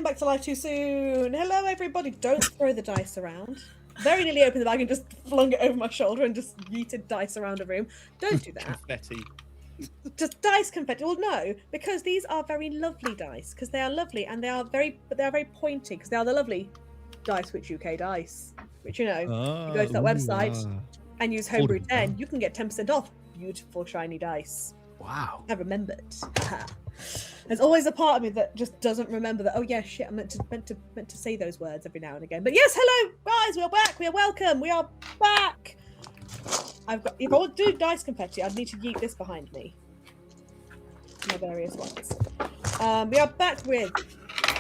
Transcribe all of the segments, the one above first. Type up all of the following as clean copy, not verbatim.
back to Life Too Soon. Hello, everybody. Don't throw the dice around. Very nearly opened the bag and just flung it over my shoulder and just yeeted dice around the room. Don't do that. Confetti. Just dice confetti. Well, no, because these are very lovely dice. Because they are lovely and they are very pointy. Because they are the lovely Dice Which UK dice. Which, you know, you go to that website and use Homebrew 10, you can get 10% off beautiful shiny dice. Wow. I remembered. There's always a part of me that just doesn't remember that. Oh yeah, shit! I meant to say those words every now and again. But yes, hello guys, we are back. We are welcome. We are back. If I want to do dice confetti, I'd need to yeet this behind me. My various ones. We are back with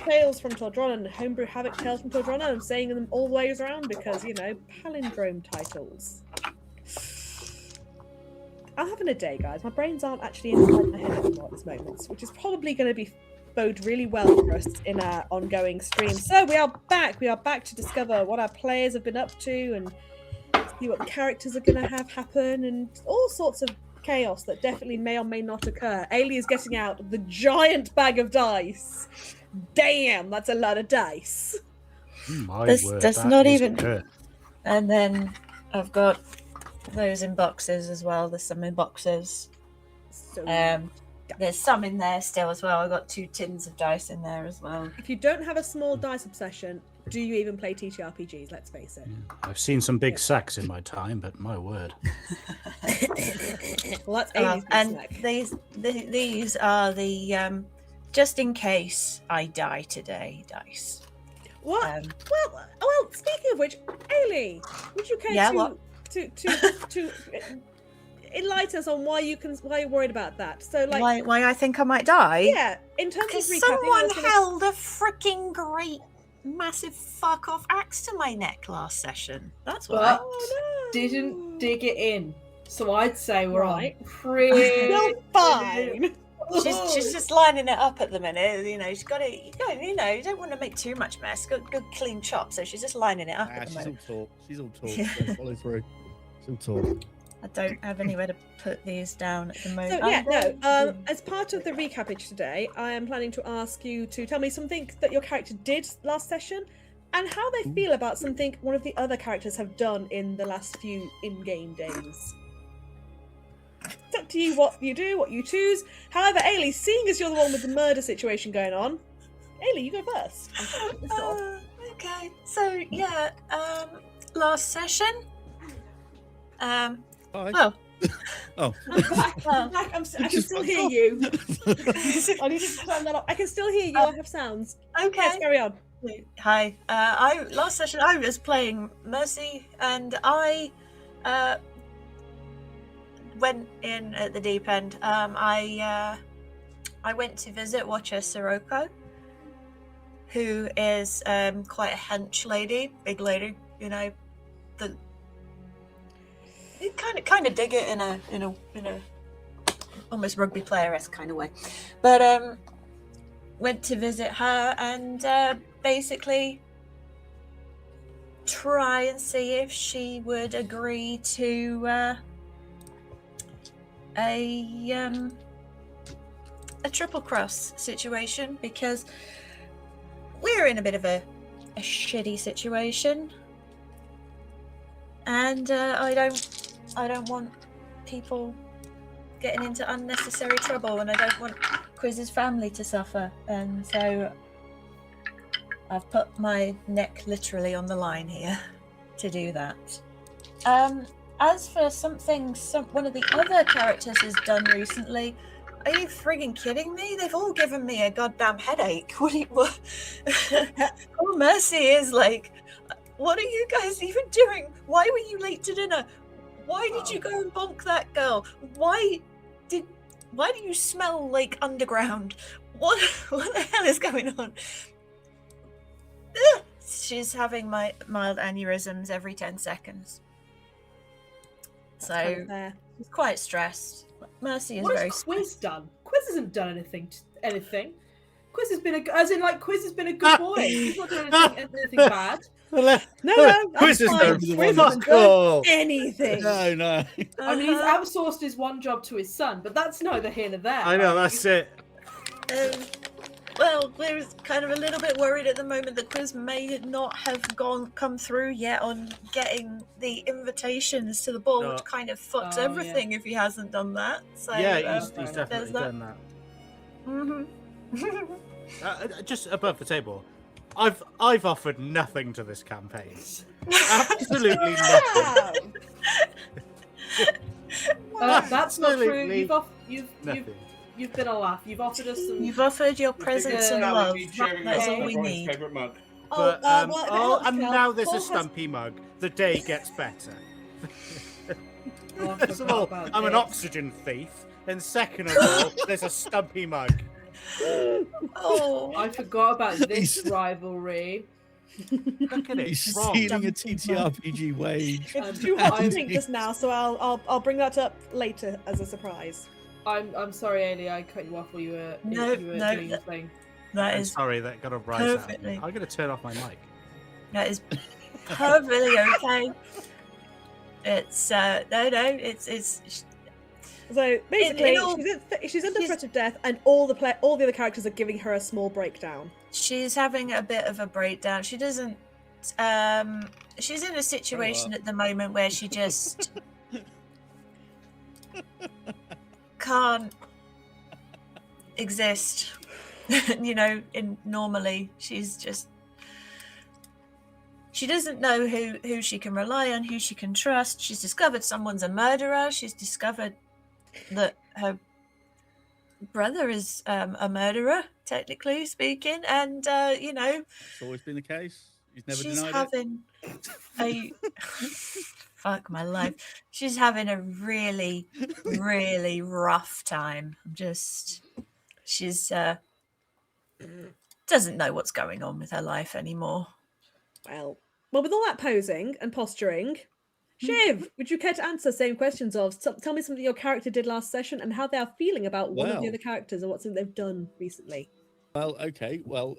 Tales from Tordronnen, Homebrew Havoc, Tales from Tordronnen. I'm saying them all the ways around because, you know, palindrome titles. I'm having a day, guys. My brains aren't actually inside my head anymore at this moment, which is probably going to bode really well for us in our ongoing stream. So we are back. We are back to discover what our players have been up to and see what the characters are going to have happen and all sorts of chaos that definitely may or may not occur. Aelyrya is getting out the giant bag of dice. Damn, that's a lot of dice. That's not even good. And then I've got those in boxes as well. There's some in boxes. So, there's some in there still as well. I've got 2 tins of dice in there as well. if you don't have a small dice obsession, do you even play TTRPGs? Let's face it. I've seen some big sacks in my time, but my word. Well, that's Ailey's and snack. these are the just in case I die today dice. What? Well, speaking of which, Ailey, would you care to enlighten us on why you're worried about that? So, like, why I think I might die? Yeah, in terms of Because recapping, someone held a freaking great, massive fuck off axe to my neck last session. That's why. Oh, no. Didn't dig it in, so I'd say we're Right. on pretty. Still fine. She's just lining it up at the minute. You know, she's got it. You know, you don't want to make too much mess. Got good clean chop, so she's just lining it up at the She's moment. all talk. She's all talk. Yeah. Don't follow through. She's all talk. I don't have anywhere to put these down at the moment. So yeah, as part of the recappage today, I am planning to ask you to tell me something that your character did last session, and how they feel about something one of the other characters have done in the last few in-game days. It's up to you what you do, what you choose. However, Ailey, seeing as you're the one with the murder situation going on, Ailey, you go first. Okay, so yeah, last session. Hi. Well, Oh. I'm back. I can still hear you. I need to turn that off. I can still hear you. I have sounds. okay. Yes, carry on. Hi. Last session I was playing Mercy, and I went in at the deep end. I went to visit Watcher Sirocco, who is quite a hench lady, big lady. You know, you kind of dig it in a almost rugby player-esque kind of way. But went to visit her and basically try and see if she would agree to a triple cross situation, because we're in a bit of a shitty situation, and I don't want people getting into unnecessary trouble, and I don't want Quizz's family to suffer, and so I've put my neck literally on the line here to do that. As for something one of the other characters has done recently, are you friggin' kidding me? They've all given me a goddamn headache. What? Poor Mercy is like, what are you guys even doing? Why were you late to dinner? Why did you go and bonk that girl? Why do you smell like underground? What the hell is going on? Ugh. She's having my mild aneurysms every 10 seconds. So she's quite stressed. Mercy is What very has Quizz done? Quizz hasn't done anything. Quizz has been Quizz has been a good boy. He's not doing anything bad. No, Quiz is fine. the Quiz one. hasn't Fuck off. done anything. No. I mean, he's outsourced his one job to his son, but that's neither here nor there. I know, that's it. Well, we're kind of a little bit worried at the moment that Quizz may not have come through yet on getting the invitations to the ball, No. which kind of fucks Oh, everything if he hasn't done that. So Yeah, he's there's definitely that. done that. Mm-hmm. Just above the table, I've offered nothing to this campaign. Absolutely nothing. That's not true. Absolutely nothing. You've been a laugh. You've offered us some. You've offered your presence and love. cheering That's on all we everyone's need. Favourite mug. But well, if it helps, and Kel, now there's a Paul has- stumpy mug. The day gets better. Oh, I First of forgot all, about I'm an this. oxygen thief, and second of all, there's a stumpy mug. Oh, I forgot about this rivalry. Look at it. He's It's wrong. stealing a TTRPG wage. It's too hot to I'm- drink just now, so I'll bring that up later as a surprise. I'm sorry, Aelyrya, I cut you off while you were No, doing your thing. that I'm is sorry, that got to rise out. perfectly. I'm going to turn off my mic. That is perfectly okay. It's no, it's So basically, all- she's under she's- threat of death, and all the other characters are giving her a small breakdown. she's having a bit of a breakdown. She doesn't. She's in a situation at the moment where she just can't exist. Normally she's just. She doesn't know who she can rely on, who she can trust. She's discovered someone's a murderer. She's discovered that her brother is a murderer, technically speaking, and It's always been the case. He's never she's denied having a fuck my life. She's having a really, really rough time. She's doesn't know what's going on with her life anymore. Well, with all that posing and posturing, Shiv, would you care to answer same questions of tell me something your character did last session and how they are feeling about one of the Well. other characters or what's something they've done recently? Well, okay. Well,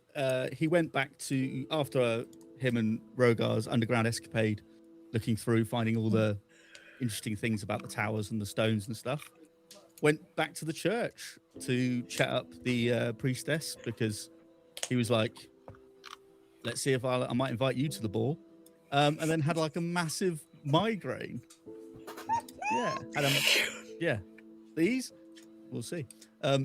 he went back to after him and Rhogar's underground escapade, looking through, finding all the interesting things about the towers and the stones and stuff. Went back to the church to chat up the priestess because he was like, "Let's see if I might invite you to the ball," and then had like a massive migraine. Yeah, these we'll see.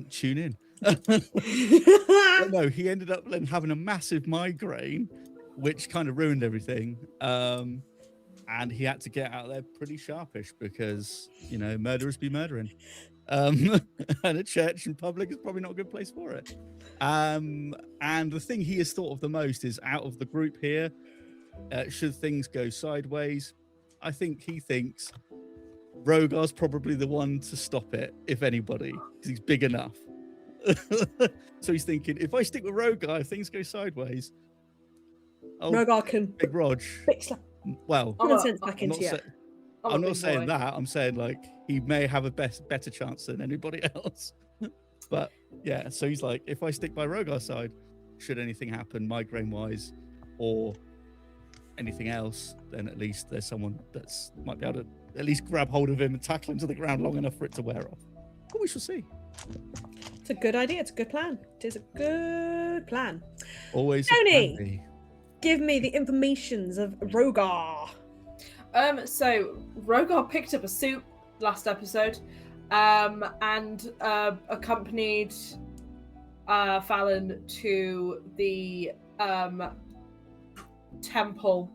Tune in. But no, he ended up then having a massive migraine, which kind of ruined everything. And he had to get out there pretty sharpish because, murderers be murdering. And a church in public is probably not a good place for it. And the thing he has thought of the most is out of the group here, should things go sideways, I think he thinks Rhogar's probably the one to stop it, if anybody, because he's big enough. So he's thinking, if I stick with Rhogar, if things go sideways, Rhogar can Big Rog. Well, common sense back I'm not, into you. I'm not saying that. I'm saying like he may have a better chance than anybody else. But yeah, so he's like, if I stick by Rhogar's side, should anything happen migraine wise or anything else, then at least there's someone that's might be able to at least grab hold of him and tackle him to the ground long enough for it to wear off. But we shall see. It's a good idea. It's a good plan. It is a good plan. Always. Toni! a plan B. Give me the informations of Rhogar. So Rhogar picked up a suit last episode, and accompanied Fallon to the temple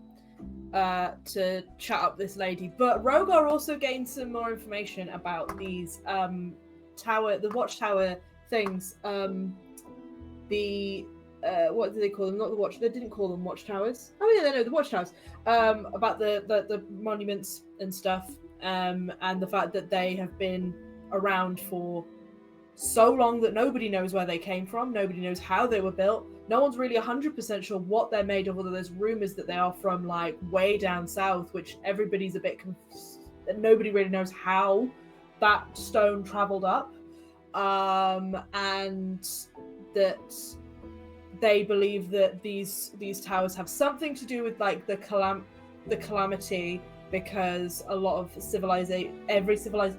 to chat up this lady. But Rhogar also gained some more information about these the watchtower things. What do they call them? Not the watch. They didn't call them watchtowers. Oh yeah, no, the watchtowers. About the monuments and stuff, and the fact that they have been around for so long that nobody knows where they came from. Nobody knows how they were built. No one's really 100% sure what they're made of. Although there's rumors that they are from like way down south, which everybody's a bit confused. Nobody really knows how that stone traveled up, and that they believe that these towers have something to do with like the calamity, because a lot of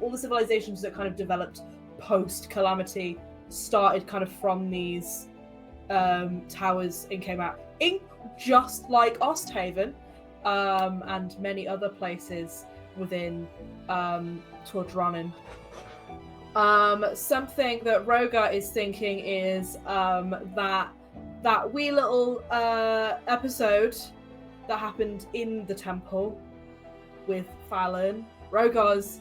all the civilizations that kind of developed post calamity started kind of from these towers in came out, in just like Osthaven, and many other places within Tordronnen. Something that Rhogar is thinking is that wee little episode that happened in the temple with Fallon. Rhogar's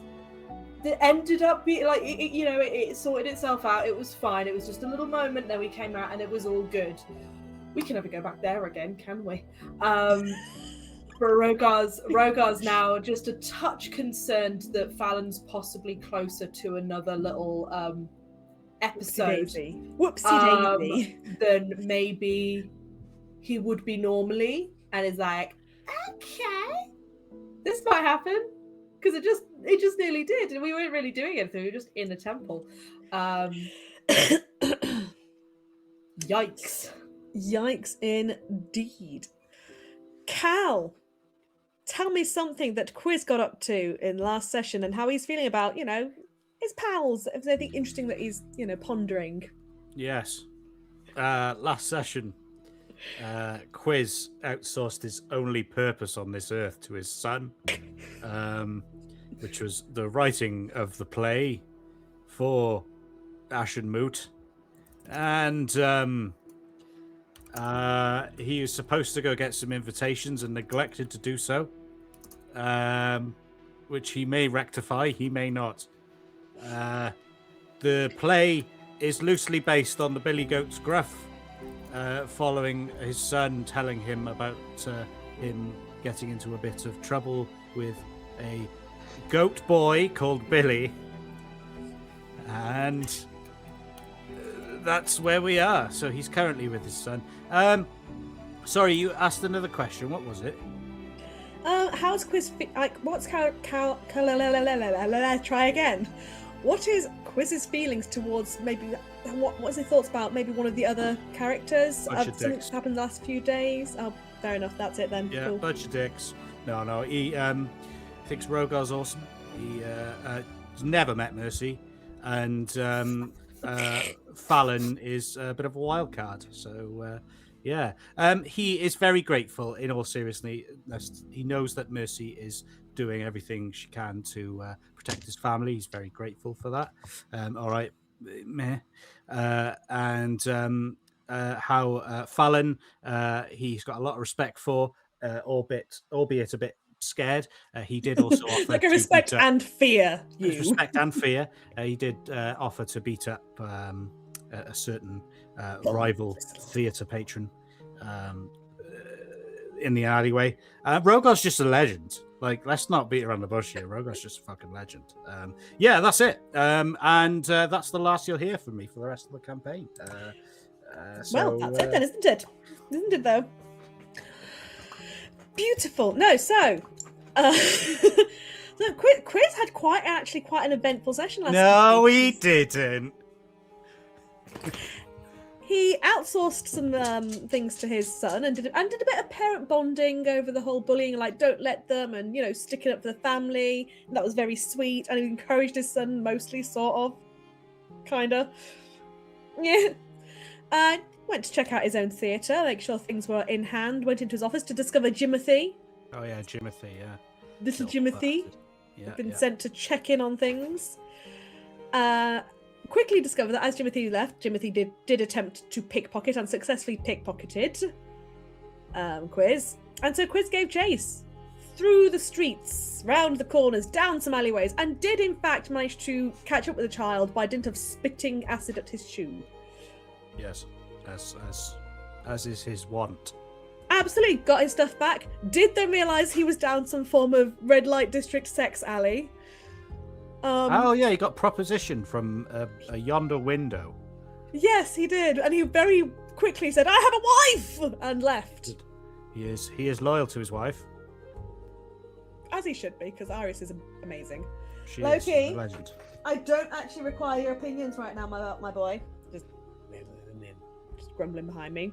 it ended up being like it sorted itself out. It was fine. It was just a little moment. Then we came out and it was all good. We can never go back there again, can we? But Rhogar's now just a touch concerned that Fallon's possibly closer to another little episode Whoopsie daisy. than maybe he would be normally, and is like, okay, this might happen. Because it just nearly did, and we weren't really doing anything. We were just in a temple. Yikes! Yikes, indeed. Cal, tell me something that Quizz got up to in last session, and how he's feeling about his pals. If there's anything interesting that he's pondering. Yes. Last session, Quizz outsourced his only purpose on this earth to his son, which was the writing of the play for Ashen Moot. And he was supposed to go get some invitations and neglected to do so, which he may rectify, he may not. The play is loosely based on the Billy Goat's Gruff, following his son telling him about him getting into a bit of trouble with a goat boy called Billy, and that's where we are. So he's currently with his son. Sorry, you asked another question. What was it? How's Quizz what's try again? What is Quizz's feelings towards maybe what's his thoughts about maybe one of the other characters? Something that's happened the last few days. Oh, fair enough. That's it then. Yeah, cool. bunch of dicks. No. He thinks Rhogar's awesome. He's never met Mercy, and Fallon is a bit of a wild card. So yeah, he is very grateful. In all seriousness, he knows that Mercy is doing everything she can to protect his family. He's very grateful for that. All right, meh. And how Fallon, he's got a lot of respect for, albeit a bit scared. He did also offer like a respect and fear. Respect and fear. He did offer to beat up a certain rival theatre patron in the alleyway. Rhogar's just a legend. Like, let's not beat around the bush here. Rhogar's just a fucking legend. Yeah, that's it. And that's the last you'll hear from me for the rest of the campaign. Well, that's it then, isn't it? Isn't it, though? Beautiful. No, so... so Quizz had quite an eventful session last week. No, he didn't. He outsourced some things to his son and did a bit of parent bonding over the whole bullying, like don't let them, and sticking up for the family. And that was very sweet, and he encouraged his son mostly, sort of, kinda. Yeah. Went to check out his own theatre, make sure things were in hand. Went into his office to discover Jimothy. Oh yeah, Jimothy. Yeah. Little Jimothy. Yeah, Been sent to check in on things. Quickly discovered that as Jimothy left, Jimothy did attempt to pickpocket and successfully pickpocketed Quizz. And so Quizz gave chase through the streets, round the corners, down some alleyways, and did in fact manage to catch up with the child by dint of spitting acid at his shoe. Yes, as is his wont. Absolutely, got his stuff back. Did then realise he was down some form of red light district sex alley. Oh yeah, he got proposition from a yonder window. Yes, he did, and he very quickly said, "I have a wife," and left. He is loyal to his wife, as he should be, because Iris is amazing. She Loki, is a legend. I don't actually require your opinions right now, my boy. Just grumbling behind me.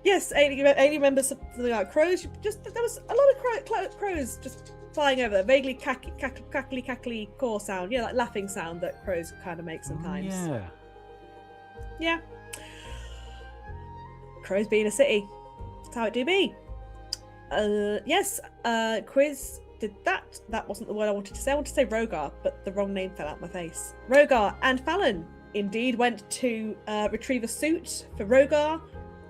Yes, alien members, something like crows. There was a lot of crows just flying over there, vaguely cackly caw sound, like laughing sound that crows kind of make sometimes. Yeah. Yeah. Crow's being a city. That's how it do be. Yes, Quizz did that. That wasn't the word I wanted to say. I wanted to say Rhogar, but the wrong name fell out my face. Rhogar and Fallon indeed went to retrieve a suit for Rhogar.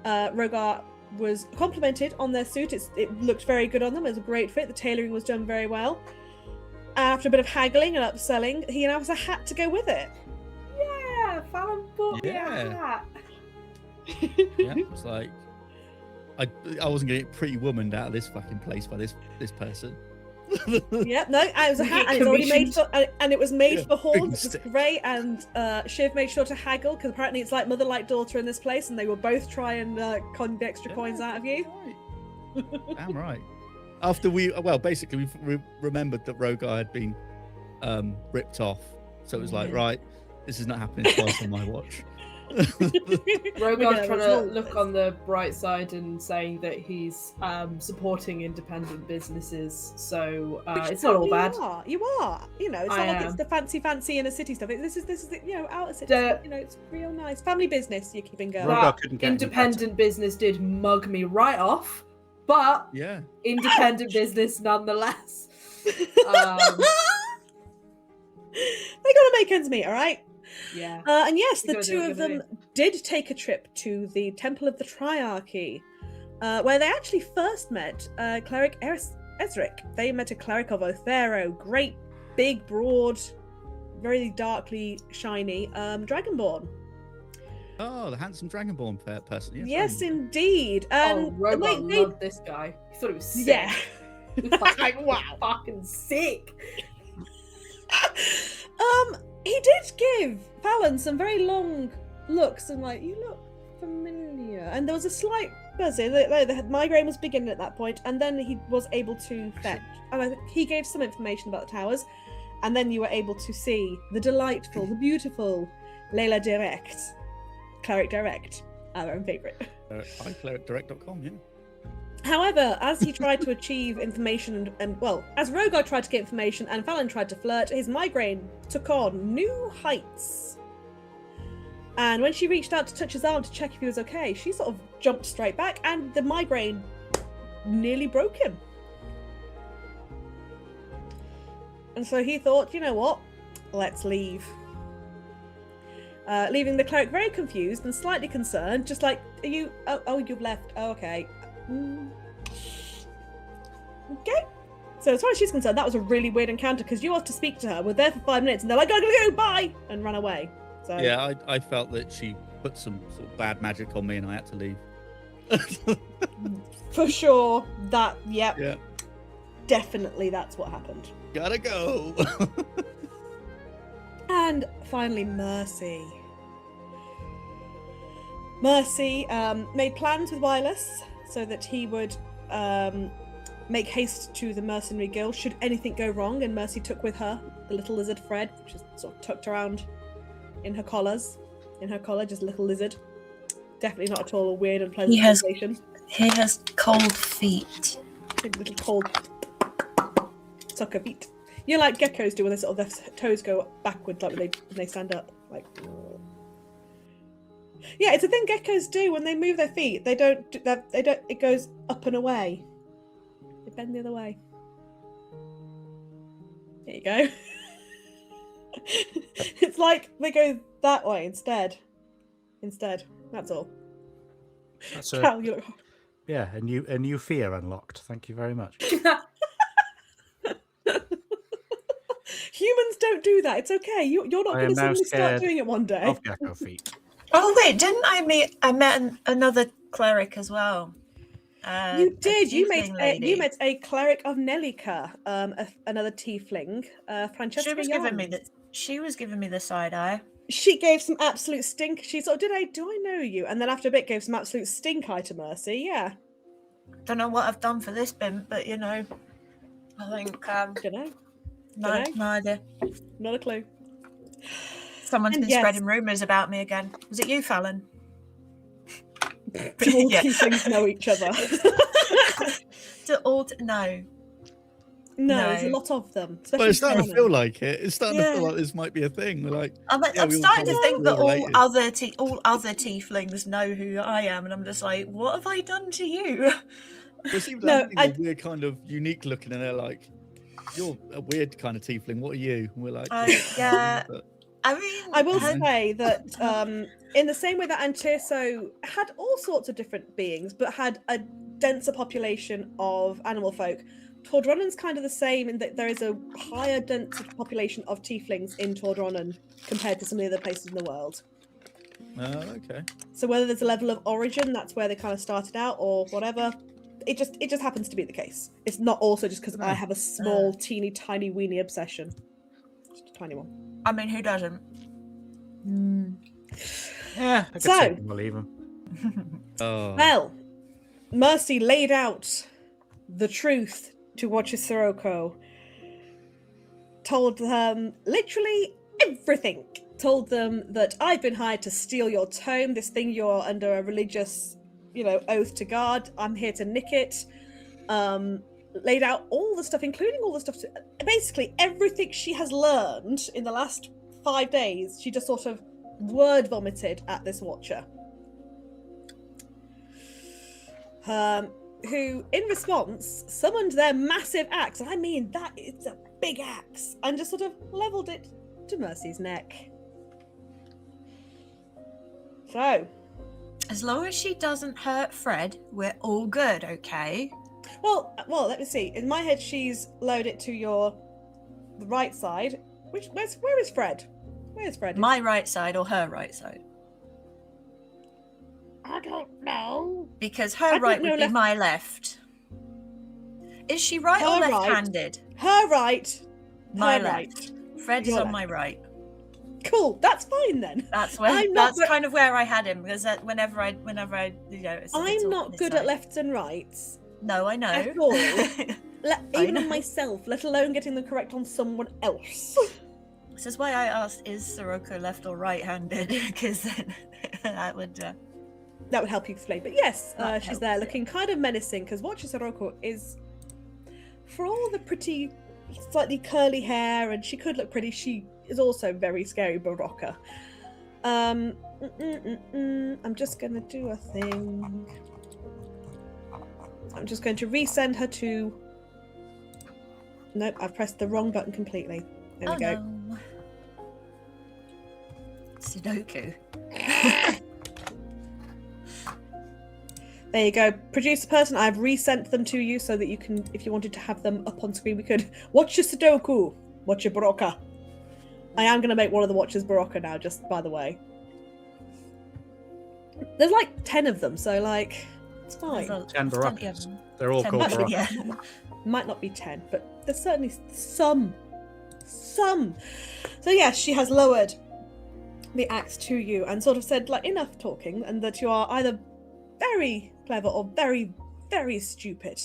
Rhogar was complimented on their suit. It looked very good on them. It was a great fit. The tailoring was done very well. After a bit of haggling and upselling, he now has a hat to go with it. Yeah, Fallon bought me a Yeah. hat. Yeah, it's like I wasn't gonna get pretty womaned out of this fucking place by this person. Yeah, no, it was a You hat, get and it's already made commissioned. for, and it was made Yeah, for Horn. It was stick. great, and Shiv made sure to haggle because apparently it's like mother like daughter in this place, and they will both try and con the extra coins out of you. Damn right. After basically we remembered that Rhogar had been ripped off, so it was like, right, this is not happening twice on my watch. Rhogar's trying to results. look on the bright side and saying that he's supporting independent businesses, so it's not all bad. You are. You know, it's I not like am. it's the fancy inner city stuff. This is outer city. The- You know, it's real nice family business. You're keeping going. Rhogar That couldn't get any independent business did mug me right off, but Yeah. independent business nonetheless. They gotta make ends meet, all right. Yeah. And yes, You the gotta do two what of you gotta them did take a trip to the Temple of the Triarchy, where they actually first met Cleric Ezric. They met a cleric of Othero, great, big, broad, very darkly shiny Dragonborn. Oh, the handsome Dragonborn person. Yes, I remember. indeed. Oh, Rhogar they- loved this guy. He thought he was sick. yeah. He was like, wow, fucking sick. He did give Fallon some very long looks and like, you look familiar. And there was a slight buzzing. The migraine was beginning at that point, and then he was able to fetch. And I think he gave some information about the towers, and then you were able to see the delightful, the beautiful Layla Direct, Cleric Direct, our own favourite. iClericDirect.com, yeah. However, as he tried to achieve information and as Rhogar tried to get information and Fallon tried to flirt, his migraine took on new heights. And when she reached out to touch his arm to check if he was okay, she sort of jumped straight back and the migraine nearly broke him. And so he thought, you know what? Let's leave. Leaving the cleric very confused and slightly concerned, just like, are you... Oh, you've left. Oh, okay. Okay. So as far as she's concerned, that was a really weird encounter because you asked to speak to her. We're there for 5 minutes and they're like, go, bye, and ran away. So Yeah, I felt that she put some sort of bad magic on me and I had to leave. for sure, yep, Yeah. definitely that's what happened. Gotta go. And finally, Mercy. Mercy made plans with Wireless so that he would make haste to the mercenary guild should anything go wrong, and Mercy took with her the little lizard Fred, which is sort of tucked around in her collar, just a little lizard. Definitely not at all a weird and pleasant He has- sensation. He has cold feet. Big little cold sucker feet. You know, like geckos do when they sort of their toes go backwards, like when they stand up, like. Yeah, it's a thing geckos do when they move their feet. They don't. It goes up and away. They bend the other way. There you go. It's like they go that way instead. That's all. That's Cal, you look. yeah, a new fear unlocked. Thank you very much. Humans don't do that. It's okay. You're not I going am to now suddenly start scared doing it one day. Of gecko feet. Oh wait, didn't I meet? I met another cleric as well. You did. You tiefling met a cleric of Nelica, another tiefling, Francesca. She was giving me Jans. She was giving me the side eye. She gave some absolute stink. She sort of, do I know you? And then after a bit, gave some absolute stink eye to Mercy. Yeah. Don't know what I've done for this bimp, but you know, I think Don't know. no, Dunno. no idea. Not a clue. Someone's And been yes. spreading rumours about me again. Was it you, Fallon? Do all Yeah. tieflings know each other? No. No, No. there's a lot of them. But Especially it's starting to Tordronnen. feel like it. It's starting to feel Yeah. like this might be a thing. We're like, I'm yeah, we all starting kind to of think that related. all other tieflings know who I am, and I'm just like, what have I done to you? But it seems No, like we're kind of unique looking, and they're like, you're a weird kind of tiefling. What are you? And we're like, Yeah. but- I mean, I will Has- say that in the same way that Antirso had all sorts of different beings, but had a denser population of animal folk, Tordronnen's kind of the same in that there is a higher dense population of tieflings in Tordronnen compared to some of the other places in the world. Oh, okay. So whether there's a level of origin, that's where they kind of started out, or whatever, it just happens to be the case. It's not also just because I have a small, teeny, tiny, weeny obsession. Just a tiny one. I mean, who doesn't? Yeah, I could So- take him or leave him. Oh, Well, Mercy laid out the truth to Watcher Sirocco. Told them literally everything. Told them that I've been hired to steal your tome, this thing you're under a religious, oath to guard. I'm here to nick it. Laid out all the stuff, including all the stuff, basically everything she has learned in the last 5 days, she just sort of word vomited at this Watcher. Who, in response, summoned their massive axe, and I mean that it's a big axe, and just sort of leveled it to Mercy's neck. So, As long as she doesn't hurt Fred, we're all good, okay? well, let me see. In my head, she's lowered it to the right side. Where is Fred? Where is Fred? My right side or her right side? I don't know. Because I her don't right know would be left- my left. Is she right Her or right. left-handed? Her right. My her left. Fred is Your on my right. Cool. That's fine then. That's where. I'm not That's ver- kind of where I had him because whenever I, it's a I'm little not this good side. at lefts and rights. No, I know. at all. I Even know. on myself, let alone getting them correct on someone else. This is why I asked: is Sirocco left or right-handed? Because then that would. That would help you explain. But yes, That she's there helps, looking kind of menacing because Watcher Sirocco is, for all the pretty, slightly curly hair, and she could look pretty, she is also very scary Barocca. I'm just going to do a thing. I'm just going to resend her to... Nope, I've pressed the wrong button completely. There we go. No. Sudoku. There you go. Producer person, I've resent them to you so that you can, if you wanted to have them up on screen, we could watch your Sudoku, watch your Barocca. I am going to make one of the watchers Barocca now, just by the way. There's like 10 of them, so like, it's fine. There's 10 plenty of Baroccas. them. They're all 10 called Baroccas, Baroccas. yeah. Might not be 10, but there's certainly some. So yes, she has lowered the axe to you and sort of said, like, enough talking, and that you are either very clever or very, very stupid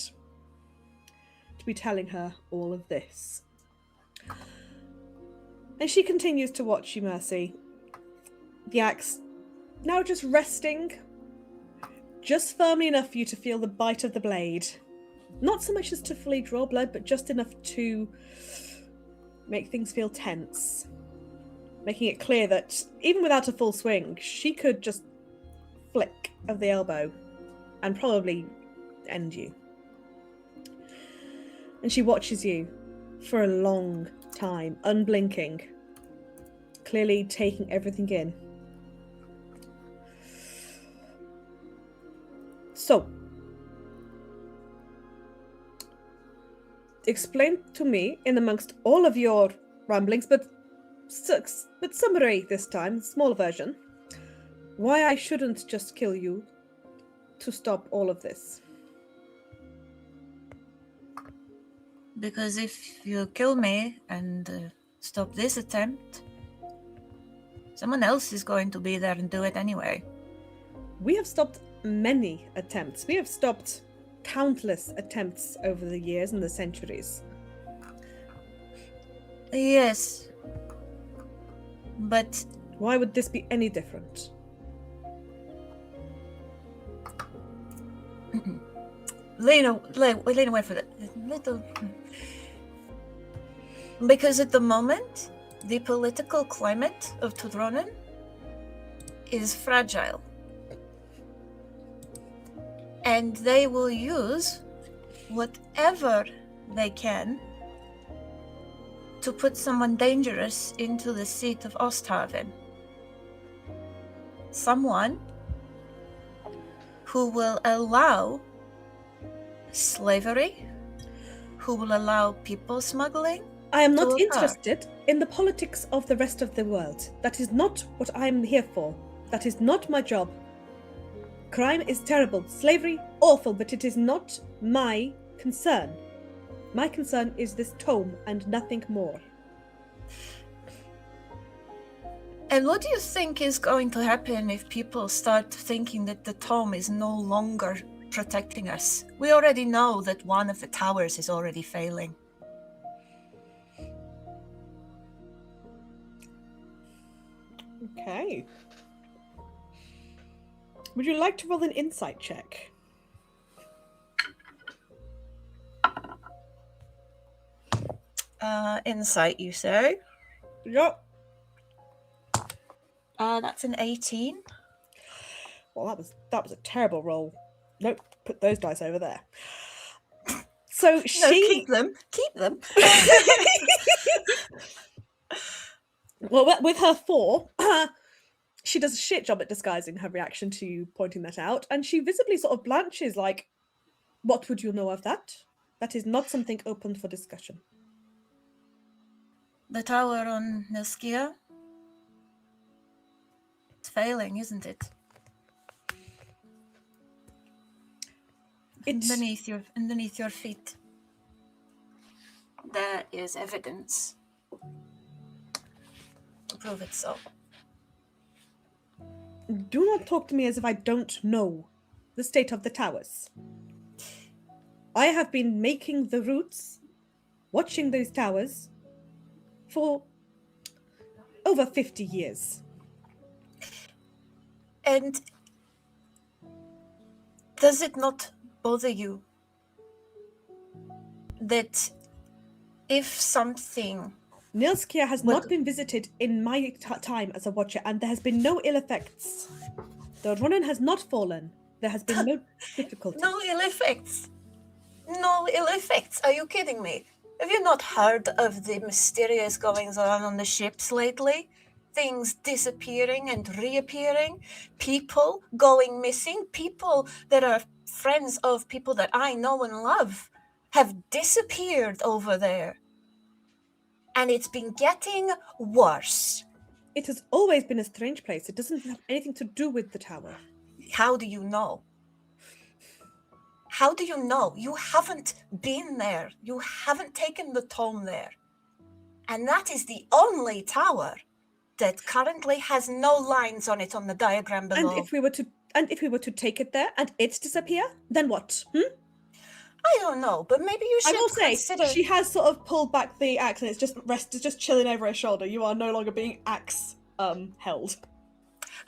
to be telling her all of this. And she continues to watch you, Mercy. The axe now just resting, just firmly enough for you to feel the bite of the blade. Not so much as to fully draw blood, but just enough to make things feel tense. Making it clear that even without a full swing, she could just flick of the elbow and probably end you. And she watches you for a long time, unblinking, clearly taking everything in. So, explain to me, in amongst all of your ramblings, but summary this time, smaller version, why I shouldn't just kill you to stop all of this. Because if you kill me and stop this attempt, someone else is going to be there and do it anyway. We have stopped many attempts. We have stopped countless attempts over the years and the centuries. Yes. But Why would this be any different? lean away for that little. Because at the moment, the political climate of Tordronnen is fragile. And they will use whatever they can to put someone dangerous into the seat of Osthaven. Someone who will allow slavery, who will allow people smuggling. I am to not occur. interested in the politics of the rest of the world. That is not what I am here for. That is not my job. Crime is terrible, slavery awful, but it is not my concern. My concern is this tome and nothing more. And what do you think is going to happen if people start thinking that the tome is no longer protecting us? We already know that one of the towers is already failing. Okay. Would you like to roll an insight check? Insight, you say? Yep. That's an 18. Well, that was a terrible roll. Nope, put those dice over there. So No, she keep them. Keep them. well, with her 4, she does a shit job at disguising her reaction to you pointing that out, and she visibly sort of blanches like, what would you know of that? That is not something open for discussion. The tower on Nilskia? It's failing, isn't it? It's Underneath your feet. There is evidence to prove it so. Do not talk to me as if I don't know the state of the towers. I have been making the routes, watching those towers, for over 50 years. And does it not bother you that if something... Nilskia has What- not been visited in my time as a watcher, and there has been no ill effects. The Ronin has not fallen. There has been no difficulty. No ill effects. No ill effects. Are you kidding me? Have you not heard of the mysterious goings on the ships lately? Things disappearing and reappearing. People going missing. People that are friends of people that I know and love have disappeared over there. And it's been getting worse. It has always been a strange place. It doesn't have anything to do with the tower. How do you know? How do you know? You haven't been there. You haven't taken the tome there. And that is the only tower that currently has no lines on it on the diagram below. And if we were to take it there and it disappear, then what? I don't know, but maybe you I should will say consider... she has sort of pulled back the axe and it's just chilling over her shoulder. You are no longer being axe held.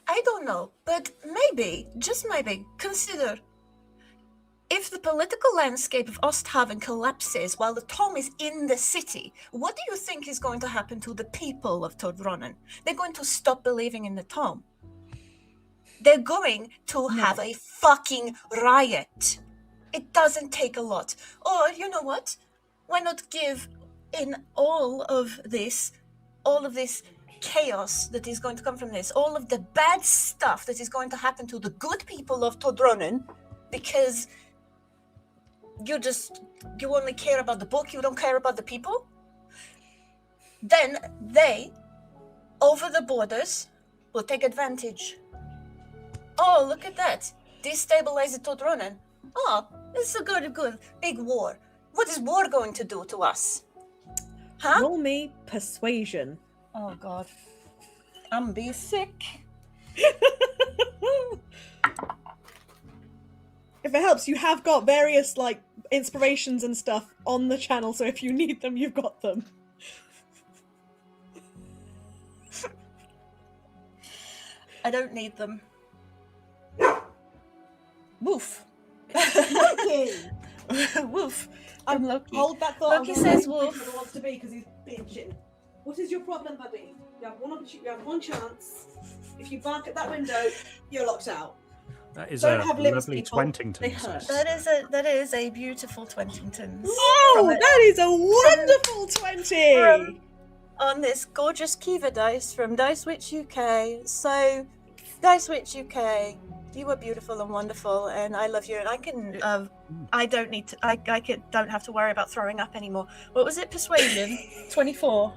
I don't know, but maybe, just maybe, consider if the political landscape of Osthaven collapses while the tome is in the city, what do you think is going to happen to the people of Tordronnen? They're going to stop believing in the tome. They're going to have a fucking riot. It doesn't take a lot. Or, you know what? Why not give in all of this chaos that is going to come from this, all of the bad stuff that is going to happen to the good people of Tordronnen, because you only care about the book, you don't care about the people? Then they, over the borders, will take advantage. Oh, look at that. Destabilize Tordronnen. Oh, this is a good, big war. What is war going to do to us? Huh? Roll me persuasion. Oh, God. I'm be sick. If it helps, you have got various like inspirations and stuff on the channel, so if you need them, you've got them. I don't need them. Woof. Woof. from Loki. Hold that thought. Loki I'm says gonna wolf. who he wants to be because he's bitching. What is your problem, buddy? You have one opportunity. You have one chance. If you bark at that window, you're locked out. That is Don't a have lips, lovely people. They Twentington. hurt. That is a beautiful Twentington. Oh, that is a wonderful 20. On this gorgeous Kiva dice from Dice Witch UK. So, Dice Witch UK, you are beautiful and wonderful, and I love you. And I can, I don't need to, don't have to worry about throwing up anymore. What was it? Persuasion, 24.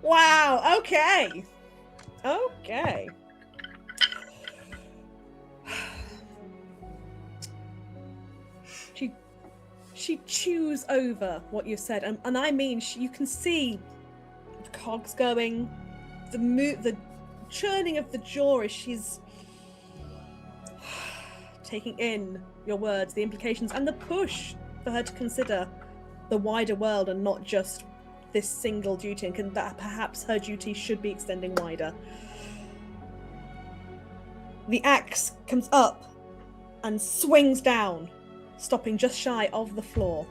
Wow. Okay. Okay. She chews over what you said, and I mean, you can see the cogs going, the churning of the jaw as she's taking in your words, the implications, and the push for her to consider the wider world and not just this single duty, and that perhaps her duty should be extending wider. The axe comes up and swings down, stopping just shy of the floor,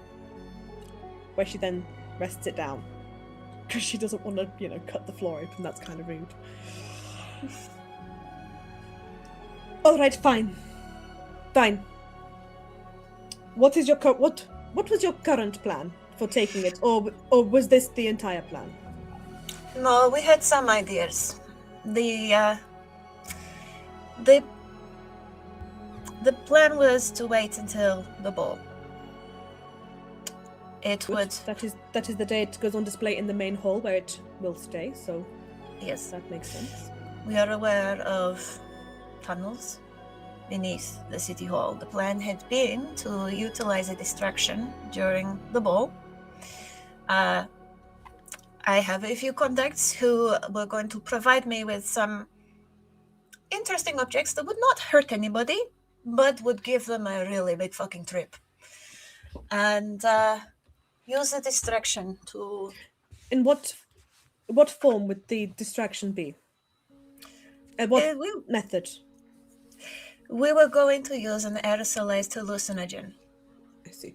where she then rests it down because she doesn't want to, cut the floor open. That's kind of rude. All right, fine. What is your what was your current plan for taking it, or was this the entire plan? No, we had some ideas. The plan was to wait until the ball. It would. That is the day it goes on display in the main hall where it will stay. So Yes, that makes sense. we are aware of tunnels beneath the city hall. The plan had been to utilize a distraction during the ball. I have a few contacts who were going to provide me with some interesting objects that would not hurt anybody, but would give them a really big fucking trip. And use the distraction to... In what form would the distraction be? And what method? We were going to use an aerosolized hallucinogen. I see.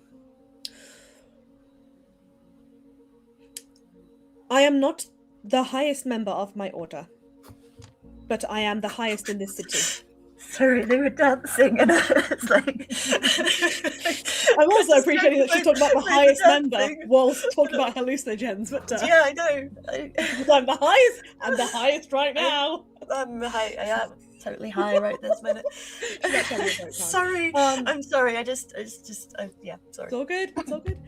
I am not the highest member of my order, but I am the highest in this city. Sorry, they were dancing, and I was like... I'm also appreciating that she's talking about the highest member whilst talking about hallucinogens, but Yeah, I know. I'm the highest, and the highest right now. I'm high. I am totally high right this minute. She's actually having a great time. Sorry, I'm sorry. Yeah, sorry. It's all good. It's all good.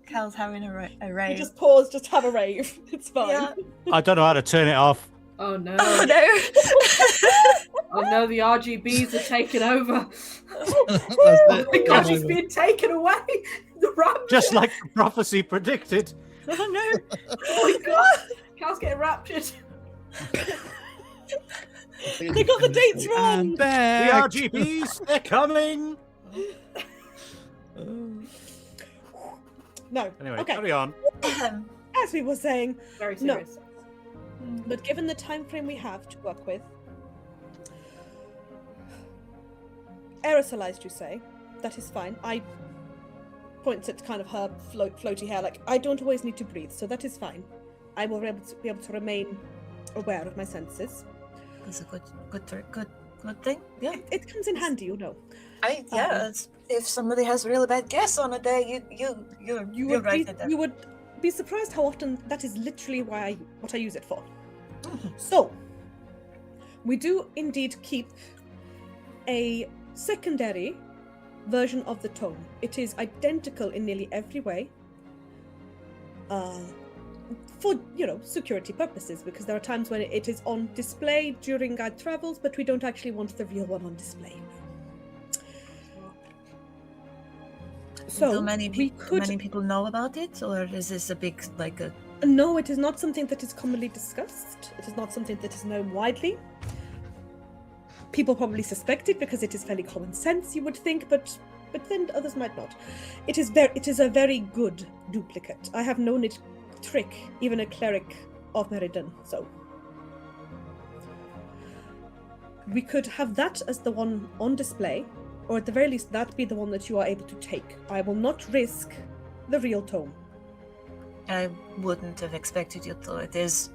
Cal's having a You rave. just pause, just have a rave. It's fine. Yeah. I don't know how to turn it off. Oh no. Oh no. Oh no, the RGBs are taking over. That's Oh it. my god, Game she's over. being taken away. The ram. Just like the prophecy predicted. Oh no. Oh my god. Cal's getting raptured. They got the dates wrong. And The back. RGBs, they're coming. No. Anyway, Okay. carry on. As we were saying, Very No. serious. but given the time frame we have to work with, aerosolized, you say? That is fine. I points at kind of her floaty hair, like I don't always need to breathe, so that is fine. I will be able to remain aware of my senses. It's a good thing. Yeah. It comes in handy, you know. If somebody has a really bad guess on a day, you write it down. You would be surprised how often that is literally what I use it for. So, we do indeed keep a secondary version of the tome. It is identical in nearly every way. For, security purposes, because there are times when it is on display during our travels, but we don't actually want the real one on display. So, do many we could... people know about it, or is this a big No, it is not something that is commonly discussed. It is not something that is known widely. People probably suspect it because it is fairly common sense, you would think, but then others might not. It is a very good duplicate. I have known it trick even a cleric of Meridon, so. we could have that as the one on display, or at the very least, that be the one that you are able to take. I will not risk the real tome. I wouldn't have expected you to. It is.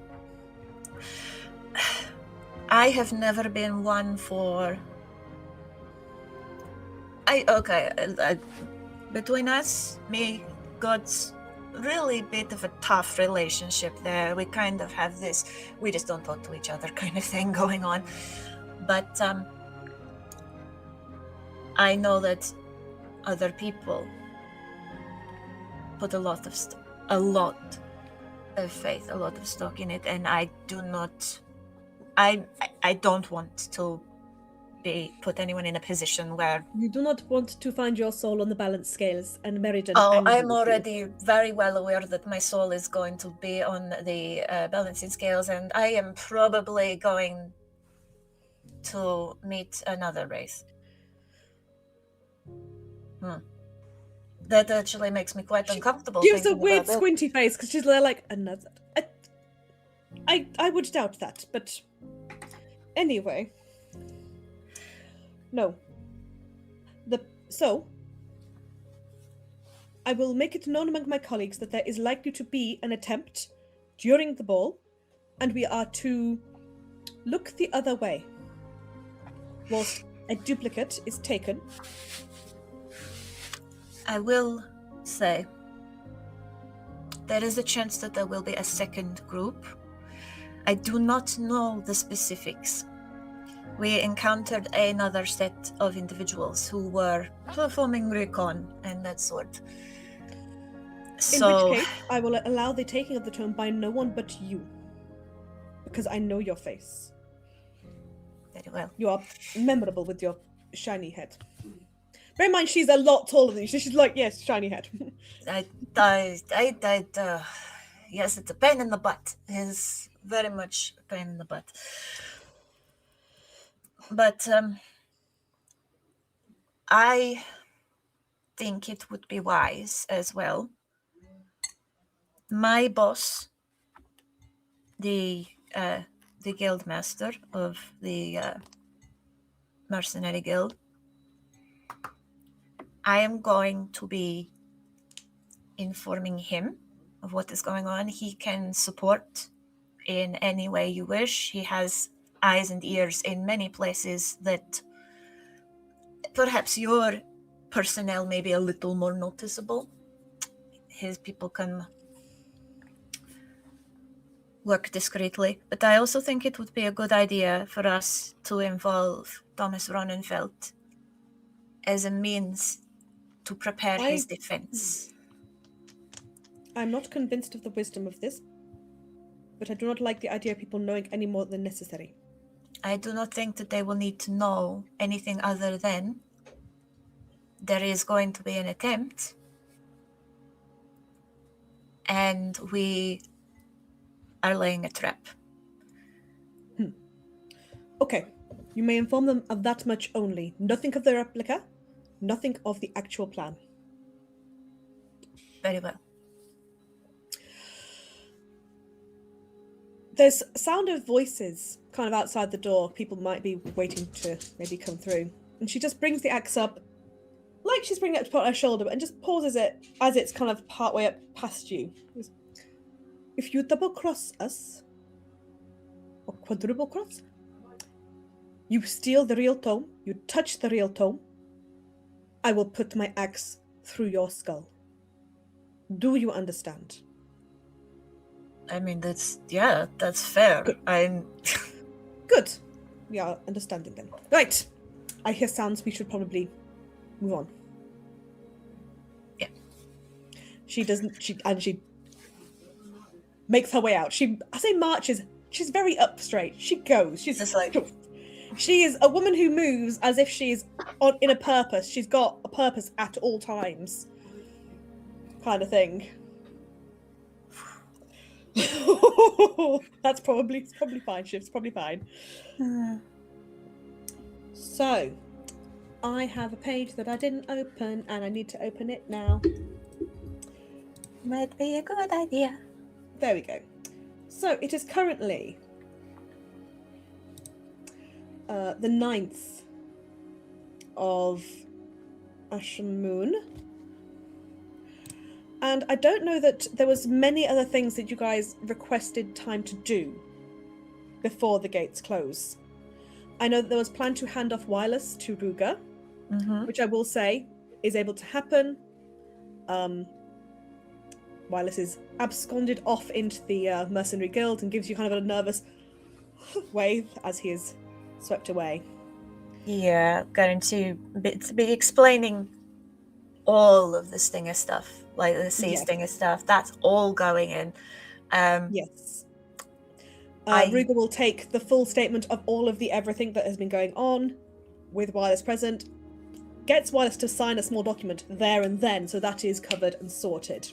I have never been one for. Between us, me, God's really bit of a tough relationship there. We kind of have this, we just don't talk to each other kind of thing going on. But I know that other people put a lot of faith, a lot of stock in it, and I do not. I don't want to put anyone in a position where You do not want to find your soul on the balance scales and Meridon. Oh, angry I'm with you. already very well aware that my soul is going to be on the balancing scales, and I am probably going to meet another race. That actually makes me quite uncomfortable. Gives a thinking weird about that. squinty face because she's like another. I would doubt that, but anyway, no. So I will make it known among my colleagues that there is likely to be an attempt during the ball, and we are to look the other way whilst a duplicate is taken. I will say there is a chance that there will be a second group. I do not know the specifics. We encountered another set of individuals who were performing recon and that sort. In which case, I will allow the taking of the tome by no one but you. Because I know your face. Very well. You are memorable with your shiny head. Bear in mind, she's a lot taller than you. So she's like, yes, shiny head. Yes, it's a pain in the butt. It's very much a pain in the butt. But I think it would be wise as well. My boss, the guild master of the mercenary guild, I am going to be informing him of what is going on. He can support in any way you wish. He has eyes and ears in many places that perhaps your personnel may be a little more noticeable. His people can work discreetly, but I also think it would be a good idea for us to involve Thomas Ronnenfeld as a means to prepare his defense. I'm not convinced of the wisdom of this, but I do not like the idea of people knowing any more than necessary. I do not think that they will need to know anything other than there is going to be an attempt, and we are laying a trap. Okay, you may inform them of that much only. Nothing of the replica, nothing of the actual plan. Very well. There's sound of voices kind of outside the door. People might be waiting to maybe come through. And she just brings the axe up, like she's bringing it up to put on her shoulder, and just pauses it as it's kind of partway up past you. If you double cross us, or quadruple cross, you steal the real tome, you touch the real tome, I will put my axe through your skull. Do you understand? I mean, that's fair. Good. I'm Good. We are understanding then. Right. I hear sounds. We should probably move on. Yeah. She makes her way out. I say marches. She's very up straight. She goes. She's just like, she is a woman who moves as if she's in a purpose. She's got a purpose at all times. Kind of thing. It's probably fine, Shiv. It's probably fine. So, I have a page that I didn't open, and I need to open it now. might be a good idea. There we go. So, it is currently the 9th of Ashen Moon. And I don't know that there was many other things that you guys requested time to do before the gates close. I know that there was plan to hand off wireless to Rhogar, which I will say is able to happen. Wireless is absconded off into the mercenary guild and gives you kind of a nervous wave as he is swept away. Yeah, going to be explaining all of the Stinger stuff, like the sea Stinger stuff. That's all going in. Yes. Rhogar will take the full statement of all of the everything that has been going on with Wireless present, gets Wireless to sign a small document there and then, so that is covered and sorted.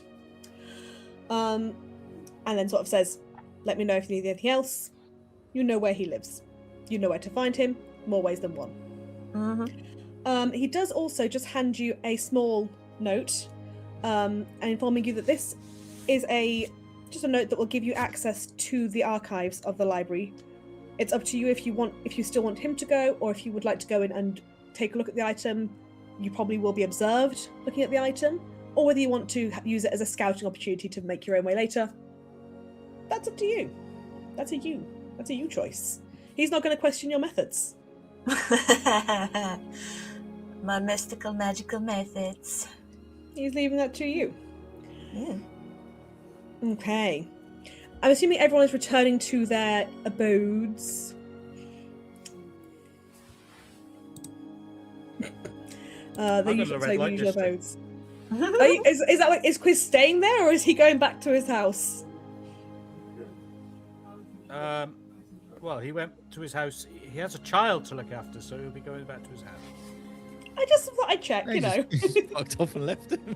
And then sort of says, let me know if you need anything else. You know where he lives. You know where to find him. More ways than one. He does also just hand you a small note and informing you that this is just a note that will give you access to the archives of the library. It's up to you if you still want him to go, or if you would like to go in and take a look at the item. You probably will be observed looking at the item, or whether you want to use it as a scouting opportunity to make your own way later. That's up to you. That's a you choice. He's not going to question your methods. My mystical, magical methods. He's leaving that to you. Yeah. Okay. I'm assuming everyone is returning to their abodes. The usual abodes. Is Quizz staying there, or is he going back to his house? Well, he went to his house. He has a child to look after, so he'll be going back to his house. I just thought I'd check, you know. He just fucked off and left him.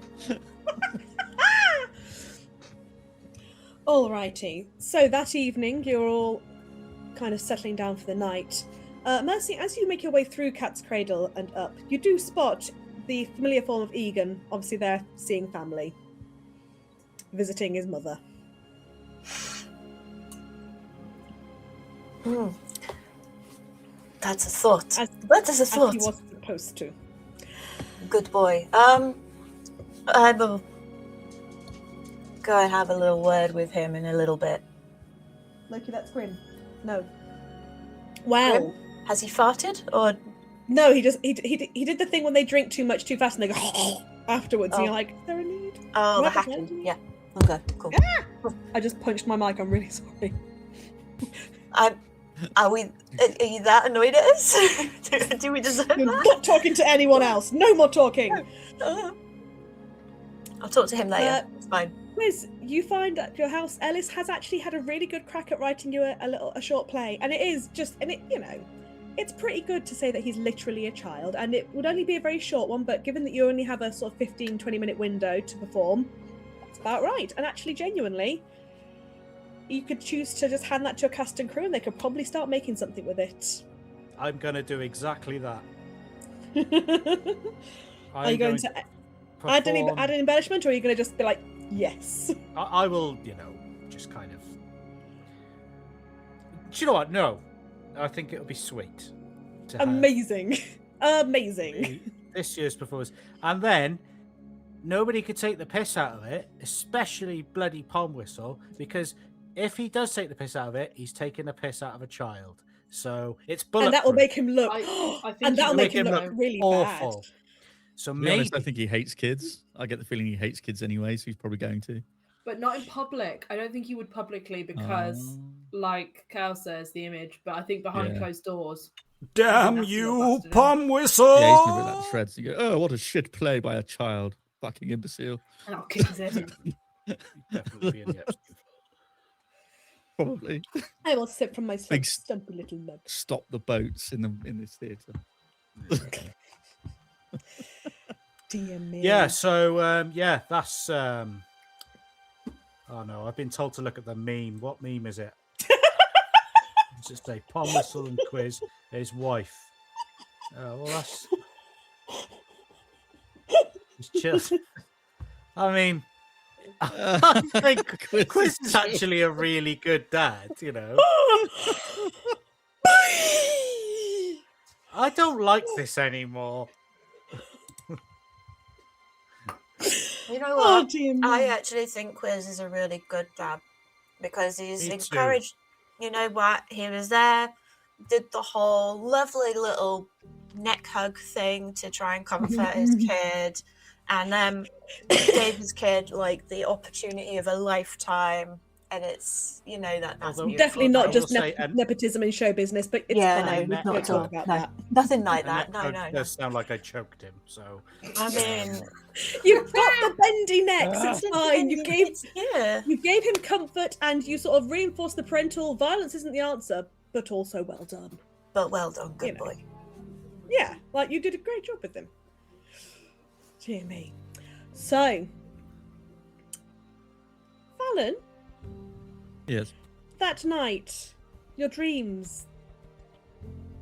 Alrighty. So that evening, you're all kind of settling down for the night. Mercy, as you make your way through Cat's Cradle and up, you do spot the familiar form of Egan. Obviously, they're seeing family, visiting his mother. That's a thought. That is a thought. As he was supposed to. Good boy. I will go and have a little word with him in a little bit. Loki, that's Grim. No. Well, Grim? Has he farted or? No, he did the thing when they drink too much too fast and they go afterwards. And you're like, is there a need? Oh, the hacking. Yeah. Okay. Cool. I just punched my mic. I'm really sorry. Are you that annoyed at us? do we deserve that? Not talking to anyone else. No more talking. I'll talk to him later. It's fine. Quizz, you find at your house, Ellis has actually had a really good crack at writing you a short play, and it's pretty good to say that he's literally a child, and it would only be a very short one, but given that you only have a sort of 15-20 minute window to perform, that's about right. And actually, genuinely, you could choose to just hand that to your cast and crew, and they could probably start making something with it. I'm going to do exactly that. Are you going to add an embellishment, or are you going to just be like, yes? I will, just kind of. Do you know what? No. I think it'll be sweet. Amazing. Amazing. This year's performance. And then nobody could take the piss out of it, especially bloody Palm Whistle, because if he does take the piss out of it, he's taking the piss out of a child. So it's bulletproof. And that will make him look. And that will make him look really awful. bad. So to be maybe honest, I think he hates kids. I get the feeling he hates kids anyway, so he's probably going to. But not in public. I don't think he would publicly because, like Cal says, the image. But I think behind closed doors. Damn you, Palm Whistle! Yeah, he's gonna rip that to shreds. You go, oh, what a shit play by a child, fucking imbecile. And I'll kick his head in. Definitely be in the episode. Probably. I will sip from my Big stumpy little mug. Stop the boats in this theatre. Dear me. Yeah. So that's. Oh no, I've been told to look at the meme. What meme is it? It's just a Palm Whistle and Quizz, his wife. Well, that's. It's chill. I mean, I think Quizz is actually a really good dad, I don't like this anymore. You know Oh what? dear me. I actually think Quizz is a really good dad because he's Me too. encouraged. You know what? He was there, did the whole lovely little neck hug thing to try and comfort his kid, and then gave his kid like the opportunity of a lifetime. And it's that's Although- beautiful. Definitely not I just will say, and- nepism in show business, but it's Yeah, fine. no, We not won't at talk all. about No, that. nothing like And that. that No. does sound like I choked him. So I mean, You've got the bendy necks. It's fine. You gave yeah. you gave him comfort, and you sort of reinforced the parental violence isn't the answer, but also well done. But well done, good You know. boy. Yeah, like you did a great job with him. Dear me. So, Fallon, Yes. that night, your dreams,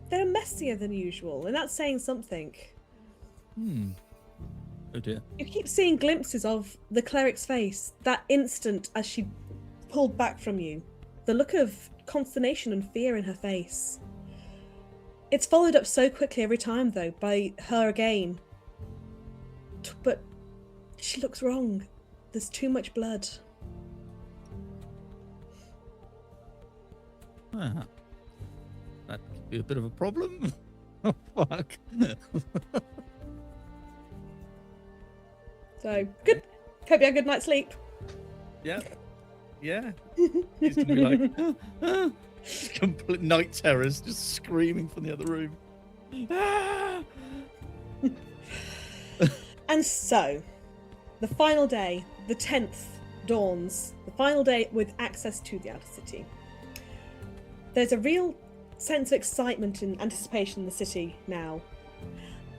they're messier than usual, and that's saying something. Oh dear. You keep seeing glimpses of the cleric's face, that instant as she pulled back from you. The look of consternation and fear in her face. It's followed up so quickly every time, though, by her again. But she looks wrong. There's too much blood. Ah, that could be a bit of a problem. Oh, fuck. So, good. Hope you had a good night's sleep. Yeah. Yeah. He's gonna be like, complete night terrors, just screaming from the other room. Ah! And so, the final day, the 10th, dawns. The final day with access to the outer city. There's a real sense of excitement and anticipation in the city now.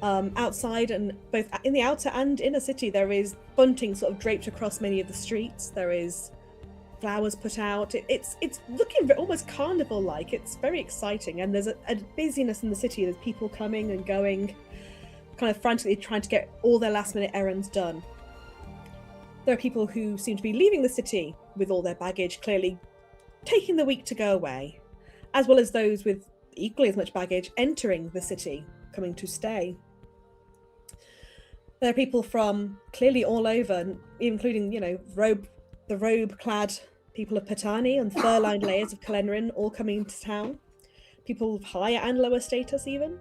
Outside and both in the outer and inner city, there is bunting sort of draped across many of the streets. There is flowers put out. It's looking almost carnival-like. It's very exciting, and there's a busyness in the city. There's people coming and going, kind of frantically trying to get all their last-minute errands done. There are people who seem to be leaving the city with all their baggage, clearly taking the week to go away, as well as those with equally as much baggage entering the city, coming to stay. There are people from clearly all over, including, the robe-clad people of Patani and fur-lined layers of Kalenrin all coming into town. People of higher and lower status, even.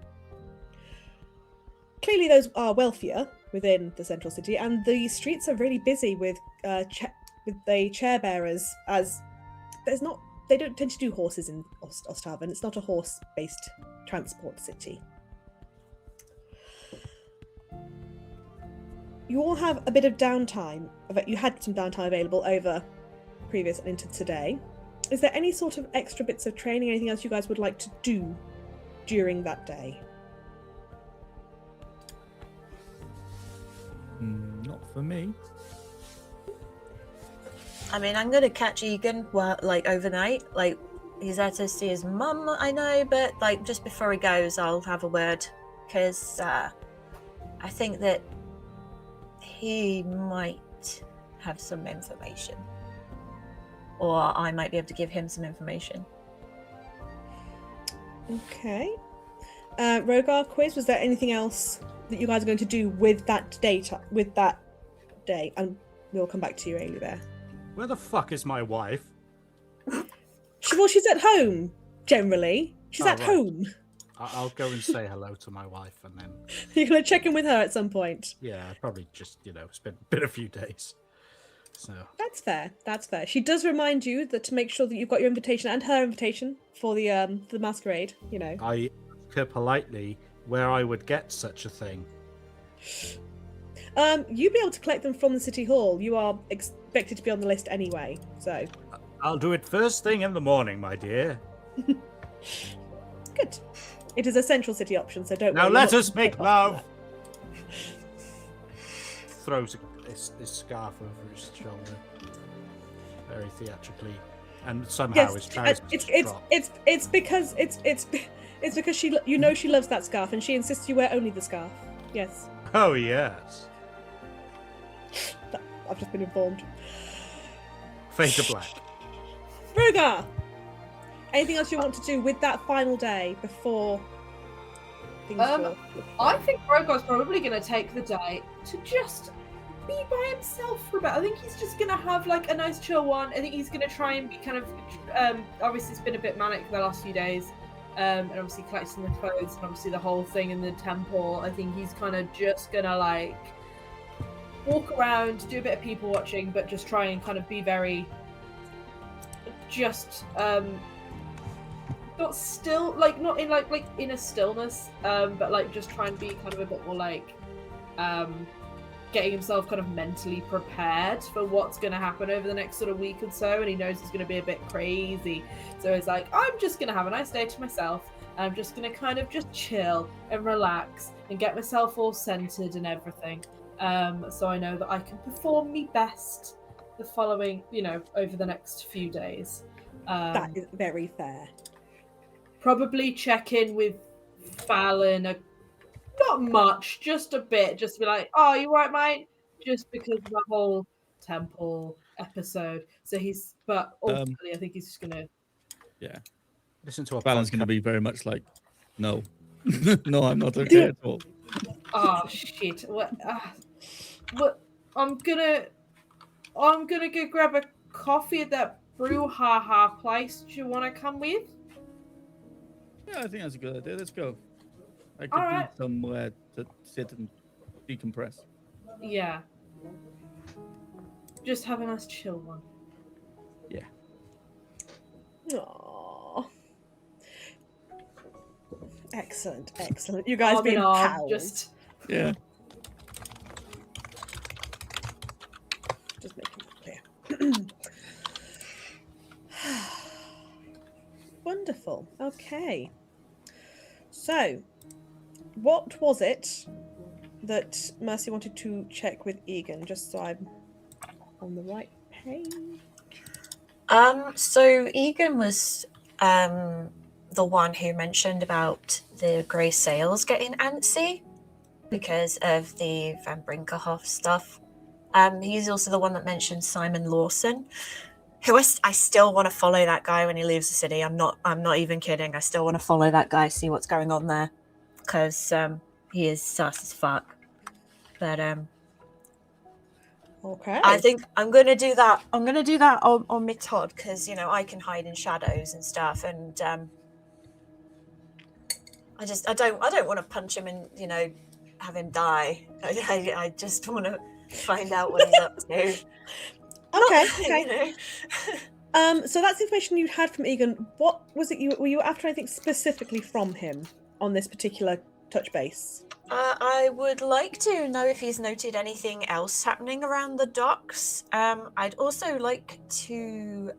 Clearly those are wealthier within the central city, and the streets are really busy with the chair bearers, as they don't tend to do horses in Osthaven. It's not a horse-based transport city. You all have a bit of downtime. You had some downtime available over previous and into today. Is there any sort of extra bits of training, anything else you guys would like to do during that day? Not for me. I mean, I'm gonna catch Egan overnight. Like, he's there to see his mum, I know, but just before he goes, I'll have a word, because I think that he might have some information, or I might be able to give him some information. Okay. Rhogar, Quizz, was there anything else that you guys are going to do with that day? And we'll come back to you, Aelyrya, there. where the fuck is my wife? She's at home, generally. She's at right. home. I'll go and say hello to my wife, and then You're going to check in with her at some point. yeah, probably just spend a few days. So That's fair. She does remind you that to make sure that you've got your invitation and her invitation for the masquerade, I asked her politely where I would get such a thing. You'd be able to collect them from the city hall. You are expected to be on the list anyway, so I'll do it first thing in the morning, my dear. good. It is a central city option, so don't Now worry. let us make love. Throws his scarf over his shoulder, very theatrically, and somehow his trousers drop. It's because she loves that scarf, and she insists you wear only the scarf. Yes, Oh yes, I've just been informed. fade to black. Rhogar, anything else you want to do with that final day before things for. I think Rhogar's probably going to take the day to just be by himself for a bit. I think he's just going to have like a nice chill one. I think he's going to try and be kind of, obviously it's been a bit manic the last few days, and obviously collecting the clothes and obviously the whole thing in the temple. I think he's kind of just going to like walk around, do a bit of people watching, but just try and kind of be very, just, not still, like not in like in a stillness, but like just try and be kind of a bit more like getting himself kind of mentally prepared for what's going to happen over the next sort of week or so, and he knows it's going to be a bit crazy, so he's like, I'm just going to have a nice day to myself, and I'm just going to kind of just chill and relax and get myself all centered and everything, so I know that I can perform me best the following, over the next few days. That is very fair. Probably check in with Fallon, not much, just a bit, just to be like, oh, you right, mate? Just because of the whole temple episode. So but ultimately, I think he's just gonna. Yeah. Listen to a Fallon's going to podcast. be very much like, no, no, I'm not okay at all. Oh shit! What? I'm gonna go grab a coffee at that brouhaha place. Do you want to come with? Yeah, I think that's a good idea. Let's go. I could Alright. need somewhere to sit and decompress. Yeah. Just have a nice chill one. Yeah. Aww. Excellent, excellent. You guys Arm in being arm, pals. just. Yeah. Just making that clear. Wonderful. Okay. So, what was it that Mercy wanted to check with Egan, just so I'm on the right page? So Egan was the one who mentioned about the grey sails getting antsy because of the Van Brinkerhoff stuff. He's also the one that mentioned Simon Lawson, who I still want to follow that guy when he leaves the city. I'm not even kidding. I still want to follow that guy, see what's going on there, because he is sus as fuck. But Okay. I think I'm gonna do that. I'm gonna do that on my Todd, because I can hide in shadows and stuff, and I don't want to punch him and have him die. I just want to find out what he's up to. Okay. So that's the information you had from Egan. What was it? Were you after anything specifically from him on this particular touch base? I would like to know if he's noted anything else happening around the docks. I'd also like to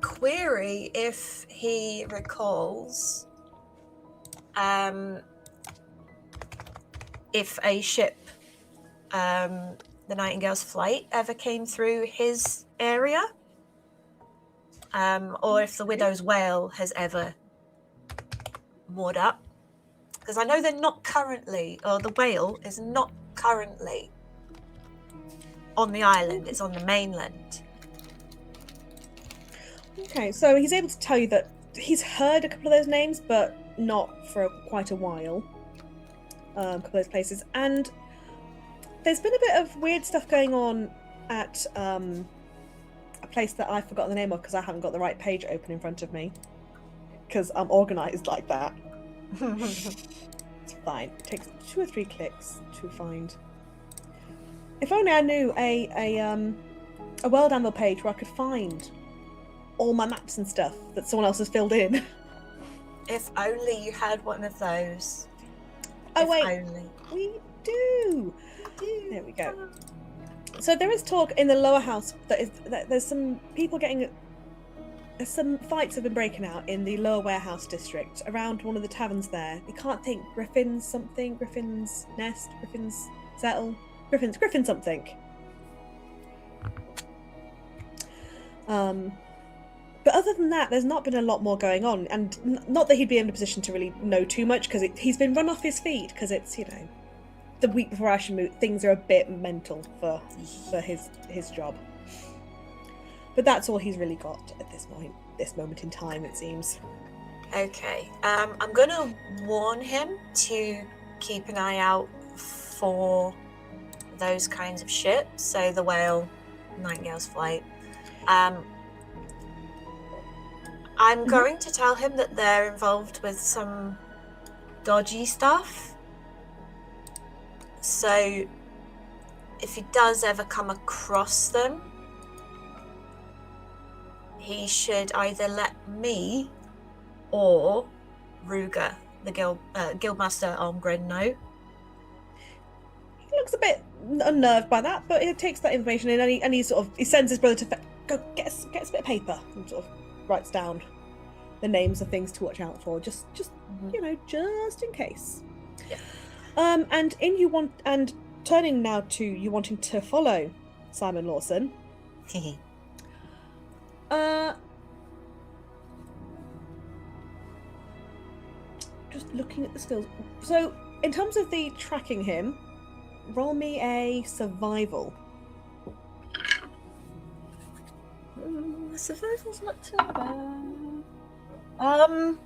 query if he recalls if a ship, the Nightingale's flight, ever came through his area, or if the Widow's Whale has ever moored up. Because I know they're not currently, or the whale is not currently on the island, it's on the mainland. Okay, so he's able to tell you that he's heard a couple of those names, but not for quite a while. A couple of those places. And there's been a bit of weird stuff going on at a place that I've forgotten the name of because I haven't got the right page open in front of me. Because I'm organised like that. It's fine. It takes 2 or 3 clicks to find. If only I knew a World Anvil page where I could find all my maps and stuff that someone else has filled in. If only you had one of those. Oh If wait, only. we do. There we go. So there is talk in the lower house that there's some people getting. Some fights have been breaking out in the lower warehouse district around one of the taverns there. You can't think Griffin's something, Griffin's Nest, Griffin's Settle, Griffin something. But other than that, there's not been a lot more going on, and not that he'd be in a position to really know too much because he's been run off his feet because it's the week before Ashenmoot, things are a bit mental for his job. But that's all he's really got at this moment in time, it seems. Okay. I'm gonna warn him to keep an eye out for those kinds of ships. So the Whale, Nightingale's Flight. I'm going to tell him that they're involved with some dodgy stuff. So if he does ever come across them, he should either let me or Rhogar, the guildmaster Armgren, know. He looks a bit unnerved by that, but he takes that information in and he sends his brother to go get us a bit of paper and sort of writes down the names of things to watch out for, just just in case. Yeah. And turning now to you wanting to follow Simon Lawson. Just looking at the skills. So, in terms of the tracking him, roll me a survival. Survival's not too bad.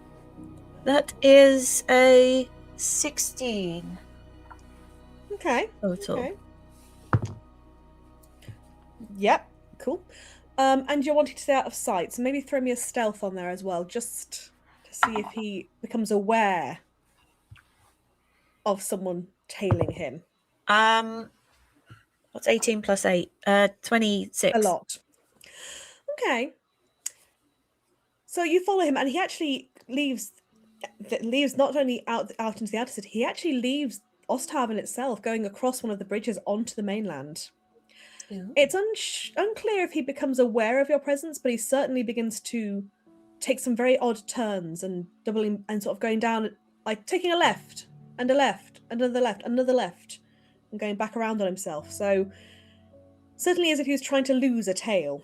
That is a 16 Okay. total. Okay. Yep. Cool. And you're wanting to stay out of sight, so maybe throw me a stealth on there as well, just to see if he becomes aware of someone tailing him. What's 18 plus 8? 26. A lot. Okay. So you follow him, and he actually leaves not only out into the outer city, he actually leaves Osthaven itself, going across one of the bridges onto the mainland. Ooh. It's unclear if he becomes aware of your presence, but he certainly begins to take some very odd turns and doubling and sort of going down, like taking a left and a left, another left, another left, and going back around on himself. So certainly as if he was trying to lose a tail.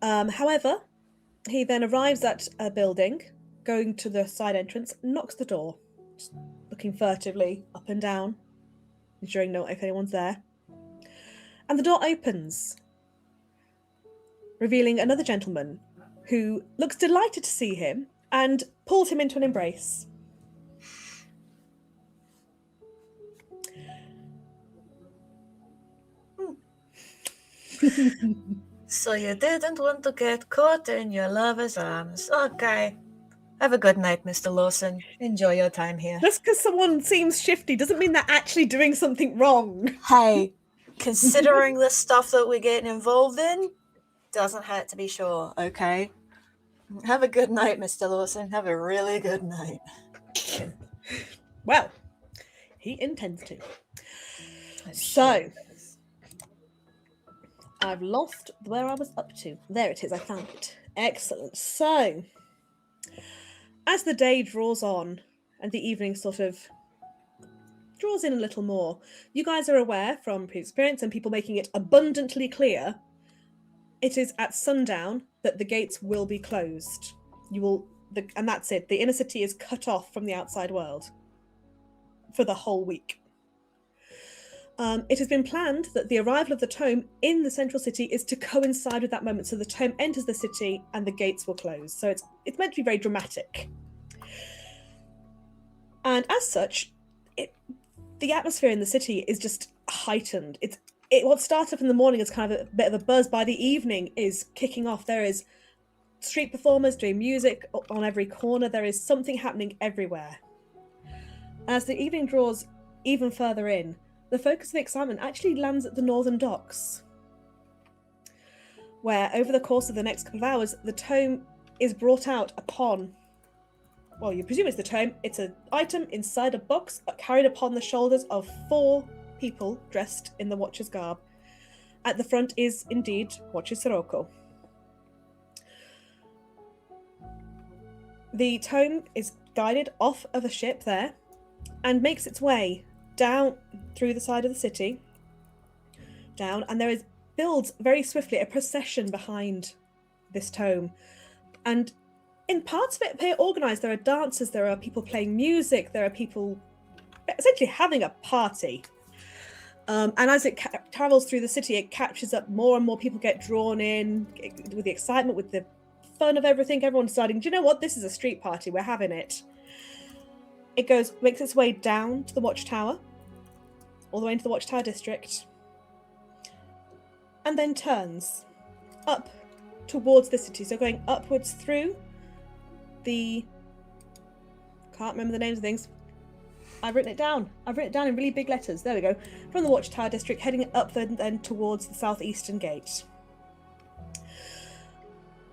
However, he then arrives at a building, going to the side entrance, knocks the door, just looking furtively up and down, ensuring if anyone's there. And the door opens, revealing another gentleman who looks delighted to see him and pulls him into an embrace. So you didn't want to get caught in your lover's arms. Okay. Have a good night, Mr. Lawson. Enjoy your time here. Just because someone seems shifty doesn't mean they're actually doing something wrong. Hey, considering the stuff that we're getting involved in, doesn't hurt to be sure, okay? Have a good night, Mr. Lawson. Have a really good night. Well, he intends to. So, I've lost where I was up to. There it is, I found it. Excellent. So, as the day draws on and the evening sort of draws in a little more, you guys are aware from previous experience and people making it abundantly clear, it is at sundown that the gates will be closed. And that's it. The inner city is cut off from the outside world for the whole week. It has been planned that the arrival of the tome in the central city is to coincide with that moment. So the tome enters the city and the gates will close. So it's meant to be very dramatic. And as such, the atmosphere in the city is just heightened. What starts off in the morning as kind of a bit of a buzz, by the evening is kicking off. There is street performers doing music on every corner. There is something happening everywhere. As the evening draws even further in, the focus of the excitement actually lands at the northern docks, where over the course of the next couple of hours, the tome is brought out upon, well, you presume it's the tome, it's an item inside a box carried upon the shoulders of 4 people dressed in the Watcher's garb. At the front is indeed Watcher Sirocco. The tome is guided off of a ship there and makes its way down through the side of the city, and there builds very swiftly a procession behind this tome. And in parts of it appear organised. There are dancers, there are people playing music, there are people essentially having a party. And as it travels through the city, it catches up more and more people get drawn in with the excitement, with the fun of everything, everyone deciding, do you know what? This is a street party. We're having it. It makes its way down to the Watchtower, all the way into the Watchtower district, and then turns up towards the city. So going upwards through the... Can't remember the names of things. I've written it down. I've written it down in really big letters. There we go. From the Watchtower district, heading up then towards the southeastern gate.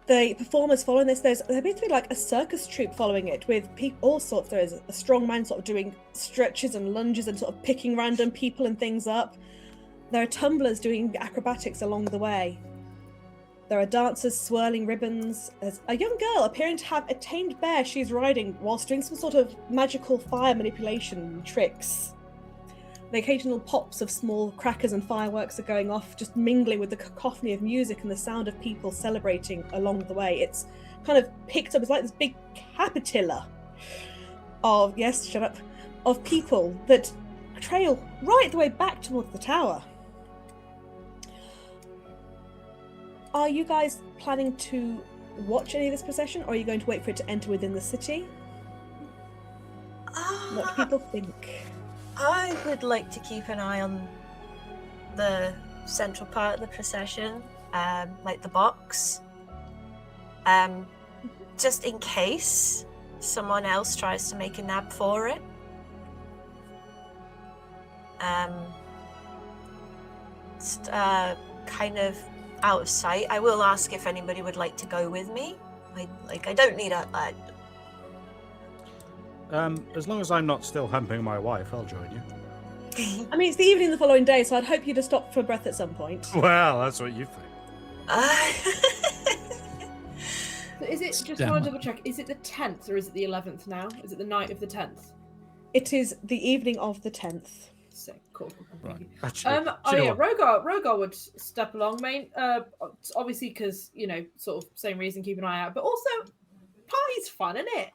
The performers following this, there appears to be like a circus troupe following it with all sorts. There is a strong man sort of doing stretches and lunges and sort of picking random people and things up. There are tumblers doing acrobatics along the way. There are dancers swirling ribbons. There's a young girl appearing to have a tamed bear she's riding whilst doing some sort of magical fire manipulation tricks. The occasional pops of small crackers and fireworks are going off, just mingling with the cacophony of music and the sound of people celebrating along the way. It's kind of picked up, it's like this big capitilla of, yes, shut up, of people that trail right the way back towards the tower. Are you guys planning to watch any of this procession, or are you going to wait for it to enter within the city? What do people think? I would like to keep an eye on the central part of the procession, like the box, just in case someone else tries to make a nab for it. Kind of out of sight. I will ask if anybody would like to go with me. I don't need a... As long as I'm not still humping my wife, I'll join you. I mean, it's the evening the following day, so I'd hope you to stop for breath at some point. Well, that's what you think. So is it, just want to double check, is it the 10th or is it the 11th now? Is it the night of the 10th? It is the evening of the 10th. Sick, cool. Right. Actually, Rhogar would step along, mate. Obviously, because sort of same reason, keep an eye out, but also party's fun, isn't it?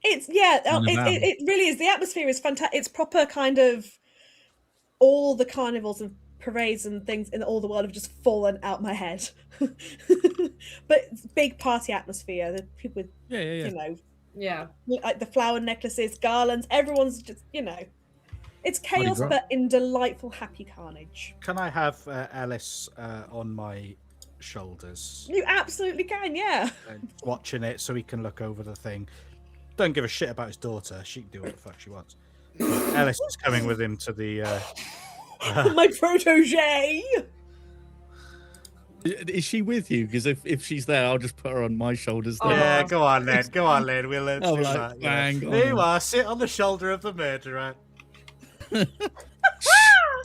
It's it really is. The atmosphere is fantastic. It's proper kind of all the carnivals and parades and things in all the world have just fallen out my head. But it's big party atmosphere. The people with like the flower necklaces, garlands. Everyone's just it's chaos, but in delightful, happy carnage. Can I have Alice on my shoulders? You absolutely can, yeah. Watching it so he can look over the thing. Don't give a shit about his daughter. She can do what the fuck she wants. Alice is coming with him to the... my protege! Is she with you? Because if she's there, I'll just put her on my shoulders. Then. Yeah, go on, then. Go on, then. We'll do that. Bang, yeah. There you are. Sit on the shoulder of the murderer.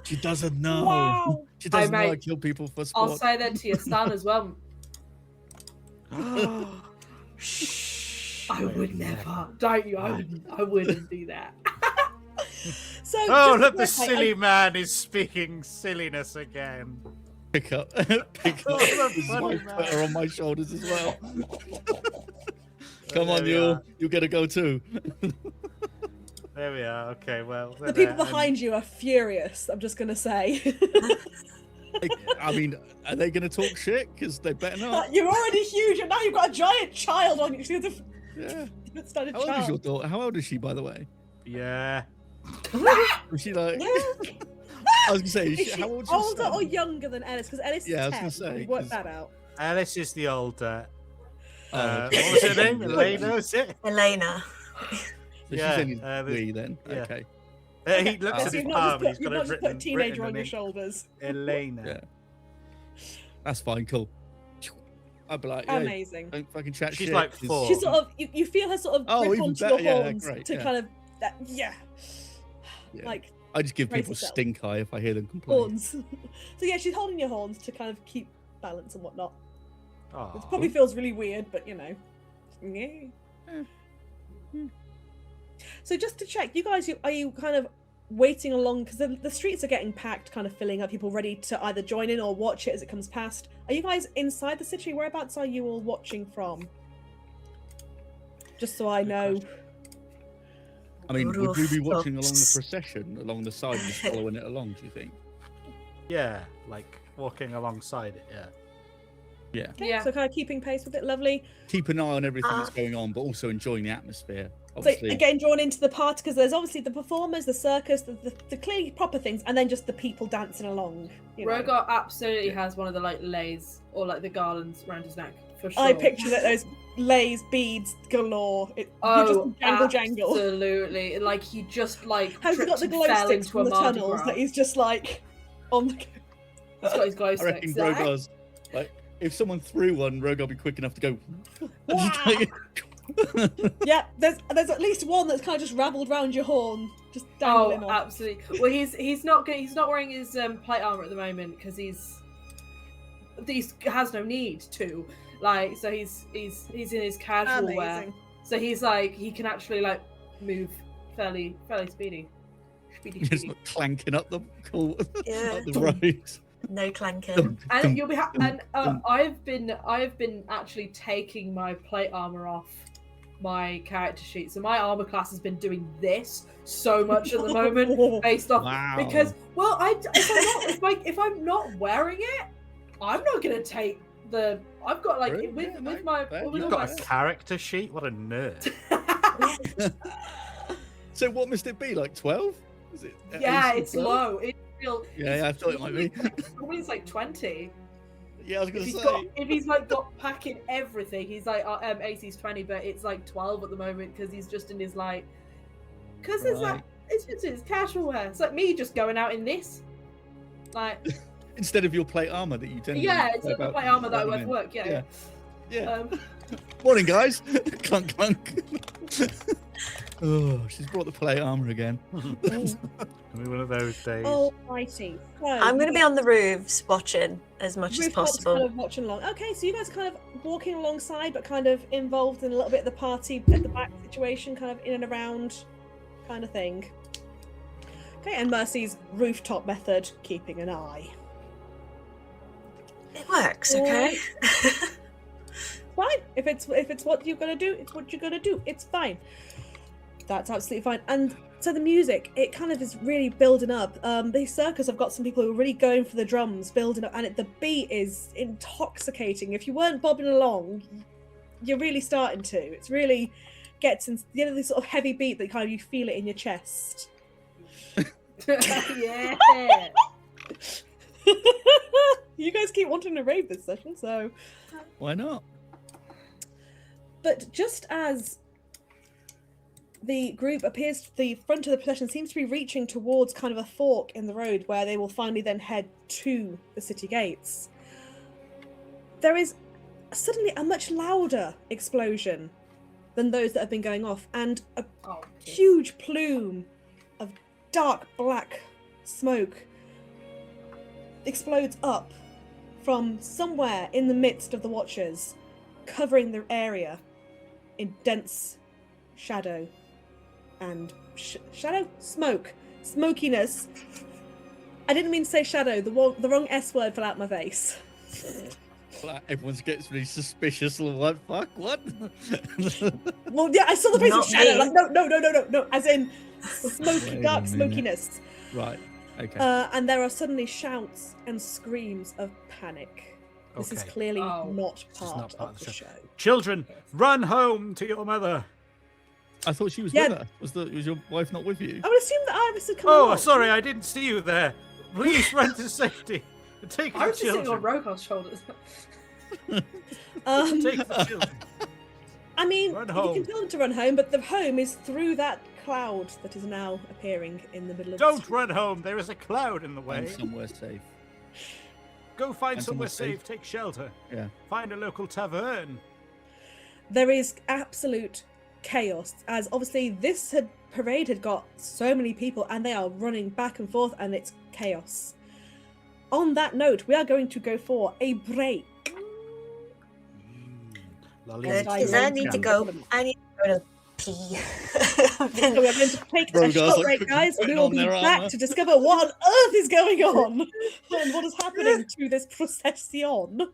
She doesn't know. Wow. She doesn't know I kill people for sport. I'll say that to your son as well. I would never. Don't you? I wouldn't do that. So, look, the silly man is speaking silliness again. Pick up. This is why I put her on my shoulders as well. Come on, you get to go too. There we are. Okay, well. The people behind you are furious, I'm just going to say. I mean, are they going to talk shit? Because they better not. You're already huge, and now you've got a giant child on you. Yeah. How old is your daughter? How old is she, by the way? Yeah. Was she like... I was going to say, how old is she? Older or younger than Ellis? Because Ellis is 10. I was going to say. Work that out. Alice is the older. Okay. What was her name? Elena, is it? Elena. So she's only 3 then? Yeah. Okay. He looks at his palm and he's got not it just written. put teenager on your in shoulders. Elena. Yeah. That's fine, cool. I'd be like, amazing. Don't fucking chat She's shit. like 4. She's sort of, you feel her sort of grip even onto better. your Yeah, horns great, to kind of, Yeah. like, I just give brace people yourself. stink eye if I hear them complain. horns. So yeah, she's holding your horns to kind of keep balance and whatnot. Oh. It probably feels really weird, but yeah. So just to check, you guys, are you kind of waiting along, because the streets are getting packed, kind of filling up, people ready to either join in or watch it as it comes past. Are you guys inside the city? Whereabouts are you all watching from? Just so I know. I mean, would we be watching along the procession, along the side, just following it along, do you think? Yeah, like walking alongside it, yeah. Yeah. Okay, Yeah. so kind of keeping pace with it, lovely. Keep an eye on everything that's going on, but also enjoying the atmosphere. So Obviously, getting drawn into the party because there's obviously the performers, the circus, the clearly proper things, and then just the people dancing along. You know. Rhogar absolutely has one of the like lays or like the garlands around his neck for sure. I picture that those lays, beads galore. You just jangle. Absolutely. Like he just like Has he got tripped the and glow fell sticks into from a the Mardi tunnels Gras. that he's just like on the. He's got his glow I reckon sticks. Rhogar's like if someone threw one, Rhogar would be quick enough to go. Yeah, there's at least one that's kind of just rabbled round your horn, just dangling Oh, on. absolutely. Well, he's not wearing his plate armor at the moment because he has no need to. Like, so he's in his casual wear. Amazing. So he's like he can actually like move fairly speedy. It's not clanking up the Yeah. up the road. No clanking. And you'll be I've been actually taking my plate armor off my character sheet. So my armor class has been doing this so much at the moment based off because if I'm not wearing it, I'm not gonna take the I've got like Really? with Yeah, my fair. with You've all got my- a character sheet? What a nerd. So what must it be? Like 12? Is it? yeah, AC it's 12? low. It's real. Yeah, I thought it might be. Probably it's like 20. Yeah, I was gonna If he's like got packing everything, he's like AC's 20, but it's like 12 at the moment because he's just in his like, because it's like it's just his casual wear. It's like me just going out in this, like Instead of your plate armor that you tend to. yeah, it's like the plate armor that I wear for work. Yeah. Yeah. Um, Morning, guys. Clunk, clunk. Oh, she's brought the plate armor again. It'll be one of those days. Almighty. So, I'm going to be on the roofs watching as much as rooftops possible. kind of watching along. Okay, so you guys are kind of walking alongside, but kind of involved in a little bit of the party at the back situation, kind of in and around, kind of thing. Okay, and Mercy's rooftop method, keeping an eye. It works, okay? Fine. If it's what you're gonna do, it's what you're gonna do. It's fine. That's absolutely fine. And so the music, it kind of is really building up. The circus, I've got some people who are really going for the drums, building up, and the beat is intoxicating. If you weren't bobbing along, you're really starting to. It's really gets in this sort of heavy beat that kind of you feel it in your chest. yeah. You guys keep wanting to rave this session, so. Why not? But just as the group appears, the front of the procession seems to be reaching towards kind of a fork in the road where they will finally then head to the city gates. There is suddenly a much louder explosion than those that have been going off, and a Oh, huge plume of dark black smoke explodes up from somewhere in the midst of the watchers, covering the area in dense shadow and smokiness. I didn't mean to say shadow. The wrong S word fell out my face. Like, everyone gets really suspicious. What? Fuck? What? Well, yeah, I saw the face Not of shadow. me. Like no, as in smoky, Wait a dark minute. smokiness. Right. Okay. And there are suddenly shouts and screams of panic. This is Okay. clearly Oh. not is part, not part of the show. Children, run home to your mother. I thought she was yeah. with her. Was your wife not with you? I would assume that Iris had come Oh, along. sorry, I didn't see you there. Please run to safety. Take I the was just sitting on children. Rhogar's shoulders. Take the children. I mean, Run you home. can tell them to run home, but the home is through that cloud that is now appearing in the middle of the Don't street. run home. There is a cloud in the Find way. somewhere safe. Go find And somewhere somewhere safe. Take shelter. Yeah. Find a local tavern. There is absolute chaos, as obviously this parade had got so many people and they are running back and forth and it's chaos. On that note, we are going to go for a break. Lolly. Good. Because I need to go. I need to go to pee. I've been- So we are going to take a Rhogar's short like break, quickly guys. We putting will on be their back armour. to discover what on earth is going on and what is happening to this procession.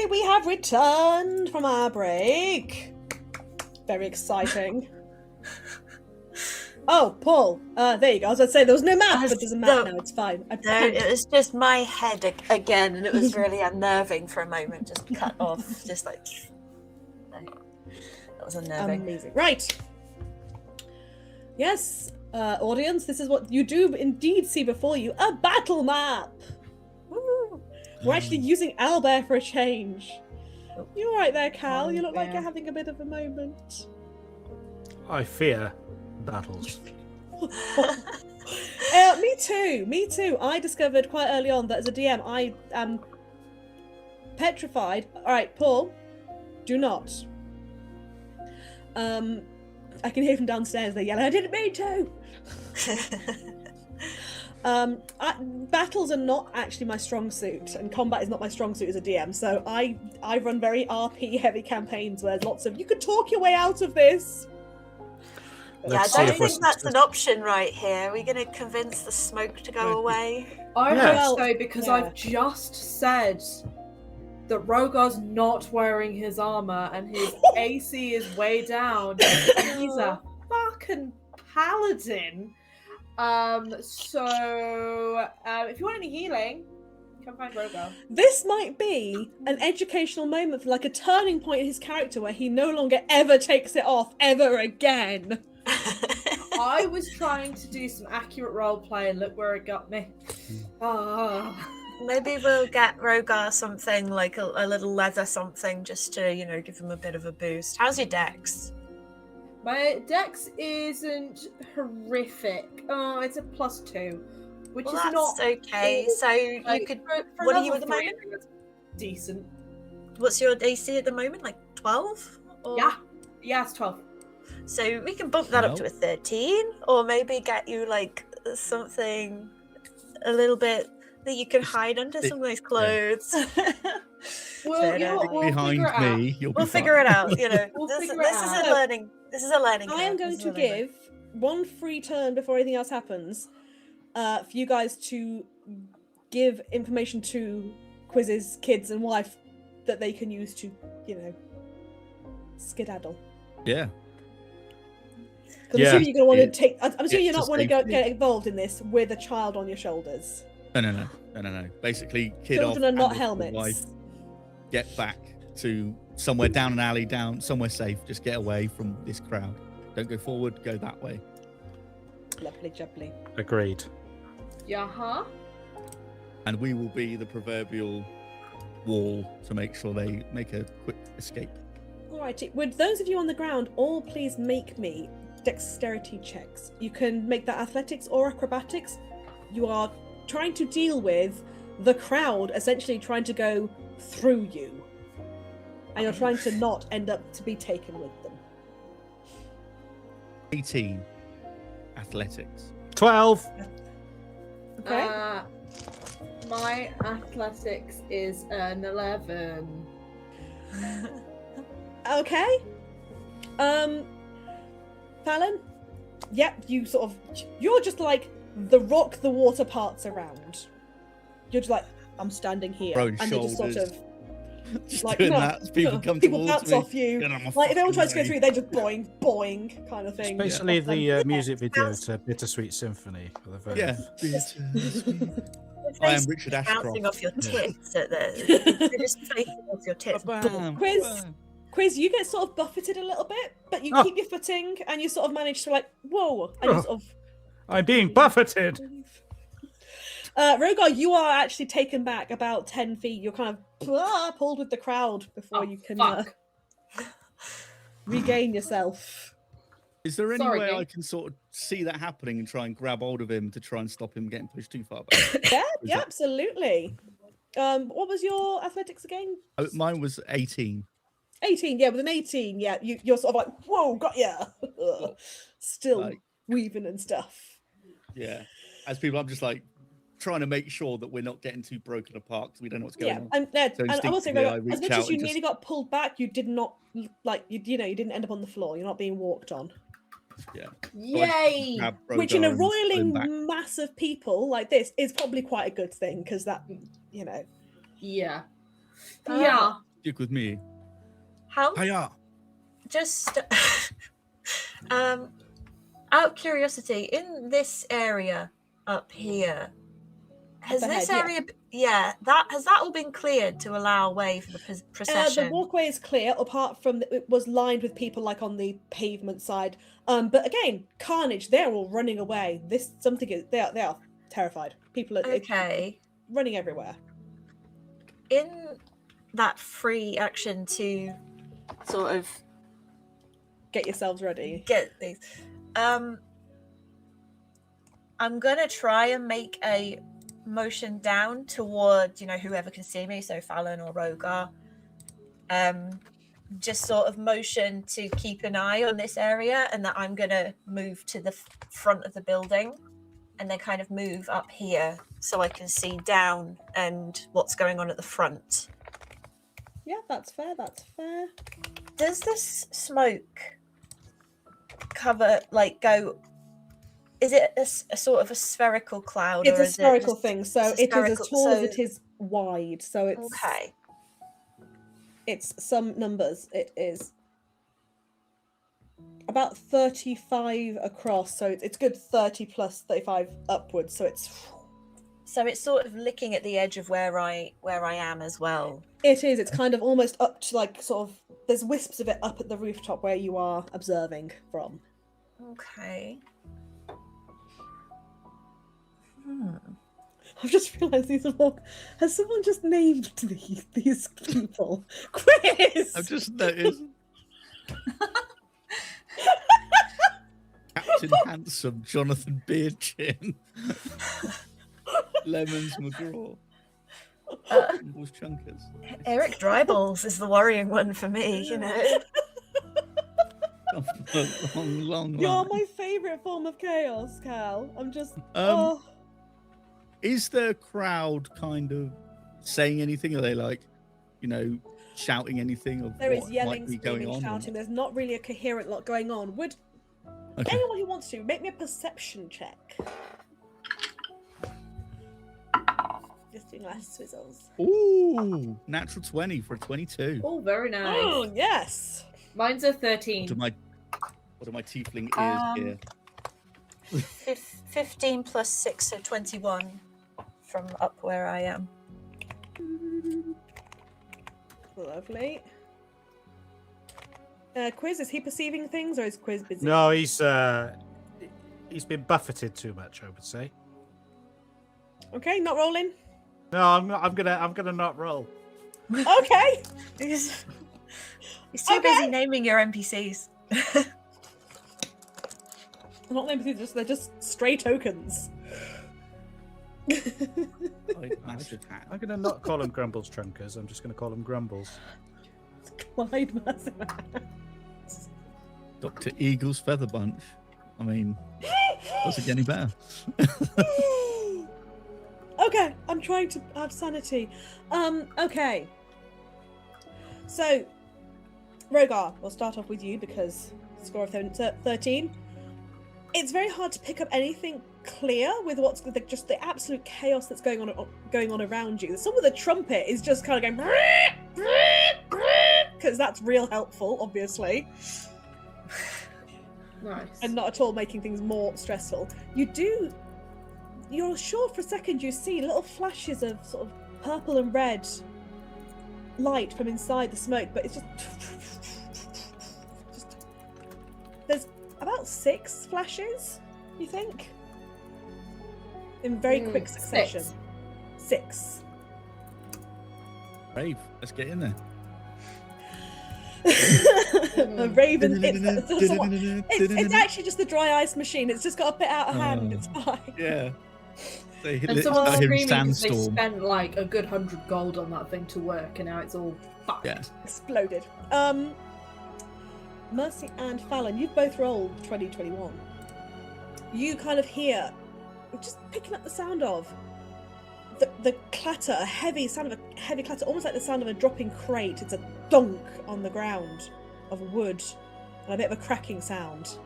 Yay! We have returned from our break. Very exciting. Oh, Paul. There you go. I was going to say there was no map, but it doesn't matter now. It's fine. No, it was just my head again, and it was really unnerving for a moment. Just cut off, just like that was unnerving. Amazing. Right. Yes, audience. This is what you do indeed see before you: a battle map. Woo. We're actually using owlbear for a change. You all right there, Cal? You look like you're having a bit of a moment. I fear battles. Me too. I discovered quite early on that as a DM, I am petrified. All right, Paul, do not. I can hear from downstairs. They yell, "I didn't mean to." Battles are not actually my strong suit, and combat is not my strong suit as a DM. So I run very RP heavy campaigns where there's lots of you could talk your way out of this. Yeah, I don't think that's an option right here. Are we going to convince the smoke to go away? I hope so, because yeah. I've just said that Rhogar's not wearing his armor and his AC is way down. And he's a fucking paladin. So if you want any healing, come find Rhogar. This might be an educational moment for like a turning point in his character where he no longer ever takes it off ever again. I was trying to do some accurate role play and look where it got me. Maybe we'll get Rhogar something like a little leather something just to, give him a bit of a boost. How's your dex? My dex isn't horrific. Oh, it's a +2, which is that's not okay. So you could. For What are you level at the 3, moment? I think that's decent. What's your AC at the moment? Like 12? Or... Yeah, it's 12. So we can bump that up to a 13, or maybe get you like something a little bit that you can hide under some nice clothes. Well, we'll behind me, you'll be We'll figure it out. We'll this figure it is out. a learning. This is a learning. I am going to give one free turn before anything else happens, for you guys to give information to Quizz's kids and wife that they can use to, skedaddle. Yeah. Because I'm assuming you're going to want to take. I'm assuming you're to not want to safety. get involved in this with a child on your shoulders. No. Basically, kid Children off, are not and helmets. Wife, get back to somewhere down an alley, down somewhere safe. Just get away from this crowd. Don't go forward. Go that way. Lovely jubbly. Agreed. Yeah, And we will be the proverbial wall to make sure they make a quick escape. Alrighty. Would those of you on the ground all please make me dexterity checks? You can make that athletics or acrobatics. You are trying to deal with the crowd essentially trying to go through you. And you're trying to not end up to be taken with them. 18 athletics. 12. Okay. My athletics is an 11. Okay. Fallon? Yep, you're just like the rock the water parts around. You're just like, I'm standing here. Throwing and you just sort shoulders. of Just like doing that as people come towards bounce me. off you. Get on my Like if anyone tries to go fucking through, they just boing, boing kind of thing. It's basically Off them. the music video to Bittersweet Symphony. Yeah. If I they am start Richard bouncing Ashcroft. off your tits at the they're just facing off your tits. Quiz, you get sort of buffeted a little bit, but you keep your footing and you sort of manage to like, whoa, and you sort of... I'm being buffeted. Rhogar, you are actually taken back about 10 feet. You're kind of pulled with the crowd before you can regain yourself. Is there any Sorry, way Nick. I can sort of see that happening and try and grab hold of him to try and stop him getting pushed too far back? Yeah, absolutely. What was your athletics again? Oh, mine was 18. 18, yeah, with an 18, yeah, you're sort of like, whoa, got ya. Still Like- weaving and stuff. Yeah. As people, I'm just like trying to make sure that we're not getting too broken apart because we don't know what's going Yeah, on. and I will say, instinctively, I as reach much out as you and nearly got pulled back, you did not, like, you didn't end up on the floor. You're not being walked on. Yeah. Yay! Grab Which in a Rhogar and pull him roiling back. mass of people like this is probably quite a good thing, because that, Yeah. Ah. Yeah. Stick with me. How? Hiya. Just out of curiosity, in this area up here, has Up this ahead, area, has that all been cleared to allow way for the procession? The walkway is clear, apart from it was lined with people like on the pavement side. But again, carnage. They're all running away. They are terrified. People are Okay. running everywhere. In that free action to sort of Get yourselves ready. get these, I'm gonna try and make a motion down toward, whoever can see me, so Fallon or Rhogar. Just sort of motion to keep an eye on this area, and that I'm gonna move to the front of the building, and then kind of move up here so I can see down and what's going on at the front. Yeah, that's fair. That's fair. Does this smoke cover, go? Is it a sort of a spherical cloud? It's or a is spherical it just, thing, so it's a it is as spherical- tall as so- it is wide. So it's Okay. It's some numbers. It is about 35 across, so it's good 30 plus 35 upwards. So it's sort of licking at the edge of where I am as well. It is. It's kind of almost up to sort of. There's wisps of it up at the rooftop where you are observing from. Okay. I've just realised these are all. Has someone just named these people? Quizz. I've just noticed. Captain Handsome, Jonathan Beardchin, Lemons McGraw, Bull's Chunkers. Eric Dryballs is the worrying one for me, Long You're line. my favourite form of chaos, Cal. I'm just. Is the crowd kind of saying anything? Are they shouting anything of There is what yelling, might be going screaming, on? shouting. There's not really a coherent lot going on. Would anyone who wants to make me a perception check? Just doing last swizzles. Ooh, natural 20 for a 22. Oh, very nice. Oh yes. Mine's a 13. What are my tiefling ears here? 15 plus 6, so 21 from up where I am. Lovely. Quizz, is he perceiving things or is Quizz busy? No, he's been buffeted too much, I would say. Okay, not rolling. No, I'm not. I'm gonna not roll. Okay. He's too busy naming your NPCs. I'm not NPCs, they're just stray tokens. Massive hat. I'm gonna not call him Grumbles Trunkers. I'm just gonna call him Grumbles. Clyde Massive. Dr. Eagle's Feather Bunch. I mean, does it get any better? Okay, I'm trying to have sanity. Okay. So, Rhogar, we'll start off with you because score of 13. It's very hard to pick up anything clear with what's just the absolute chaos that's going on around you. Some of the trumpet is just kind of going because that's real helpful, obviously, Nice. and not at all making things more stressful. You're sure for a second you see little flashes of sort of purple and red light from inside the smoke, but it's just there's about 6 flashes, you think, in very quick succession. 6. Brave. Let's get in there. A raven. It's actually just the dry ice machine. It's just got a bit out of hand. It's fine. Yeah. They And someone's start hearing screaming because they sandstorm. spent like a good 100 gold on that thing to work, and now it's all fucked. Yeah. Exploded. Mercy and Fallon, you've both rolled 2021. You kind of hear, just picking up the sound of the clatter, a heavy sound of a heavy clatter, almost like the sound of a dropping crate. It's a donk on the ground of wood, and a bit of a cracking sound.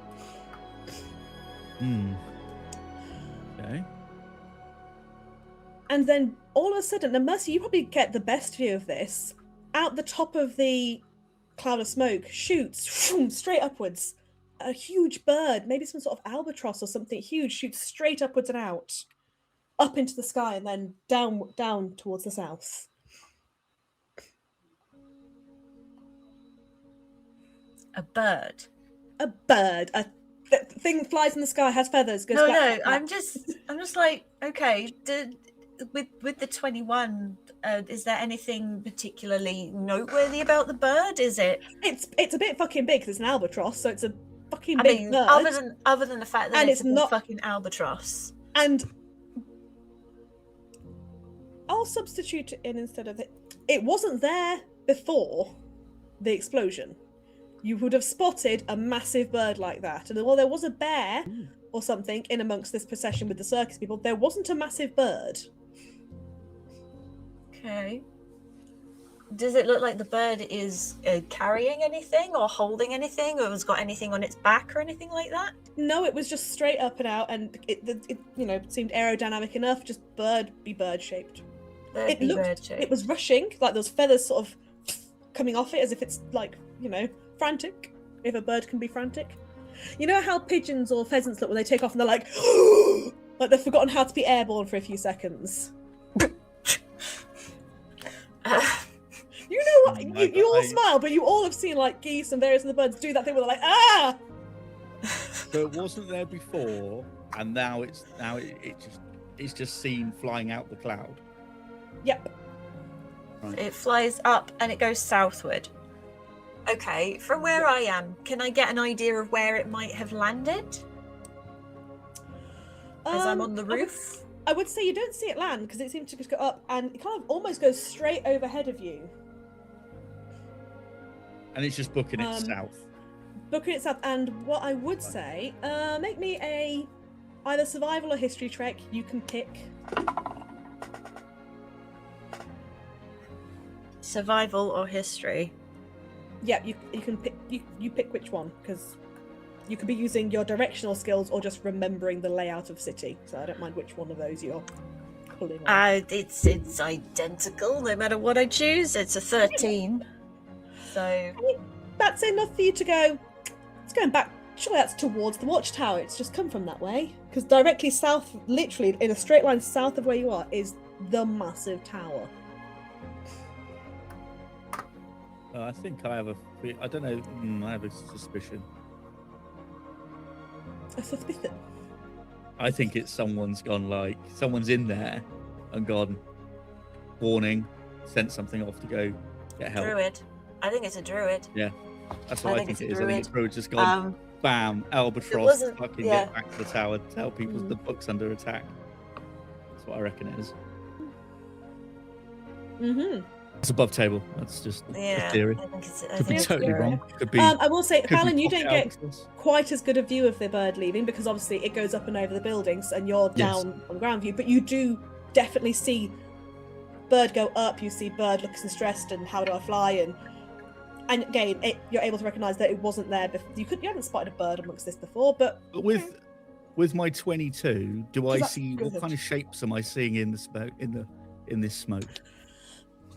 Okay. And then all of a sudden, now Mercy, you probably get the best view of this. out the top of the cloud of smoke shoots straight upwards. A huge bird, maybe some sort of albatross or something huge, shoots straight upwards and out, up into the sky, and then down towards the south. A bird. A bird. A thing flies in the sky, has feathers. Goes No, flap, flap, I'm just like, okay. With the 21, is there anything particularly noteworthy about the bird? Is it? It's a bit fucking big because it's an albatross, so it's a fucking I big mean, bird. other than the fact that And it's it's a not- fucking albatross. And I'll substitute it in instead of it. It wasn't there before the explosion. You would have spotted a massive bird like that. And while there was a bear or something in amongst this procession with the circus people, there wasn't a massive bird. Okay. Does it look like the bird is carrying anything or holding anything, or has got anything on its back or anything like that? No, it was just straight up and out, and it seemed aerodynamic enough, just bird shaped. It was rushing, like those feathers sort of coming off it as if it's like, frantic. If a bird can be frantic. You know how pigeons or pheasants look when they take off and they're like, like they've forgotten how to be airborne for a few seconds. You know what? You all smile, but you all have seen like geese and various other birds do that thing where they're like, ah! So it wasn't there before, and now it's just seen flying out the cloud. Yep. Right. It flies up and it goes southward. Okay, from where I am, can I get an idea of where it might have landed? As I'm on the roof? I would say you don't see it land because it seems to just go up and it kind of almost goes straight overhead of you. And it's just booking it south. Booking it south, and what I would say, make me a either survival or history check. You can pick. Survival or history? Yeah, you can pick. You pick which one, because you could be using your directional skills or just remembering the layout of city. So I don't mind which one of those you're pulling on. It's identical no matter what I choose. It's a 13. So That's enough for you to go. It's going back. Surely that's towards the watchtower. It's just come from that way. Because directly south, literally in a straight line south of where you are, is the massive tower. I think I have I don't know. I have a suspicion. A suspicion. I think it's someone's in there and gone, warning, sent something off to go get help. druid. I think it's a druid. Yeah, that's what I think it's a it is. I think druid. it's druid just gone, bam, albatross, wasn't- fucking yeah. get back to the tower, tell people the book's under attack. That's what I reckon it is. Mm-hmm. It's above table. That's just a theory. I think it's Could be it's totally theory. wrong. Could be. I will say, could be Fallon, you pocket don't get albatross. quite as good a view of the bird leaving because obviously it goes up and over the buildings and you're Yes. down on ground view, but you do definitely see bird go up. You see bird looking stressed and how do I fly, and again you're able to recognize that it wasn't there before. You haven't spotted a bird amongst this before, but But with my 22, do I that's see what good. kind of shapes am I seeing in the smoke in this smoke?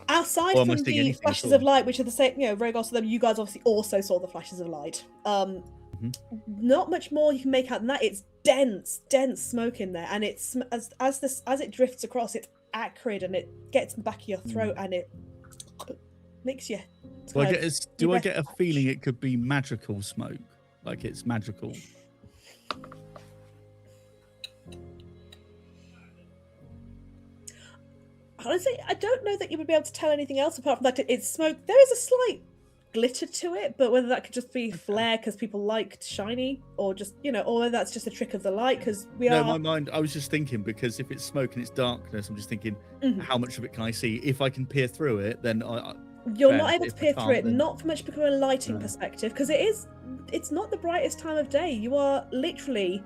aside Or am I from seeing the anything at flashes all? of light, which are the same, Rhogar saw them, you guys obviously also saw the flashes of light. Not much more you can make out than that. It's dense smoke in there, and it's as it drifts across, it's acrid and it gets in the back of your throat and it makes you. Do I tired. get a feeling it could be magical smoke? Like it's magical. Honestly, I don't know that you would be able to tell anything else apart from that it's smoke. There is a slight glitter to it, but whether that could just be flare because people liked shiny, or just or whether that's just a trick of the light because we No, are. my mind. I was just thinking because if it's smoke and it's darkness, I'm just thinking how much of it can I see? If I can peer through it, then You're fair. not able to If I peer can't, through it, then- not from much from a lighting No. perspective, because it's not the brightest time of day. You are literally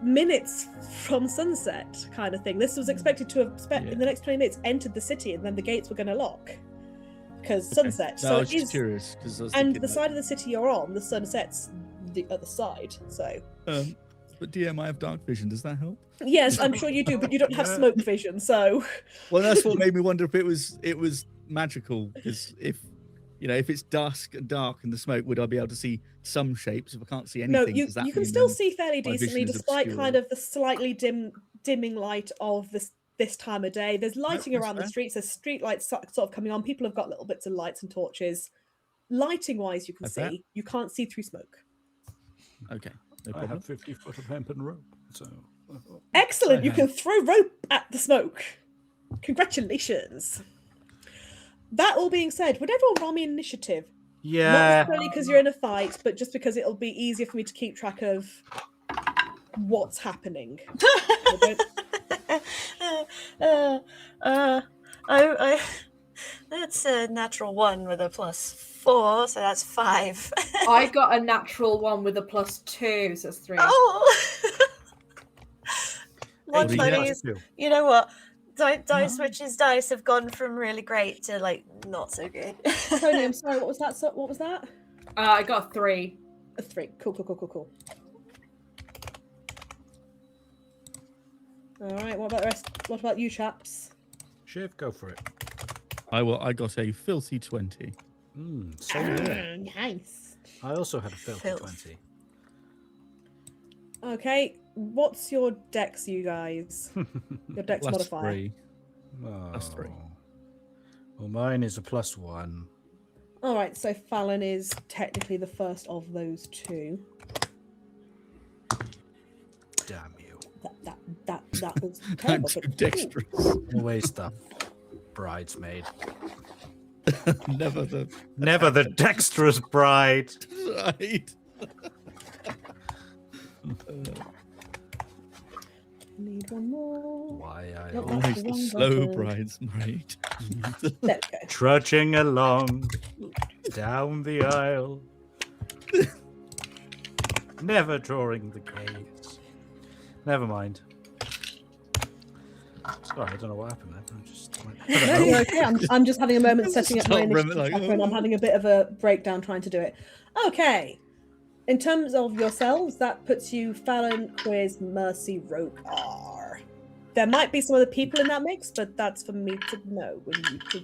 minutes from sunset kind of thing. This was expected to have in the next 20 minutes entered the city and then the gates were going to lock because sunset. No, So I was it just is, curious because I was and thinking, the side of the city you're on, the sun sets the other side. So but DM, I have dark vision. Does that help? yes, I'm sure you do, but you don't have smoke vision. So Well, that's what made me wonder if it was magical? Because if it's dusk and dark and the smoke, would I be able to see some shapes? If I can't see anything, No, you does that can mean still then see fairly my vision decently, is despite obscured? kind of the slightly dimming light of this time of day. There's lighting that's around the fair. streets. There's street lights sort of coming on. People have got little bits of lights and torches. Lighting wise, you can I bet. see. You can't see through smoke. Okay, no I problem. have 50 foot of hemp and rope, so Excellent. I You have. can throw rope at the smoke. Congratulations. That all being said, would everyone roll me initiative? Not yeah. necessarily because you're in a fight, but just because it'll be easier for me to keep track of what's happening. I that's a natural 1 with a +4, so that's 5. I got a natural 1 with a +2, so that's 3. Oh, one do you funny get? is, Two. you know what? Dice Witch's dice have gone from really great to like not so good. Tony, I'm sorry, what was that? What was that? I got a 3. A 3. Cool. All right, what about the rest? What about you chaps? Shiv, go for it. I got a filthy 20. Same here. Nice. I also had a filthy Filth. 20. Okay, what's your dex, you guys? Your dex Plus modifier. 3. Oh. That's 3. Well, mine is a +1. All right, so Fallon is technically the first of those two. Damn you. That was I'm terrible. too but- dexterous. Always the bridesmaid. Never the Never the dexterous bride. right. Need one more. Why I Nope. always Always the One slow button. bridesmaid. There we go. trudging along down the aisle, never drawing the gaze. Never mind. Sorry, I don't know what happened there. I'm just No, you're okay. I'm just having a moment setting up my Stop initiative like, tracker and I'm having a bit of a breakdown trying to do it. Okay. In terms of yourselves, that puts you Fallon, Quizz, Mercy, Rhogar. There might be some other people in that mix, but that's for me to know. When you to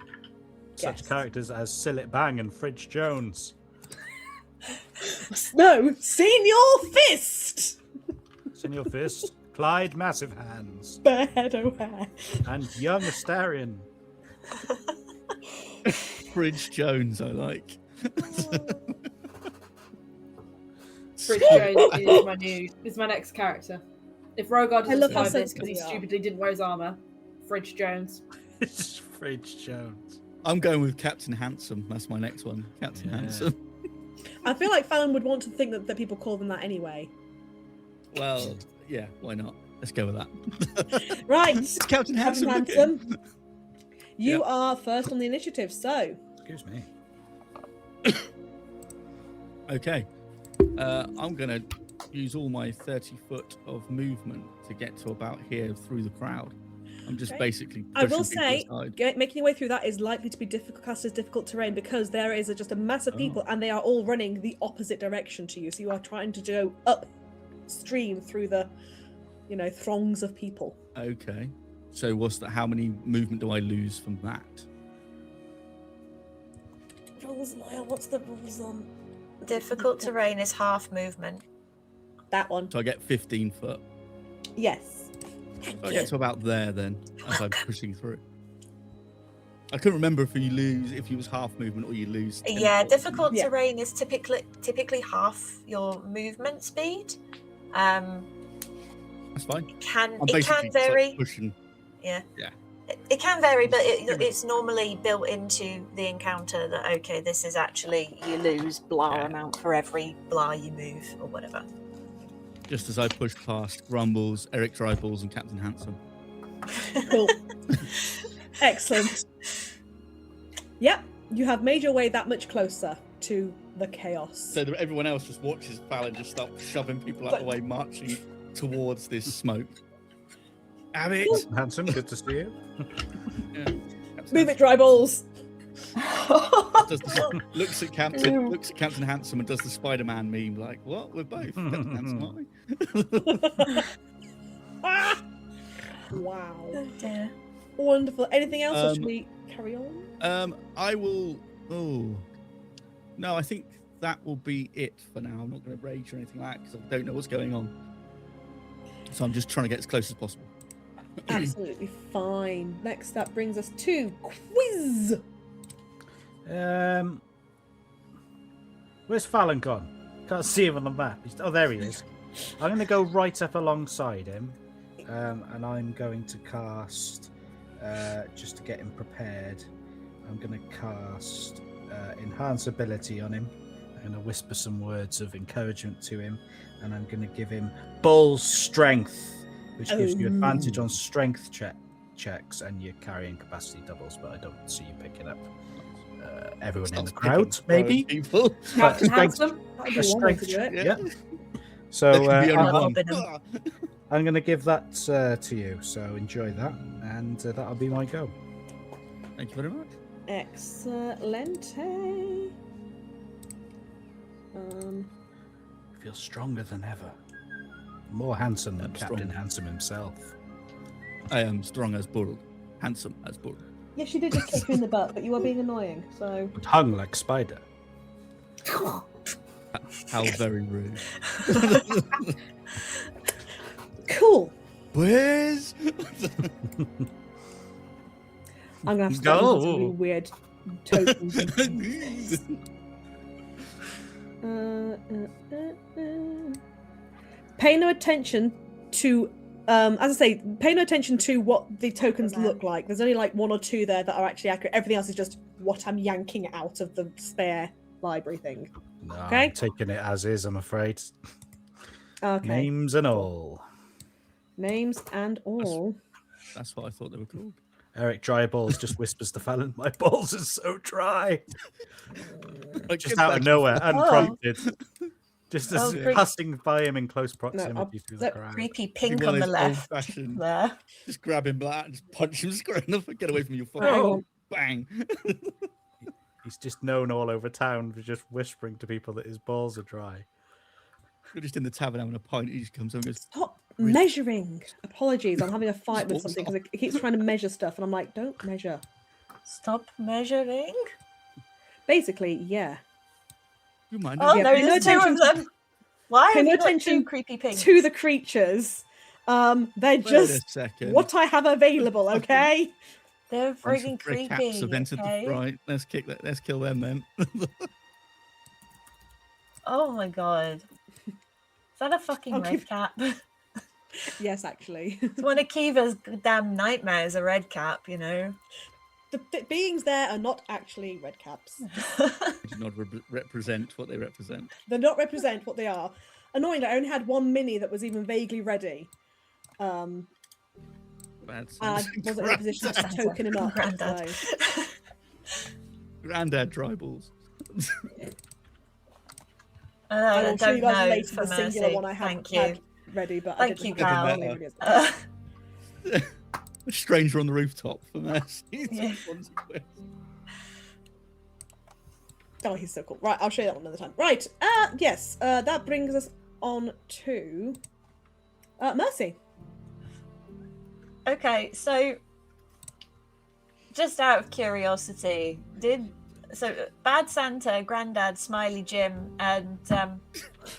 such guess. characters as Sillet Bang and Fridge Jones. No, Senior Fist! It's in your fist. Clyde Massive Hands Barehead O'Hare. and Young Astarion. Bridge Jones, I like. Fridge Jones is my next character. If Rhogar I doesn't love how survive this sensible because he we are. stupidly didn't wear his armor, Fridge Jones. It's Fridge Jones. I'm going with Captain Handsome. That's my next one. Captain Yeah. Handsome. I feel like Fallon would want to think that people call them that anyway. Well, yeah, why not? Let's go with that. Right, Captain Handsome. Captain again. Handsome. You Yep. are first on the initiative, so Excuse me. Okay. I'm going to use all my 30 foot of movement to get to about here through the crowd. I'm just Okay. basically I will pushing people say, aside. making your way through that is likely to be classed as difficult terrain because there is just a mass of people and they are all running the opposite direction to you. So you are trying to go upstream through the, throngs of people. Okay. So what's that? How many movement do I lose from that? Rules, Niall, what's the rules on Difficult terrain is half movement. that one? So I get 15 foot. Yes. So I get to about there then as I'm pushing through. I couldn't remember if you was half movement or you lose. 10 Yeah, foot. difficult Yeah. terrain is typically half your movement speed. That's fine. It can I'm basically just, like, vary. pushing. It can vary, but it's normally built into the encounter that okay, this is actually you lose blah Yeah. amount for every blah you move or whatever. Just as I push past Grumbles, Eric Dryballs, and Captain Handsome. Cool. Excellent. Yep, you have made your way that much closer to the chaos. So that everyone else just watches Fallon just start shoving people out of the way, marching towards this smoke. Havoc! Handsome, good to see you. Yeah. Move it, dry balls. Looks at Captain Handsome and does the Spider-Man meme like, what? We're both Captain Handsome, aren't we? Ah! Wow. Oh dear. Wonderful. Anything else, or should Um, we carry on? I will. Oh, no, I think that will be it for now. I'm not going to rage or anything like that because I don't know what's going on. So I'm just trying to get as close as possible. Absolutely fine. Next, that brings us to Quizz. Where's Fallon gone? Can't see him on the map. Oh, there he is. I'm going to go right up alongside him, and I'm going to cast, just to get him prepared, I'm going to cast Enhance Ability on him. I'm going to whisper some words of encouragement to him, and I'm going to give him Bull Strength, which gives you advantage on strength checks, and your carrying capacity doubles, but I don't see you picking up everyone in the crowd, maybe. People. Captain Handsome. That'd be one way to do it. Yeah. So There can be only I'll one. I'm going to give that to you. So enjoy that, and that'll be my go. Thank you very much. Excelente. Feel stronger than ever. More handsome than I'm Captain strong. Handsome himself. I am strong as bull, handsome as bull. Yes, you did just kick you in the butt, but you are being annoying, so... But hung like spider. How very rude. Cool. Where's? I'm going to have to start Go. using some really weird tokens. Pay no attention to, as I say, pay no attention to what the tokens look like. There's only like one or two there that are actually accurate. Everything else is just what I'm yanking out of the spare library thing. No, Okay. I'm taking it as is, I'm afraid. Okay. Names and all. Names and all. That's what I thought they were called. Eric Dry Balls just whispers to Fallon, my balls are so dry. Like, Just get out back of to- nowhere, unprompted. Just as Oh, great. passing by him in close proximity through the that crowd. Creepy Give pink me on the those left. old-fashioned- There. Just grab him like that and just punch him square enough and get away from your phone. Oh. Bang. He's just known all over town for just whispering to people that his balls are dry. You're just in the tavern having a pint. He just comes over and goes, Stop Really? measuring. Apologies, I'm having a fight with Stop. something because it keeps trying to measure stuff, and I'm like, don't measure. Stop measuring. Basically, yeah. you mind? Oh Yeah, no, pay no there's two of attention them. Why pay have no you got attention two creepy pinks? To the creatures. They're Wait a just second. what I have available, okay? They're Bunch of frigging grey creepy. Caps have entered Okay? the right. Let's kill them then. Oh my god. Is that a fucking I'll red give- cap? Yes, actually. It's one of Kiva's damn nightmares, a red cap, you know. The beings there are not actually red caps. Do not represent what they represent. They not represent what they are. Annoyingly, I only had one mini that was even vaguely ready. Bad And I sense. wasn't in a position to Grandad. token him up. Grandad. So. Grandad dry balls. I will I show you don't guys know later for the singular mercy. one I Thank had you. ready, but Thank I didn't you, have pal. it ready as well. A stranger on the rooftop for mercy. Yeah. Oh, he's so cool. Right, I'll show you that one another time. Right, yes, that brings us on to Mercy. Okay, so just out of curiosity, Bad Santa, Grandad, Smiley Jim, and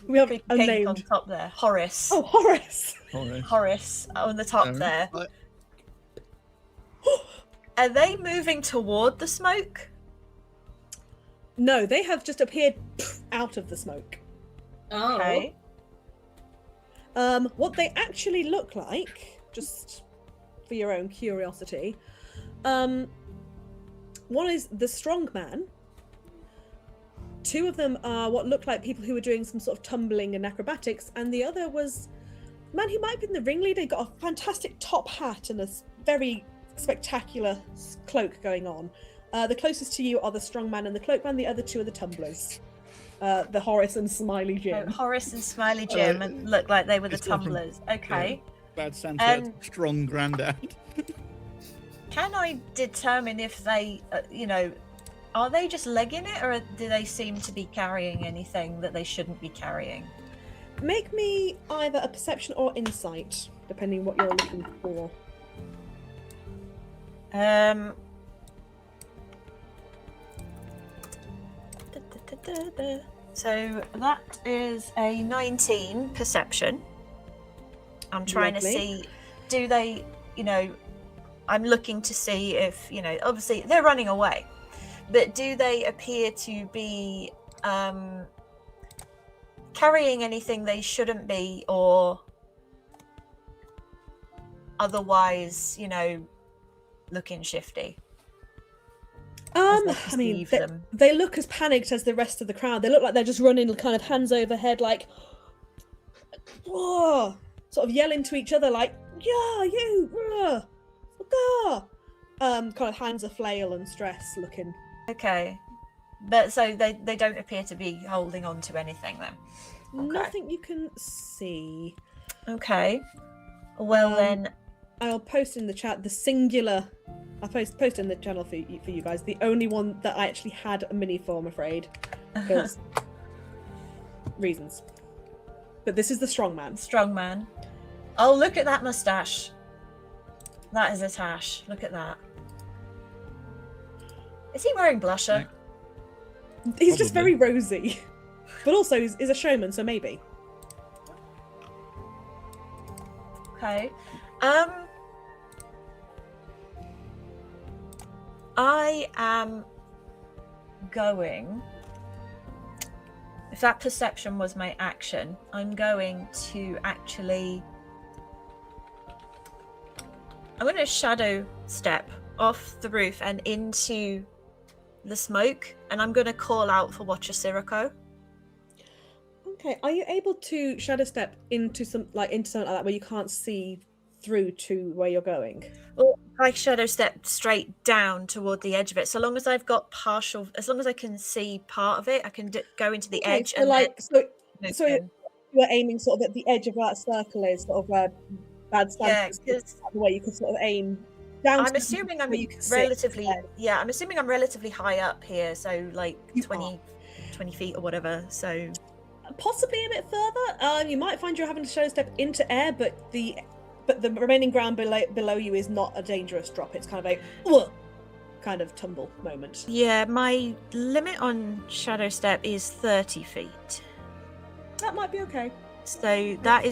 We have Big a Pink name. on top there, Horace. Oh, Horace. Horace on the top Sorry. there. Are they moving toward the smoke? No, they have just appeared out of the smoke. Oh. Okay. What they actually look like, just for your own curiosity, one is the strong man. Two of them are what look like people who were doing some sort of tumbling and acrobatics, and the other was man who might have been the ringleader. He got a fantastic top hat and a very spectacular cloak going on. The closest to you are the strong man and the cloak man. The other two are the tumblers. The Horace and Smiley Jim. So Horace and Smiley Jim look like they were the it's one from- tumblers. Okay. Bad Santa, Um, strong Grandad. Can I determine if they, are they just legging it, or do they seem to be carrying anything that they shouldn't be carrying? Make me either a perception or insight, depending what you're looking for. So that is a 19 perception. I'm trying Lovely. to see, do they, I'm looking to see if, obviously they're running away, but do they appear to be carrying anything they shouldn't be, or otherwise, looking shifty? I mean, they look as panicked as the rest of the crowd. They look like they're just running, kind of hands overhead, like, whoa, sort of yelling to each other, like, yeah, you, kind of hands a flail and stress looking. Okay, but so they don't appear to be holding on to anything then. Okay. Nothing you can see. Okay. Well then, I'll post in the chat the singular. I'll post in the channel for you guys. The only one that I actually had a mini for, I'm afraid, because reasons. But this is the strong man. Strong man. Oh, look at that mustache. That is a tash. Look at that. Is he wearing blusher? He's just very rosy, but also is a showman, so maybe. Okay. I am going, if that perception was my action, I'm going to shadow step off the roof and into the smoke, and I'm going to call out for Watcher Sirocco. Okay, are you able to shadow step into something like that where you can't see through to where you're going? Well, I shadow step straight down toward the edge of it. So long as I've got as long as I can see part of it, I can go into the edge. So so you're aiming sort of at the edge of where that circle is, sort of where bad stance is, the way you can sort of aim down. I'm assuming I'm relatively, I'm assuming I'm relatively high up here, so like 20 feet or whatever. So possibly a bit further. You might find you're having to shadow step into air, but the remaining ground below you is not a dangerous drop. It's kind of a kind of tumble moment. Yeah, my limit on shadow step is 30 feet. That might be okay. So that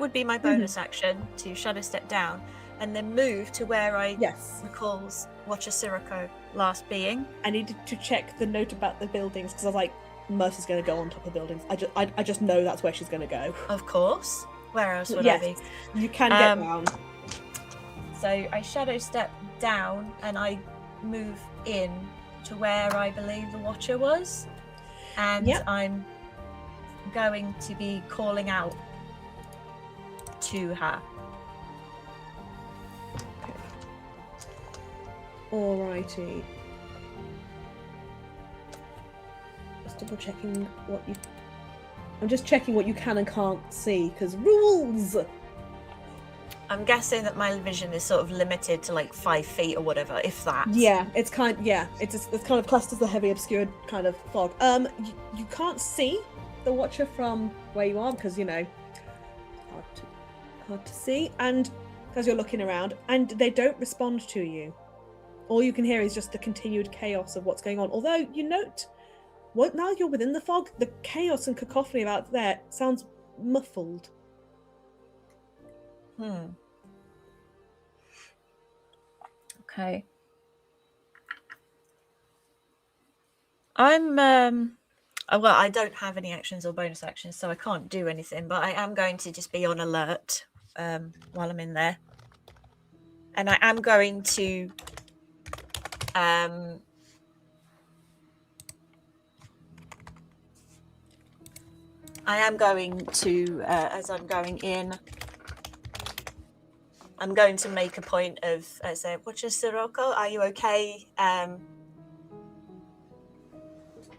would be my bonus action to shadow step down and then move to where I recalls Watcher Sirocco last being. I needed to check the note about the buildings because I was like, Mercy's going to go on top of buildings. I just know that's where she's going to go. Of course. Where else would I be? You can get down. So I shadow step down and I move in to where I believe the Watcher was. And I'm going to be calling out to her. Okay. Alrighty. Just double checking what you... I'm just checking what you can and can't see, because rules! I'm guessing that my vision is sort of limited to like 5 feet or whatever, if that. Yeah, it's kind of classed as the heavy obscured kind of fog. You can't see the Watcher from where you are because hard to see, and because you're looking around, and they don't respond to you. All you can hear is just the continued chaos of what's going on. Although you note, now you're within the fog, the chaos and cacophony about there sounds muffled. Okay. I don't have any actions or bonus actions, so I can't do anything, but I am going to just be on alert while I'm in there. And I am going to as I'm going in, I'm going to make a point of say, Watcher Sirocco, are you okay?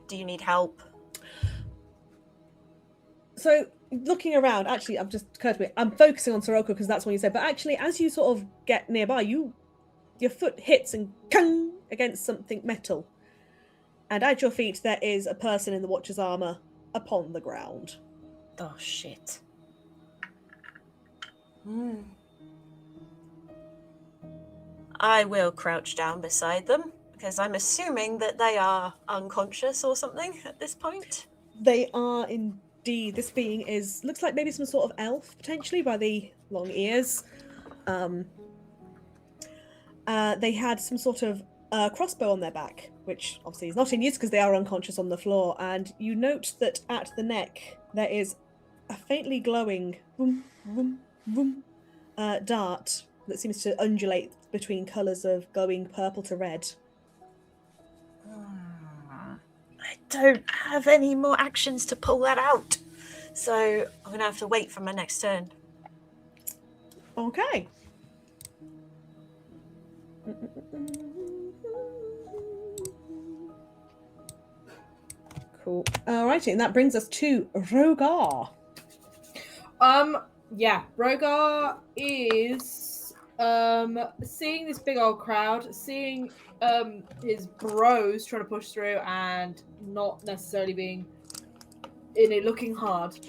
Do you need help? So looking around, actually, I've just occurred to me, I'm focusing on Sirocco because that's what you said, but actually as you sort of get nearby, your foot hits and kung against something metal. And at your feet there is a person in the Watcher's armour upon the ground. Oh shit. I will crouch down beside them Because I'm assuming that they are unconscious or something at this point. They are indeed. This being looks like maybe some sort of elf, potentially, by the long ears. They had some sort of crossbow on their back, which obviously is not in use because they are unconscious on the floor. And you note that at the neck there is a faintly glowing vroom, vroom, vroom, dart that seems to undulate between colours of glowing purple to red. I don't have any more actions to pull that out. So I'm going to have to wait for my next turn. Okay. Cool. Alrighty, and that brings us to Rhogar. Yeah, Rhogar is seeing this big old crowd, seeing his bros trying to push through and not necessarily being in it, looking hard.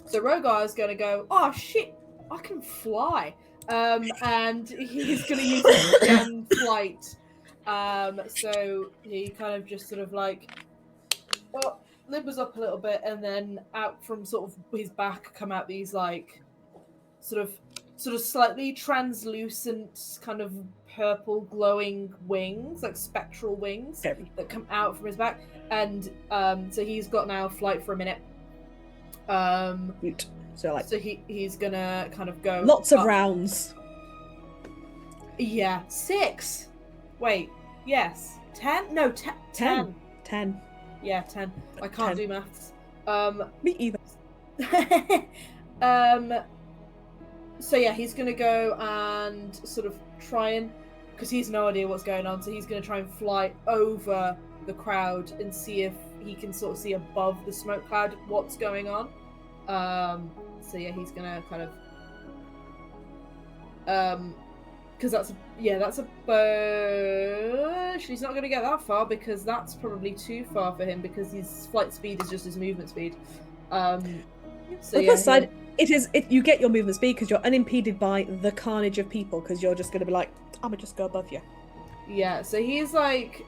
So Rhogar is going to go, oh shit, I can fly. And he's going to use his gen flight. So he kind of just sort of like, limbers up a little bit, and then out from sort of his back come out these like sort of slightly translucent kind of purple glowing wings, like spectral wings that come out from his back. And so he's got now flight for a minute. So he's gonna kind of go lots of rounds. Yeah, 6. Wait, yes, 10. No, 10. 10. Yeah, 10. I can't do maths. Me either. So yeah, he's gonna go and sort of try and, because he's no idea what's going on, so he's gonna try and fly over the crowd and see if he can sort of see above the smoke cloud what's going on. So yeah, he's gonna kind of because that's a he's not gonna get that far because that's probably too far for him because his flight speed is just his movement speed. So on the plus side, you get your movement speed because you're unimpeded by the carnage of people, because you're just gonna be like, I'm gonna just go above you. Yeah, so he's like,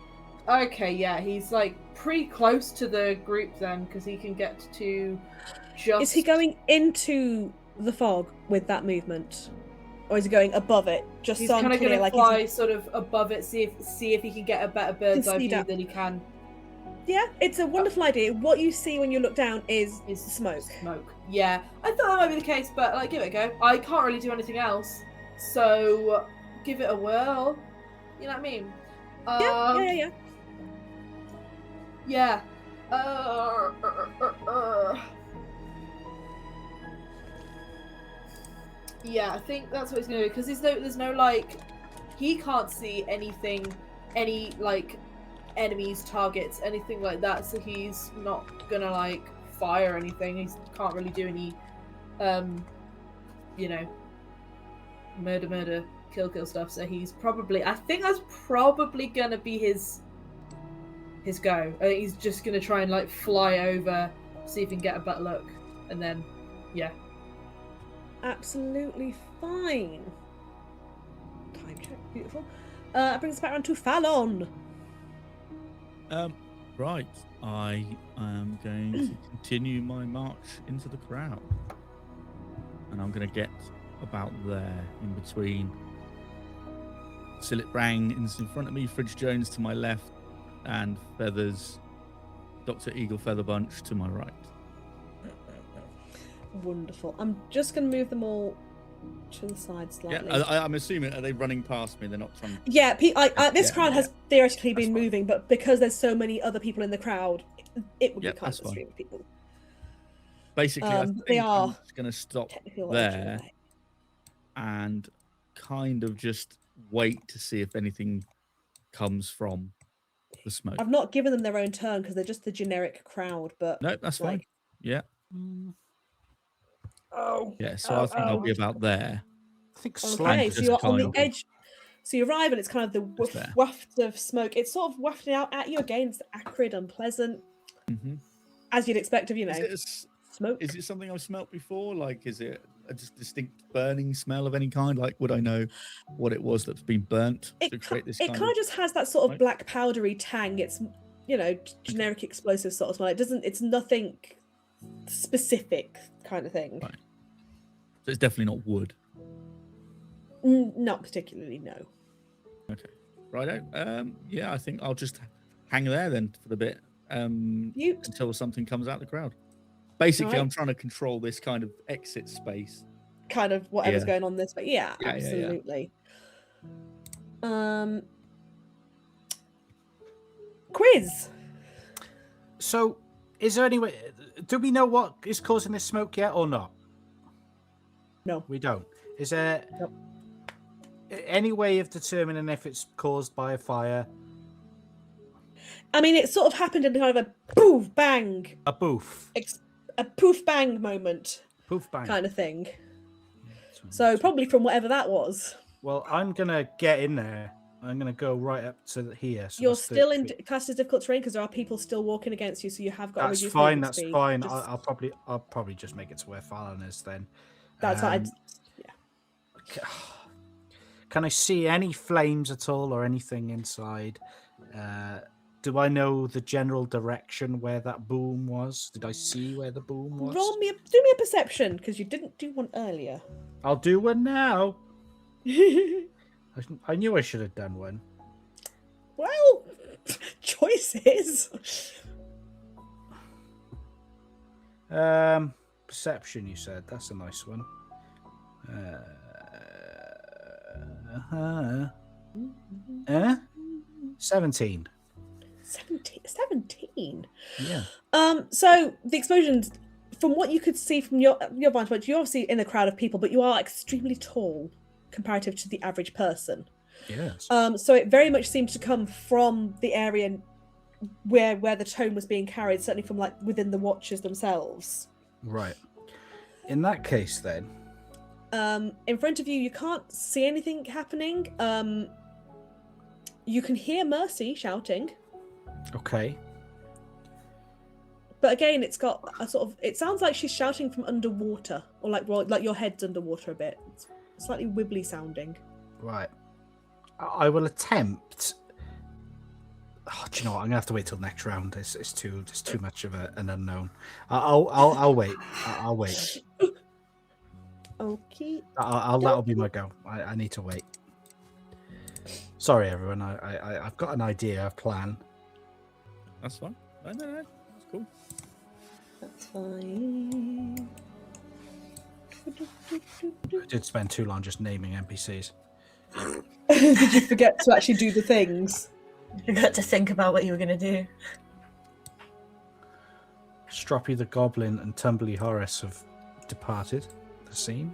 okay, yeah, he's like pretty close to the group then, because he can get to just... Is he going into the fog with that movement? Or is he going above it? Just he's so I'm kind of clear, going to like fly sort of above it, see if he can get a better bird's eye view than he can. Yeah, it's a wonderful idea. What you see when you look down is smoke. Smoke. Yeah, I thought that might be the case, but like, give it a go. I can't really do anything else, so give it a whirl. You know what I mean? Yeah. Yeah. Yeah, I think that's what he's gonna do, because there's no like, he can't see anything, any like enemies, targets, anything like that, so he's not gonna like fire anything. He can't really do any murder kill stuff, so he's probably, I think that's probably gonna be his go. I think he's just gonna try and like fly over, see if he can get a better look, and then yeah. Absolutely fine. Time check, beautiful. That brings us back around to Fallon. Right, I am going to continue my march into the crowd, and I'm going to get about there in between Sillet Brang in front of me, Fridge Jones to my left, and Feathers, Dr. Eagle Featherbunch to my right. Wonderful. I'm just going to move them all to the side slightly. Yeah, I'm assuming, are they running past me? They're not trying. Yeah, this crowd has theoretically been moving, but because there's so many other people in the crowd, it would be kind of a stream of people. Basically, I think I'm just going to stop there way. and kind of just wait to see if anything comes from the smoke. I've not given them their own turn because they're just the generic crowd, but no, that's fine. Yeah. Yeah, so I think I'll be about there. I think okay, so you're on the edge. So you arrive and it's kind of the waft of smoke. It's sort of wafting out at you again. It's acrid, unpleasant, mm-hmm. as you'd expect of, smoke. Is it something I've smelt before? Like, is it a distinct burning smell of any kind? Like, would I know what it was that's been burnt to create this It kind kind of just has that sort of right? black powdery tang. It's, you know, generic explosive sort of smell. It doesn't. It's nothing specific kind of thing. Right. So it's definitely not wood. Not particularly, no. Okay. Righto. Yeah, I think I'll just hang there then for the bit until something comes out of the crowd. Basically, Right. I'm trying to control this kind of exit space. Kind of whatever's Yeah. going on this way. Yeah, Yeah, yeah, yeah. absolutely. Quiz. So, is there any way? Do we know what is causing this smoke yet, or not? No. We don't. Is there Nope. any way of determining if it's caused by a fire? I mean, it sort of happened in kind of a poof bang, A boof. a poof bang moment Poof bang. kind of thing. So probably from whatever that was. Well, I'm gonna get in there. I'm gonna go right up to here. So You're that's 30 still in feet. class as difficult terrain because there are people still walking against you, so you have got That's to reduce fine. movement That's speed. fine. Just- I'll probably just make it to where Fallon is then. That's what Um, Can I see any flames at all or anything inside? Do I know the general direction where that boom was? Did I see where the boom was? do me a perception because you didn't do one earlier. I'll do one now. I knew I should have done one. Well, choices. Perception, you said. That's a nice one. 17. 17. Yeah. So the explosions, from what you could see from your vantage point, you're obviously in a crowd of people, but you are extremely tall comparative to the average person. Yes. So it very much seemed to come from the area where the tone was being carried, certainly from like within the watchers themselves. Right. In that case, then. In front of you, you can't see anything happening. You can hear Mercy shouting, Okay. but again, it's got a sort of. It sounds like she's shouting from underwater, or like your head's underwater a bit. It's slightly wibbly sounding. Right. I will attempt. Oh, do you know what? I'm gonna have to wait till next round. It's too much of an unknown. I'll wait. I'll wait. Okay. That'll be my go. I need to wait. Sorry, everyone. I've got an idea, a plan. That's fine. No. That's cool. That's fine. I did spend too long just naming NPCs. Did you forget to actually do the things? You got to think about what you were going to do. Stroppy the Goblin and Tumbly Horace have departed the scene.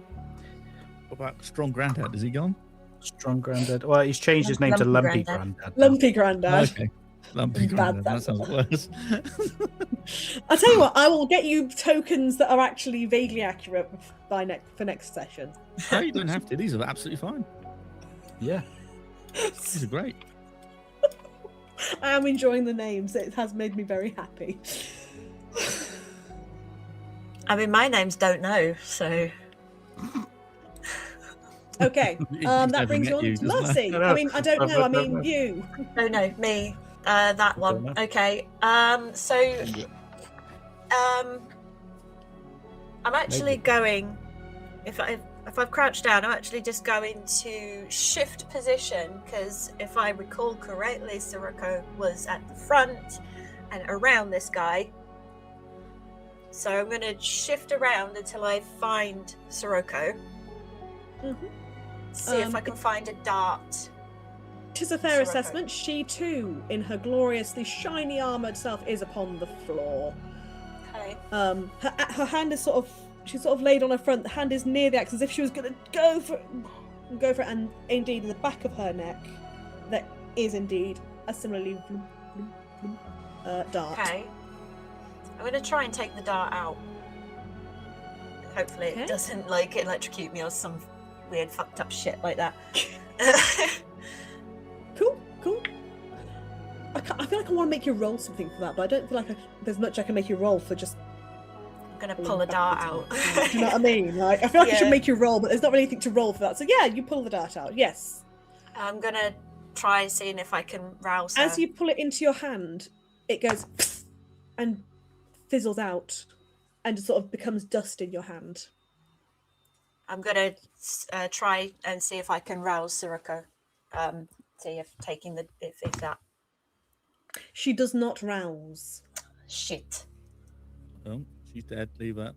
What about Strong Grandad? Is he gone? Strong Grandad. Well, he's changed his name to Lumpy Lumpy Grandad. Grandad. now. Lumpy Grandad. Okay. Lumpy Bad, Grandad. That sounds worse. I'll tell you what, I will get you tokens that are actually vaguely accurate for next session. No, you don't have to. These are absolutely fine. Yeah. These are great. I am enjoying the names. It has made me very happy. I mean, my names don't know, so Okay, He's that never met brings you on you, to doesn't Mercy. it? No, I mean, I don't know. I no, mean, no. you. oh no, me. That one. enough. Okay. So I'm actually going. If I've crouched down, I'm actually just going to shift position because if I recall correctly, Sirocco was at the front and around this guy. So I'm going to shift around until I find Sirocco. Mm-hmm. See if I can find a dart. Tis a fair Sirocco. assessment. She too, in her gloriously shiny armored self, is upon the floor. Okay. Her hand is sort of. She's sort of laid on her front. The hand is near the axe, as if she was going to go for it, and indeed, in the back of her neck, there is indeed a similarly dart. Okay. I'm going to try and take the dart out. Hopefully Okay. it doesn't like electrocute me or some weird fucked up shit like that. Cool. I feel like I want to make you roll something for that, but I don't feel like there's much I can make you roll for just gonna pull a dart out. Do you know what I mean? Like, I feel like it Yeah. should make you roll, but there's not really anything to roll for that. So yeah, you pull the dart out. Yes. I'm gonna try seeing if I can rouse her. As you pull it into your hand, it goes and fizzles out, and sort of becomes dust in your hand. I'm gonna try and see if I can rouse Sirocco. See if taking the if that. She does not rouse. Shit. Oh, she's dead. Leave that.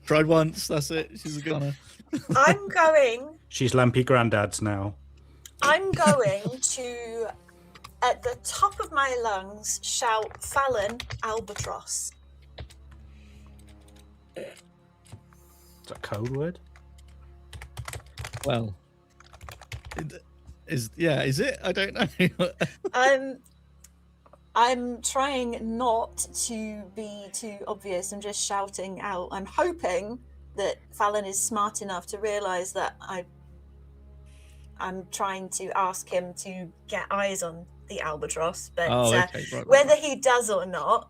Tried once. That's it. She's a goner. I'm going. She's Lampy Grandad's now. I'm going to, at the top of my lungs, shout Fallon Albatross. Is that a code word? Well, is it? I don't know. I'm trying not to be too obvious. I'm just shouting out. I'm hoping that Fallon is smart enough to realise that I'm trying to ask him to get eyes on the albatross, but okay, right, whether he does or not,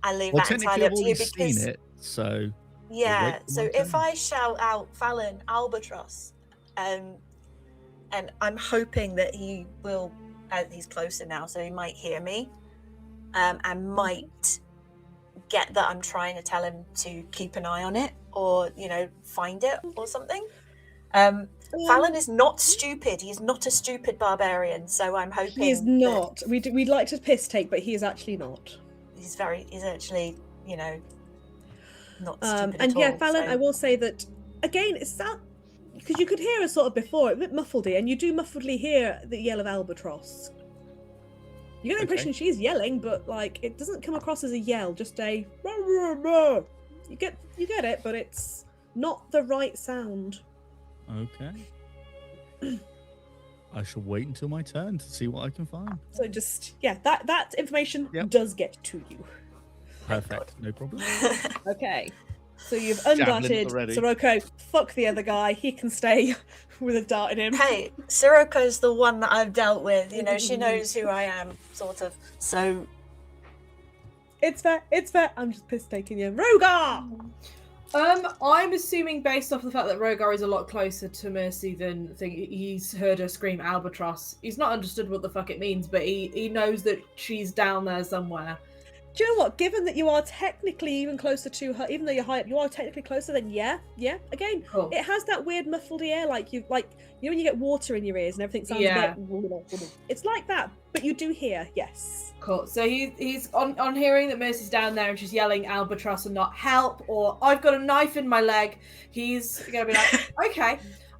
I leave well, that entirely up to you. I've already seen it, so yeah. wait for So my if turn. I shout out Fallon Albatross, and I'm hoping that he will, he's closer now, so he might hear me, and might get that I'm trying to tell him to keep an eye on it, or find it or something. Fallon is not stupid. He's not a stupid barbarian, so I'm hoping He is not. We'd like to piss take, but he is actually not. He's actually, not stupid And at yeah, all, Fallon, so- I will say that again. It's that because you could hear us sort of before, a bit muffledly, and you do muffledly hear the yell of albatross. You get the impression she's yelling, but like it doesn't come across as a yell, just a. You get it, but it's not the right sound. Okay. I shall wait until my turn to see what I can find. So just that information Yep. does get to you. Perfect. No problem. Okay. So you've Javelin undarted already. Sirocco. Fuck the other guy. He can stay with a dart in him. Hey, Sirocco's the one that I've dealt with. She knows who I am, sort of. So It's fair. It's fair. I'm just piss taking you. Rhogar! I'm assuming based off the fact that Rhogar is a lot closer to Mercy than he's heard her scream albatross. He's not understood what the fuck it means, but he knows that she's down there somewhere. Do you know what? Given that you are technically even closer to her, even though you're high up, you are technically closer. Then yeah. Again, Cool. it has that weird muffled ear, like when you get water in your ears and everything sounds Yeah. a bit. It's like that, but you do hear. Yes. Cool. So he's on hearing that Mercy's down there and she's yelling albatross and not help or I've got a knife in my leg. He's gonna be like, okay,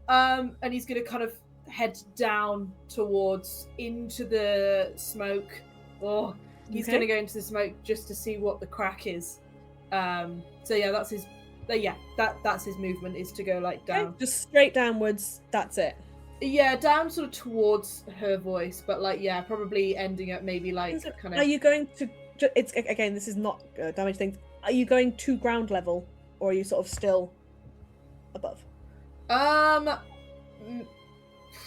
and he's gonna kind of head down towards into the smoke. Oh, he's Okay. gonna go into the smoke just to see what the crack is. So yeah, that's his. That's his movement is to go like down. Okay, just straight downwards. That's it. Yeah, down sort of towards her voice, but like yeah, probably ending up maybe like kind Are of. you going to? It's again. This is not damage things. Are you going to ground level, or are you sort of still above?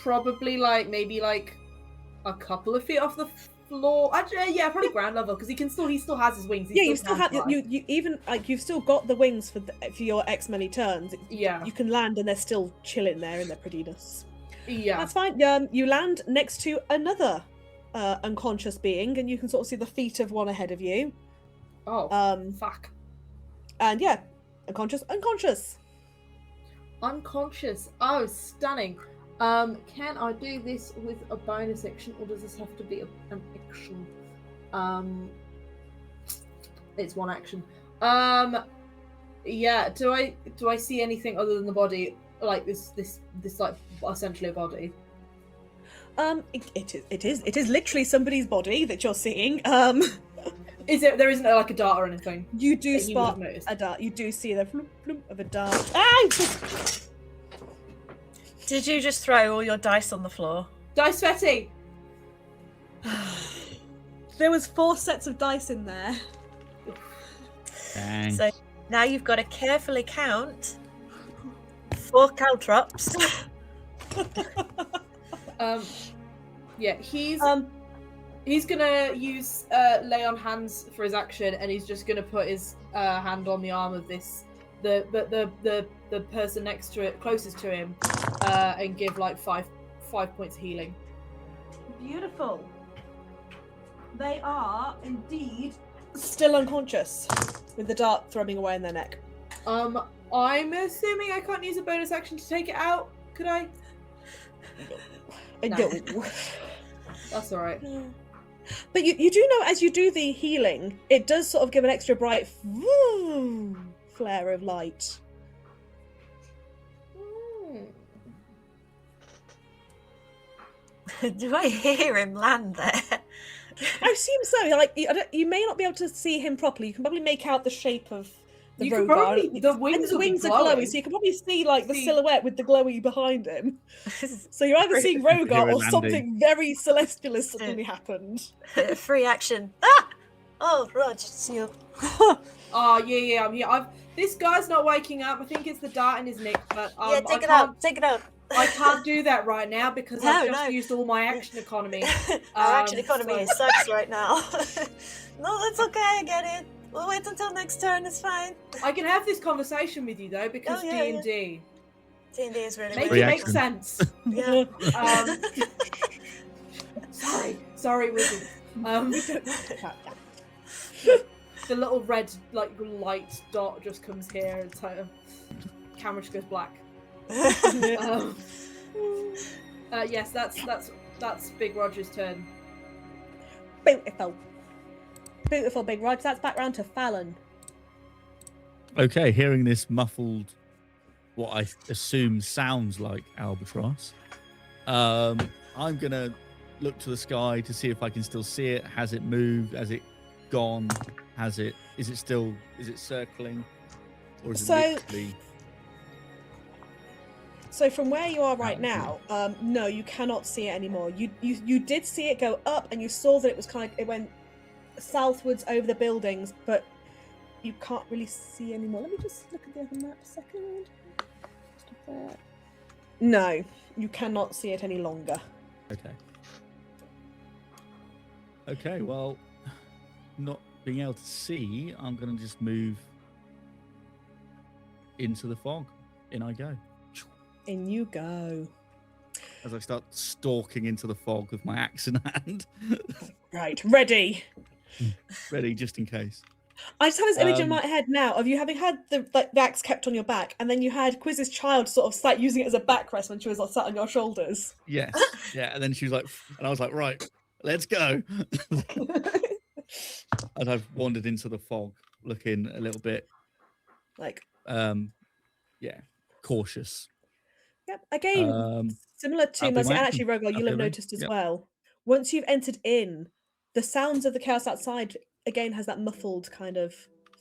Probably like maybe like a couple of feet off the floor. Yeah, probably ground level because he still has his wings. He Yeah, you still can have fly. you even like you've still got the wings for your X many turns. Yeah, You can land and they're still chilling there in their prettiness. yeah. That's fine. You land next to another unconscious being, and you can sort of see the feet of one ahead of you. Oh, fuck. And yeah, unconscious. Unconscious. Oh, stunning. Can I do this with a bonus action, or does this have to be an action? It's one action. Yeah. Do I see anything other than the body, like this like essentially a body? It is literally somebody's body that you're seeing. There isn't like a dart or anything? You do that you would have spot noticed? a dart. You do see the floop, floop of a dart. Ah! did you just throw all your dice on the floor? Dice Fetty! There was 4 sets of dice in there. Dang. So now you've got to carefully count 4 caltrops. Yeah, he's He's gonna use lay on hands for his action, and he's just gonna put his hand on the arm of the person next to it, closest to him, and give like 5 points of healing. Beautiful. They are indeed still unconscious, with the dart throbbing away in their neck. I'm assuming I can't use a bonus action to take it out. Could I? No. No. That's all right. But you do know, as you do the healing, it does sort of give an extra bright flare of light. Do I hear him land there? I assume so. Like you may not be able to see him properly. You can probably make out the shape of the You could Rhogar. probably- the wings and will be are glowing. glowy, so you can probably see like the silhouette with the glowy behind him. So you're either seeing Hear Rhogar it or landing. something very celestial has suddenly happened. Free action. Ah! Oh, Rog, it's you. Oh yeah, I'm here. This guy's not waking up. I think it's the dart in his neck, but Yeah, take it out. Take it out. I can't do that right now because I've No, just no. used all my action economy. Our action economy so- sucks right now. No, that's okay. I get it. We'll wait until next turn. It's fine. I can have this conversation with you though because Oh, yeah, D&D. D&D is really Make weird. it make Reaction. sense. Yeah. Sorry, wizard. The little red light dot just comes here and camera just goes black. Yes, that's Big Roger's turn. Beautiful. Beautiful, Big Rog. That's back round to Fallon. Okay, hearing this muffled, what I assume sounds like albatross, I'm gonna look to the sky to see if I can still see it. Has it moved? Has it gone? Is it circling? Or is it So- literally... So from where you are right Oh, now, no, you cannot see it anymore. You did see it go up, and you saw that it was it went southwards over the buildings, but you can't really see anymore. Let me just look at the other map a second. Stop there. No, you cannot see it any longer. Okay, well, not being able to see, I'm going to just move into the fog. In I go. In you go. As I start stalking into the fog with my axe in hand. Right, ready. Ready, just in case. I just have this image in Um, my head now of you having had the axe kept on your back, and then you had Quizz's child sort of start using it as a backrest when she was sat on your shoulders. Yes. Yeah, and then she was like, and I was like, right, let's go. And I've wandered into the fog, looking a little bit, Like, cautious. yep. Again, similar to I'll be Mercy, and my actually, action. Rhogar, I'll you'll be have ready. noticed as Yep. well. Once you've entered in, the sounds of the chaos outside again has that muffled kind of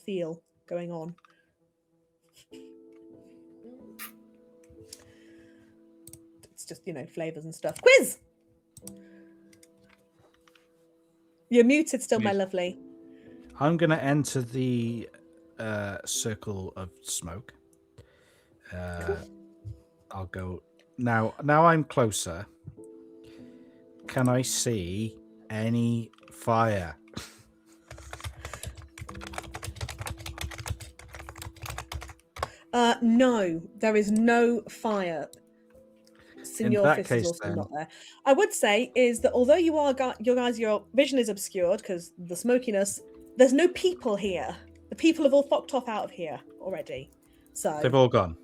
feel going on. It's just, flavors and stuff. Quiz! You're muted still, my Mute. lovely. I'm going to enter the circle of smoke. I'll go now. Now I'm closer. Can I see any fire? No, there is no fire. In Your that fist case, is also then- not there. I would say is that although your vision is obscured because the smokiness, there's no people here. The people have all fucked off out of here already. So They've all gone.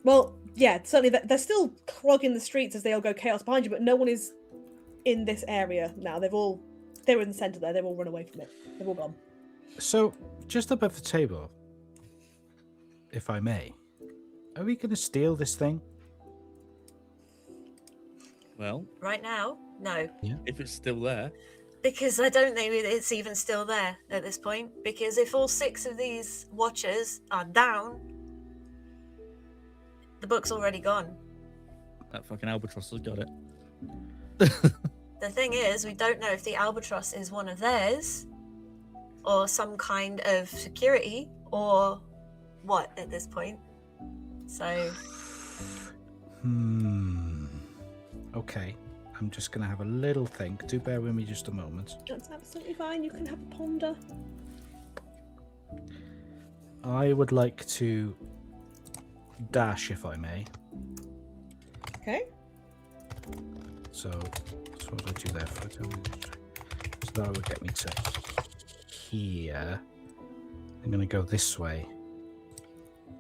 well, yeah, certainly they're still clogging the streets as they all go chaos behind you, but no one is in this area now. They were in the centre there. They've all run away from it. They've all gone. So, just above the table, if I may, are we going to steal this thing? Well, Right now, no. if it's still there, Because I don't think it's even still there at this point. Because if all 6 of these watchers are down, the book's already gone. that fucking albatross has got it. The thing is, we don't know if the albatross is one of theirs, or some kind of security, or what at this point. So, Okay. I'm just going to have a little think. Do bear with me just a moment. That's absolutely fine. You can have a ponder. I would like to dash, if I may. Okay. So what do I do there? So that would get me to here. I'm going to go this way.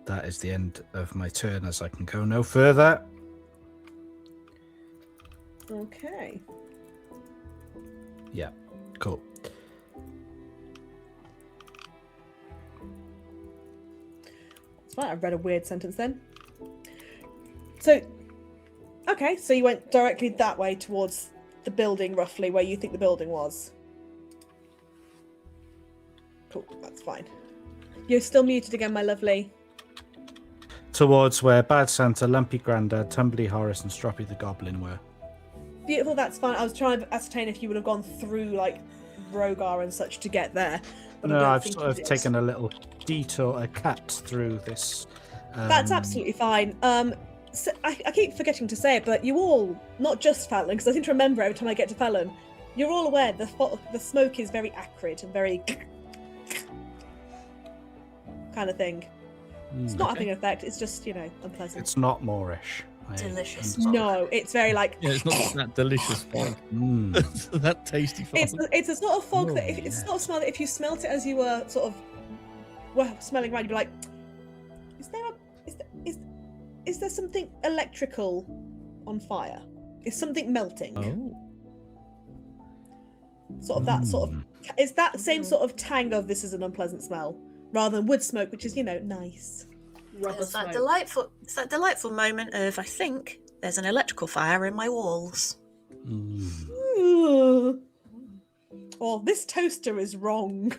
That is the end of my turn, as I can go no further. Okay. Yeah, cool. That's right, I've read a weird sentence then. So, okay, so you went directly that way towards the building, roughly, where you think the building was. Cool, that's fine. You're still muted again, my lovely. Towards where Bad Santa, Lumpy Grandad, Tumbly Horace, and Stroppy the Goblin were. Beautiful, that's fine. I was trying to ascertain if you would have gone through, like, Rhogar and such to get there. But No, I've think sort of taken a little detour, a cut through this. That's absolutely fine. So I keep forgetting to say it, but you all, not just Fallon, because I seem to remember every time I get to Fallon, you're all aware the smoke is very acrid and very kind of thing. It's not having an effect, it's just, unpleasant. It's not Moorish. Delicious. No, it's very like... Yeah, it's not that delicious fog. That tasty fog. It's a sort of fog that, Oh, it's a sort of smell that if you smelt it as you were sort of smelling around, you'd be like, is there something electrical on fire? Is something melting? Oh. Sort of that sort of... It's that same sort of tang of this is an unpleasant smell, rather than wood smoke, which is, nice. Rubber It's that smoke. delightful moment of, I think there's an electrical fire in my walls. Or this toaster is wrong.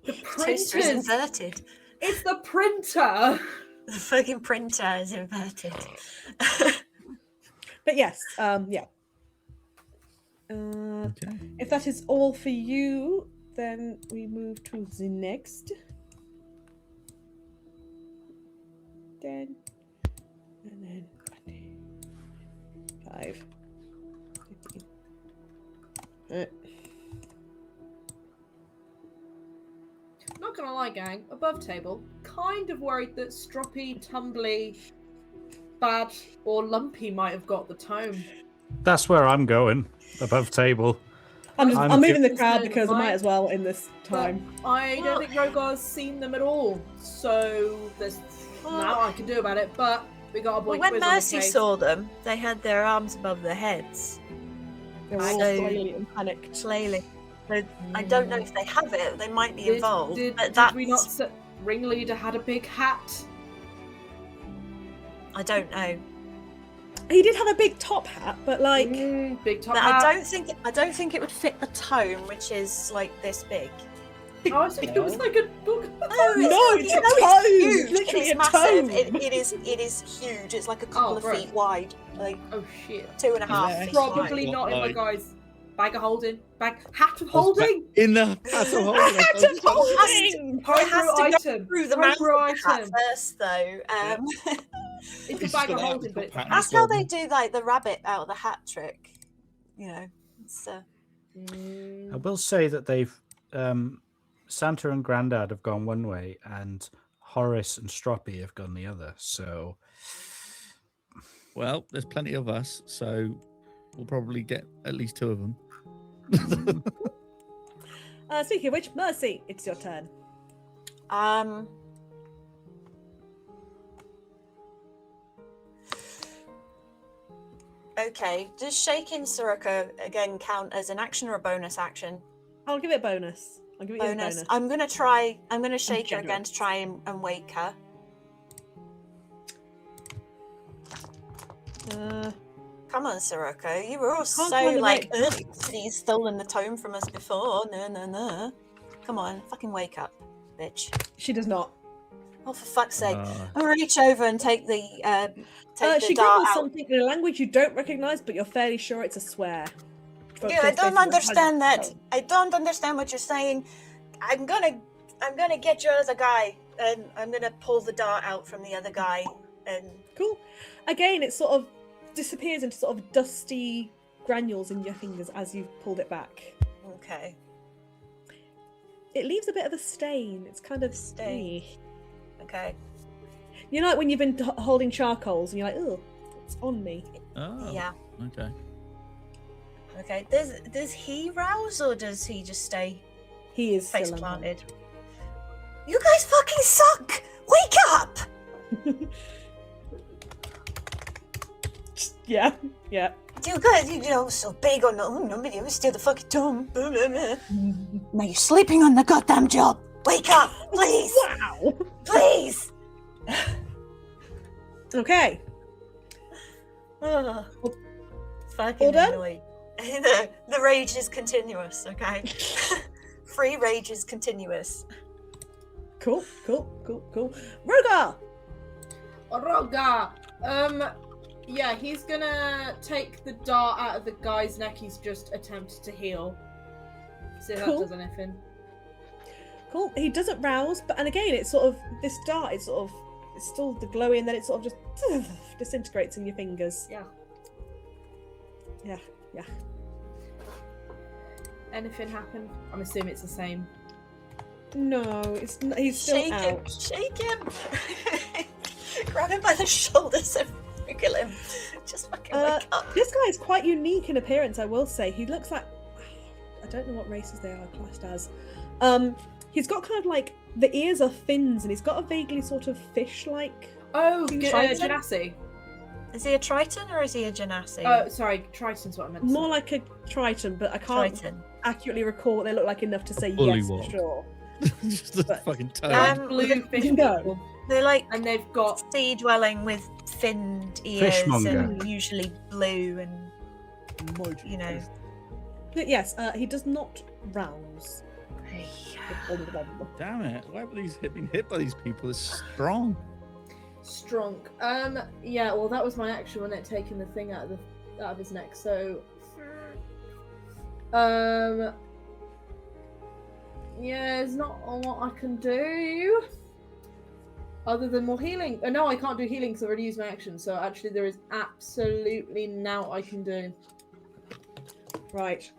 The Toaster is printers. inverted. It's the printer. The fucking printer is inverted. But yes, yeah. Okay. If that is all for you, then we move to the next. 10, and then 20, 5, 15. Not gonna lie, gang. Above table, kind of worried that Stroppy, Tumbly, Bad, or Lumpy might have got the tome. That's where I'm going, above table. I'm I'm moving the gi- crowd because I might Mine- as well in this But time. I don't think Rhogar's seen them at all, so there's now I can do about it. But we got a boy Well, when Quizz on the Mercy case. saw them, they had their arms above their heads, They're all so- slowly and panicked. slowly. So I don't know if they have it. They might be involved. Did but that's... we not say Ringleader had a big hat? I don't know. He did have a big top hat, but like, Big top But hat. I don't think it would fit the tome, which is like this big. I was thinking it was like a book. No, it's a tome! huge. Literally It's a massive. tome! It is huge. It's like a couple of right. feet wide, like Oh shit. 2.5 Yeah, feet Probably wide. not in my Like- guys. Bag of holding. Hat of holding. In the hat of holding. Hat of holding! It has to go item. through the mouth of Homebrew the hat item. first, though. It's a It's bag got of that holding, but hat. That's how they do like the rabbit out of the hat trick. It's, I will say that they've Santa and Grandad have gone one way, and Horace and Stroppy have gone the other. So, Well, there's plenty of us, so we'll probably get at least 2 of them. Speaking of which, Mercy, it's your turn. Okay, does shaking Soraka again count as an action or a bonus action? I'll give it a bonus. I'll give it you a bonus. I'm gonna shake her again generous. to try and wake her. Come on, Soraka. You were all so find the like, "Ugh, he's stolen the tome from us before. No. Come on, fucking wake up, bitch. She does not. Oh, for fuck's sake. I'm gonna reach over and take the She dart grumbles out. something in a language you don't recognise, but you're fairly sure it's a swear. Yeah, I don't understand that. I don't understand what you're saying. I'm gonna get your other guy, and I'm gonna pull the dart out from the other guy. And Cool. Again, it's sort of disappears into sort of dusty granules in your fingers as you've pulled it back. Okay. It leaves a bit of a stain. It's kind of Stain. Okay. You know, like when you've been holding charcoals and you're like, oh, it's on me. Oh, Yeah. okay. Okay. Does he rouse or does he just stay He is face still planted? You guys fucking suck! Wake up! Yeah, yeah. You guys, you know, so big on nobody ever steal the fucking tomb. Now you're sleeping on the goddamn job. Wake up, please, Wow. please. Okay. Oh, fucking All done? annoying. The rage is continuous. Okay. Free rage is continuous. Cool. Rhogar! Rhogar! Yeah, he's gonna take the dart out of the guy's neck he's just attempted to heal. See if Cool. that does anything. Cool. He doesn't rouse, but and again, it's sort of this dart. It's sort of it's still the glowy, and then it sort of just disintegrates in your fingers. Yeah. Yeah. Anything happen? I'm assuming it's the same. No, it's he's still Shake him, out. shake him. Grab him by the shoulders and wiggle him. Just fucking wake up. This guy is quite unique in appearance, I will say. He looks like I don't know what races they are classed as. He's got kind of like the ears are fins, and he's got a vaguely sort of fish-like. Oh, Triton? Genasi. Is he a Triton or is he a Genasi? Oh, sorry, Triton's what I meant to More say. like a Triton, but I can't Triton. accurately recall what they look like enough to say Bullywog. yes for sure. Just a But- fucking toe. Blue fish No. people. They're like And they've got sea dwelling with finned ears Fishmonger. and usually blue and you know. But yes, he does not rouse. Damn it! Why were these being hit by these people? It's strong. strong. Yeah, well that was my action when it taking the thing out of his neck, so yeah, there's not a lot I can do. Other than more healing. No, I can't do healing because I've already used my action, so actually there is absolutely now I can do. Right.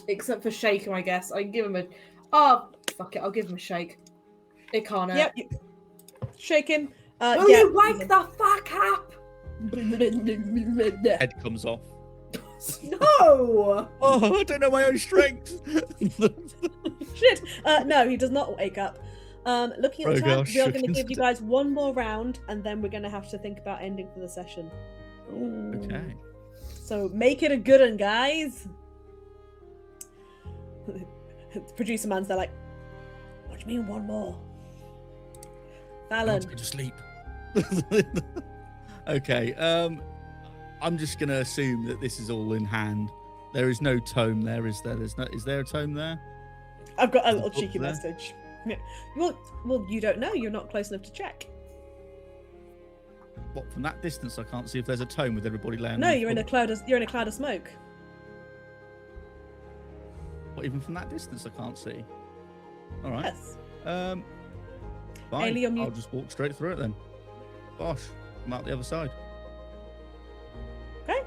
Except for shake him, I guess. I can give him a... Oh, fuck it, I'll give him a shake. It can't hurt. Yep. Shake him. Will yeah. you wake the fuck up? Head comes off. No! Oh, I don't know my own strength. Shit. No, he does not wake up. Looking at the Rhogar time, we are shook going to his give you guys one more round, and then we're going to have to think about ending for the session. Okay. So make it a good one, guys. The producer man's there like, what do you mean one more? Fallon. Go to sleep. Okay. I'm just gonna assume that this is all in hand. There is no tome there, is there? Is there a tome there? I've got a Is little the book cheeky there? message. Yeah. Well, you don't know. You're not close enough to check. What, from that distance I can't see if there's a tome with everybody laying No, on the you're in a floor? cloud of smoke. What, even from that distance I can't see. Alright. Yes. Fine. Aelyrya, you- I'll just walk straight through it then. Bosh. I'm out the other side. Okay.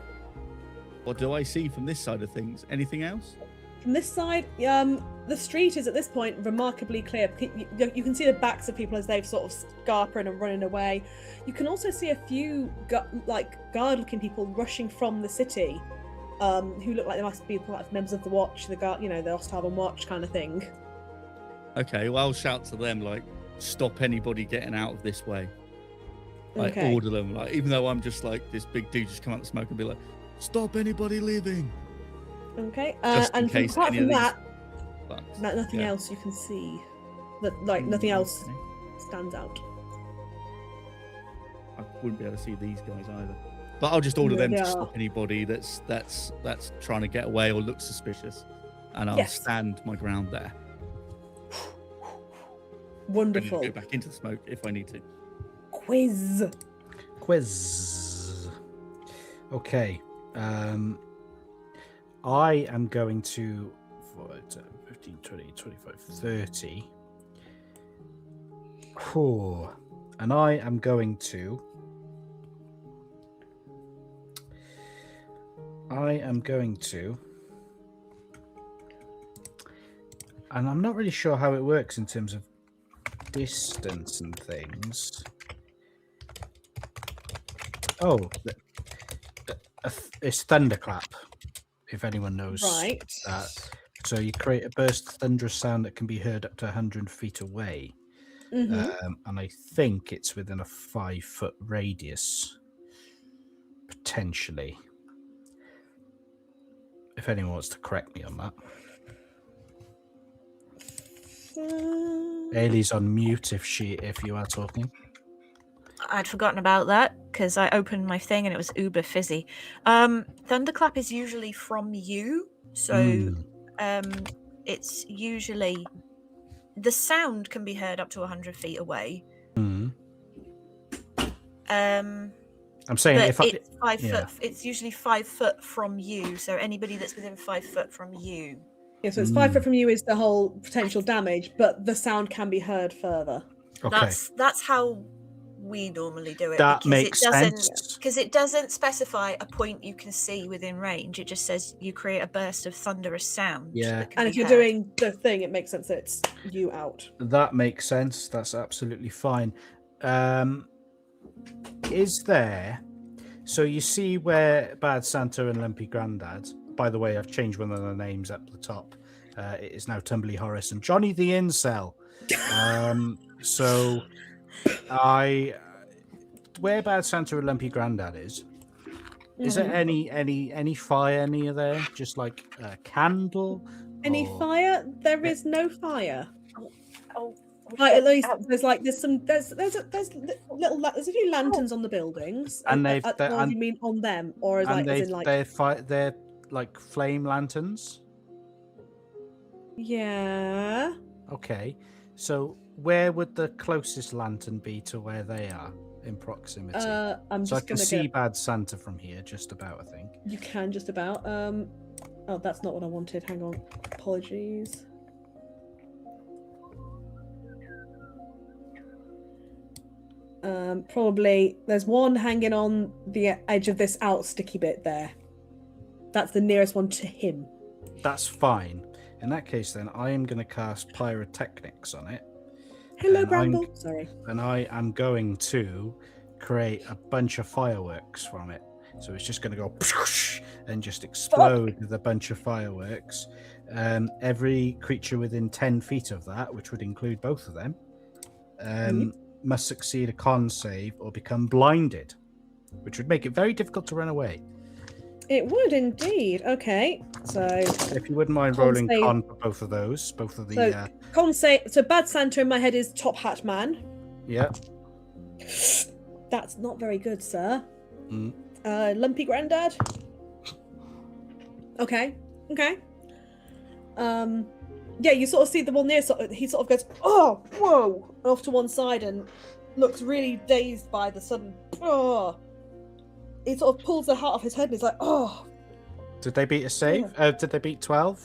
What do I see from this side of things? Anything else? From this side, the street is at this point remarkably clear. You can see the backs of people as they've sort of scarpering and running away. You can also see a few guard-looking people rushing from the city, who look like they must be like members of the Watch, the guard, the Osthaven Watch kind of thing. Okay, well I'll shout to them like, stop anybody getting out of this way. Like Okay. order them, like even though I'm just like this big dude just come out the smoke and be like, stop anybody leaving. Okay. Just in And case apart any from of these that, fucks- nothing yeah. else you can see. Nothing else Okay. stands out. I wouldn't be able to see these guys either. But I'll just order No, them they to are. stop anybody that's trying to get away or looks suspicious. And I'll Yes. stand my ground there. Ready to Wonderful. go back into the smoke if I need to. Quiz. Quiz. Okay. I am going to 15, 20, 25, 30. And I am going to I am going to, and I'm not really sure how it works in terms of distance and things. Oh, it's thunderclap, if anyone knows Right. that. So you create a burst of thunderous sound that can be heard up to 100 feet away. Mm-hmm. And I think it's within a 5-foot radius, potentially. If anyone wants to correct me on that. Ailey's on mute if you are talking. I'd forgotten about that because I opened my thing and it was uber fizzy. Thunderclap is usually from you, so it's usually the sound can be heard up to 100 feet away. I'm saying but if it's 5 foot. It's usually 5 foot from you, so anybody that's within 5 foot from you. Yeah, so it's 5 foot from you is the whole potential damage, but the sound can be heard further. Okay. That's how we normally do it. That makes sense. Because it doesn't specify a point you can see within range. It just says you create a burst of thunderous sound. Yeah. And if you're doing the thing, it makes sense that it's you out. That makes sense. That's absolutely fine. Is there... So you see where Bad Santa and Lumpy Grandad... By the way, I've changed one of the names up the top. It is now Tumbly Horace and Johnny the Incel. So where Bad Santa and Lumpy Grandad is there any fire near there? Just like a candle? Any fire? There is no fire. Oh. Like, at least there's a few lanterns on the buildings. And do you mean on them, or is they're like flame lanterns? Yeah. Okay, so where would the closest lantern be to where they are in proximity? I can see Bad Santa from here, just about. I think you can just about. Oh, that's not what I wanted. Hang on. Apologies. Probably there's one hanging on the edge of this out sticky bit there. That's the nearest one to him. That's fine. In that case, then I am going to cast pyrotechnics on it. Hello, Bramble. Sorry. And I am going to create a bunch of fireworks from it. So it's just going to go and just explode with a bunch of fireworks. Every creature within 10 feet of that, which would include both of them, must succeed a con save or become blinded, which would make it very difficult to run away. It would indeed. Okay, so if you wouldn't mind rolling con for both of those, con save. So Bad Santa in my head is Top Hat Man. Yeah. That's not very good, sir. Lumpy Grandad. Okay. Yeah, you sort of see the one near. He sort of goes, "Oh, whoa!" off to one side and looks really dazed by the sudden. Oh. He sort of pulls the hat off his head and he's like, "Oh." Did they beat a save? Did they beat 12?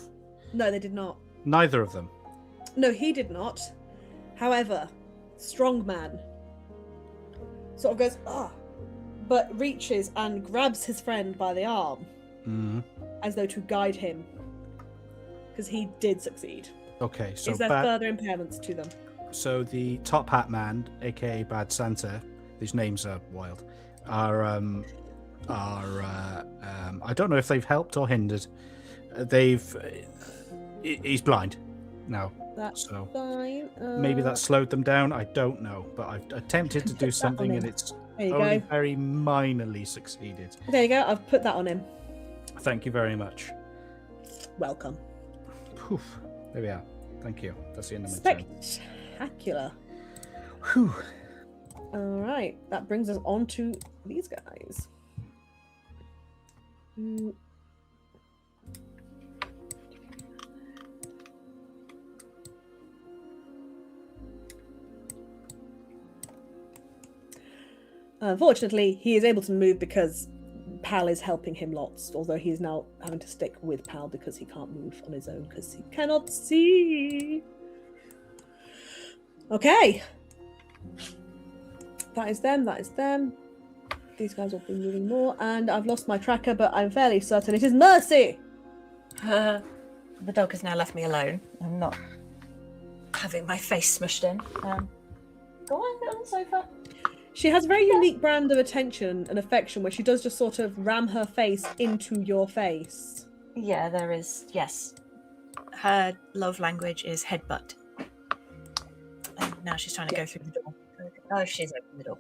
No, they did not. Neither of them. No, he did not. However, Strongman sort of goes, "Ah," but reaches and grabs his friend by the arm, as though to guide him. Because he did succeed. Okay, so is there further impairments to them? So the Top Hat Man, aka Bad Santa, whose names are wild, I don't know if they've helped or hindered. He's blind now. That's so fine. Maybe that slowed them down. I don't know, but I've attempted to do something and it's only very minorly succeeded. There you go. I've put that on him. Thank you very much. Welcome. Poof. There we are. Thank you. That's the end of my turn. Spectacular. Whew. All right. That brings us on to these guys. Unfortunately, he is able to move because Pal is helping him lots, although he is now having to stick with Pal because he can't move on his own because he cannot see. Okay. That is them. these guys will be moving more, and I've lost my tracker, but I'm fairly certain it is Mercy. The dog has now left me alone. I'm not having my face smushed in. Go on, get on the sofa. She has a very unique brand of attention and affection where she does just sort of ram her face into your face. Yeah, there is. Yes. Her love language is headbutt. And now she's trying to go through the door. Oh, she's opened the door.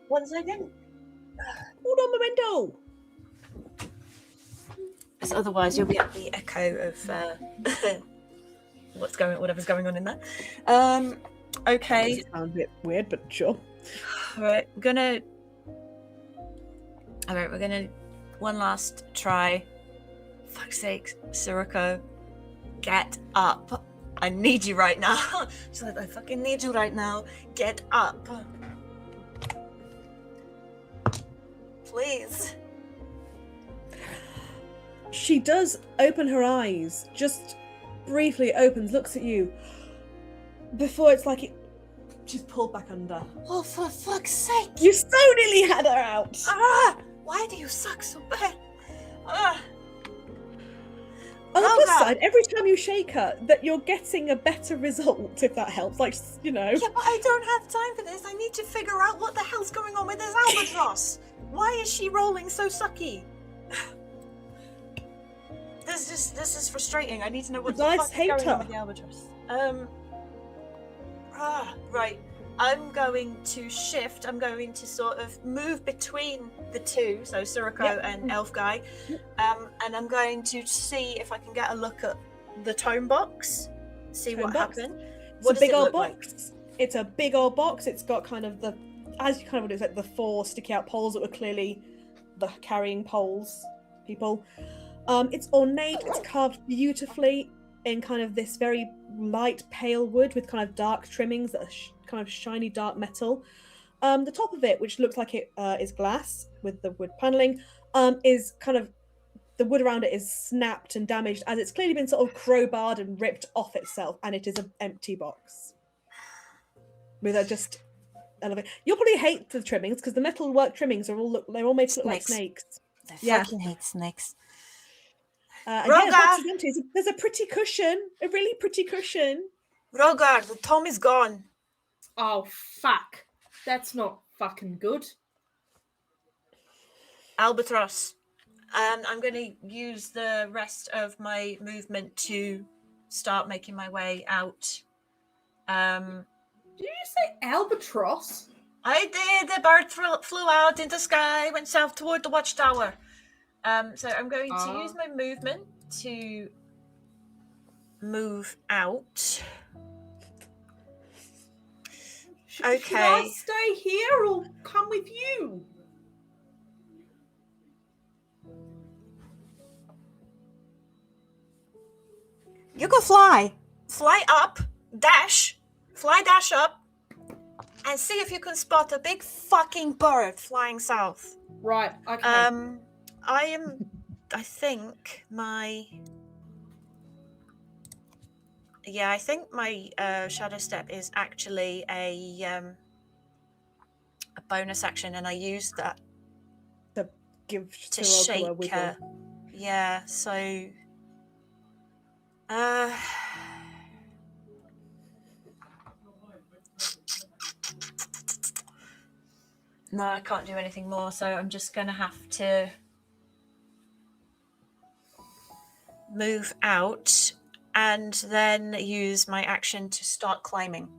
1 second. Hold on, Memento! Because otherwise you'll get the echo of whatever's going on in there. Okay. It sounds a bit weird, but sure. Alright, we're gonna one last try. Fuck's sake, Sirocco, get up. I need you right now. She's like, I fucking need you right now. Get up. Please. She does open her eyes, just briefly opens, looks at you, before it's like she's pulled back under. Oh, for fuck's sake. You so nearly had her out! Ah! Why do you suck so bad? Ah! On the Oh, plus God. side, every time you shake her, that you're getting a better result, if that helps. Like, you know. Yeah, but I don't have time for this. I need to figure out what the hell's going on with this albatross. Why is she rolling so sucky? This is frustrating. I need to know what the Guys fuck is hate going her. on with the albatross. Right. I'm going to shift. I'm going to sort of move between the two, so Sirocco Yep. and Elf Guy, and I'm going to see if I can get a look at the tome box, see Tome what box? happened. It's What a does big it old look like? box. It's a big old box. It's got kind of as you kind of would expect, the 4 sticky out poles that were clearly the carrying poles people. It's ornate. It's carved beautifully in kind of this very light pale wood with kind of dark trimmings that are kind of shiny dark metal. The top of it, which looks like it is glass with the wood paneling, is kind of the wood around it is snapped and damaged as it's clearly been sort of crowbarred and ripped off itself, and it is an empty box with a just elevate. You'll probably hate the trimmings because the metalwork trimmings are they're all made to look like Snakes. snakes. I Yeah. fucking hate snakes. And yeah, the box Rhogar! is empty. There's a pretty cushion, a really pretty cushion. Rhogar, the tome is gone. Oh, fuck. That's not fucking good. Albatross. And I'm going to use the rest of my movement to start making my way out. Did you say albatross? I did. The bird flew out into the sky, went south toward the watchtower. So I'm going to use my movement to move out. Should Okay. I stay here or come with you? You go fly. Fly up. Dash. Fly dash up. And see if you can spot a big fucking bird flying south. Right, okay. I think my shadow step is actually a bonus action, and I used that Give to Sirocco a shake wiggle. her. Yeah, so no, I can't do anything more, so I'm just gonna have to move out and then use my action to start climbing.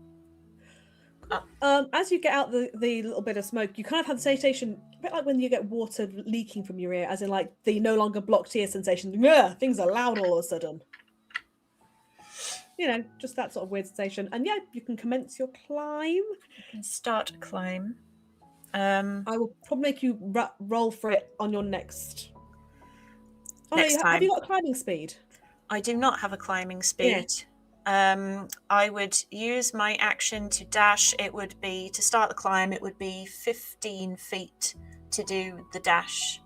As you get out the little bit of smoke, you kind of have the sensation, a bit like when you get water leaking from your ear, as in like the no longer blocked ear sensation. Yeah, things are loud all of a sudden. You know, just that sort of weird sensation. And yeah, you can commence your climb. I can start climb. I will probably make you roll for it on your next. Oh, Next no, have you got climbing speed? I do not have a climbing speed. I would use my action to dash. It would be, to start the climb, it would be 15 feet to do the dash.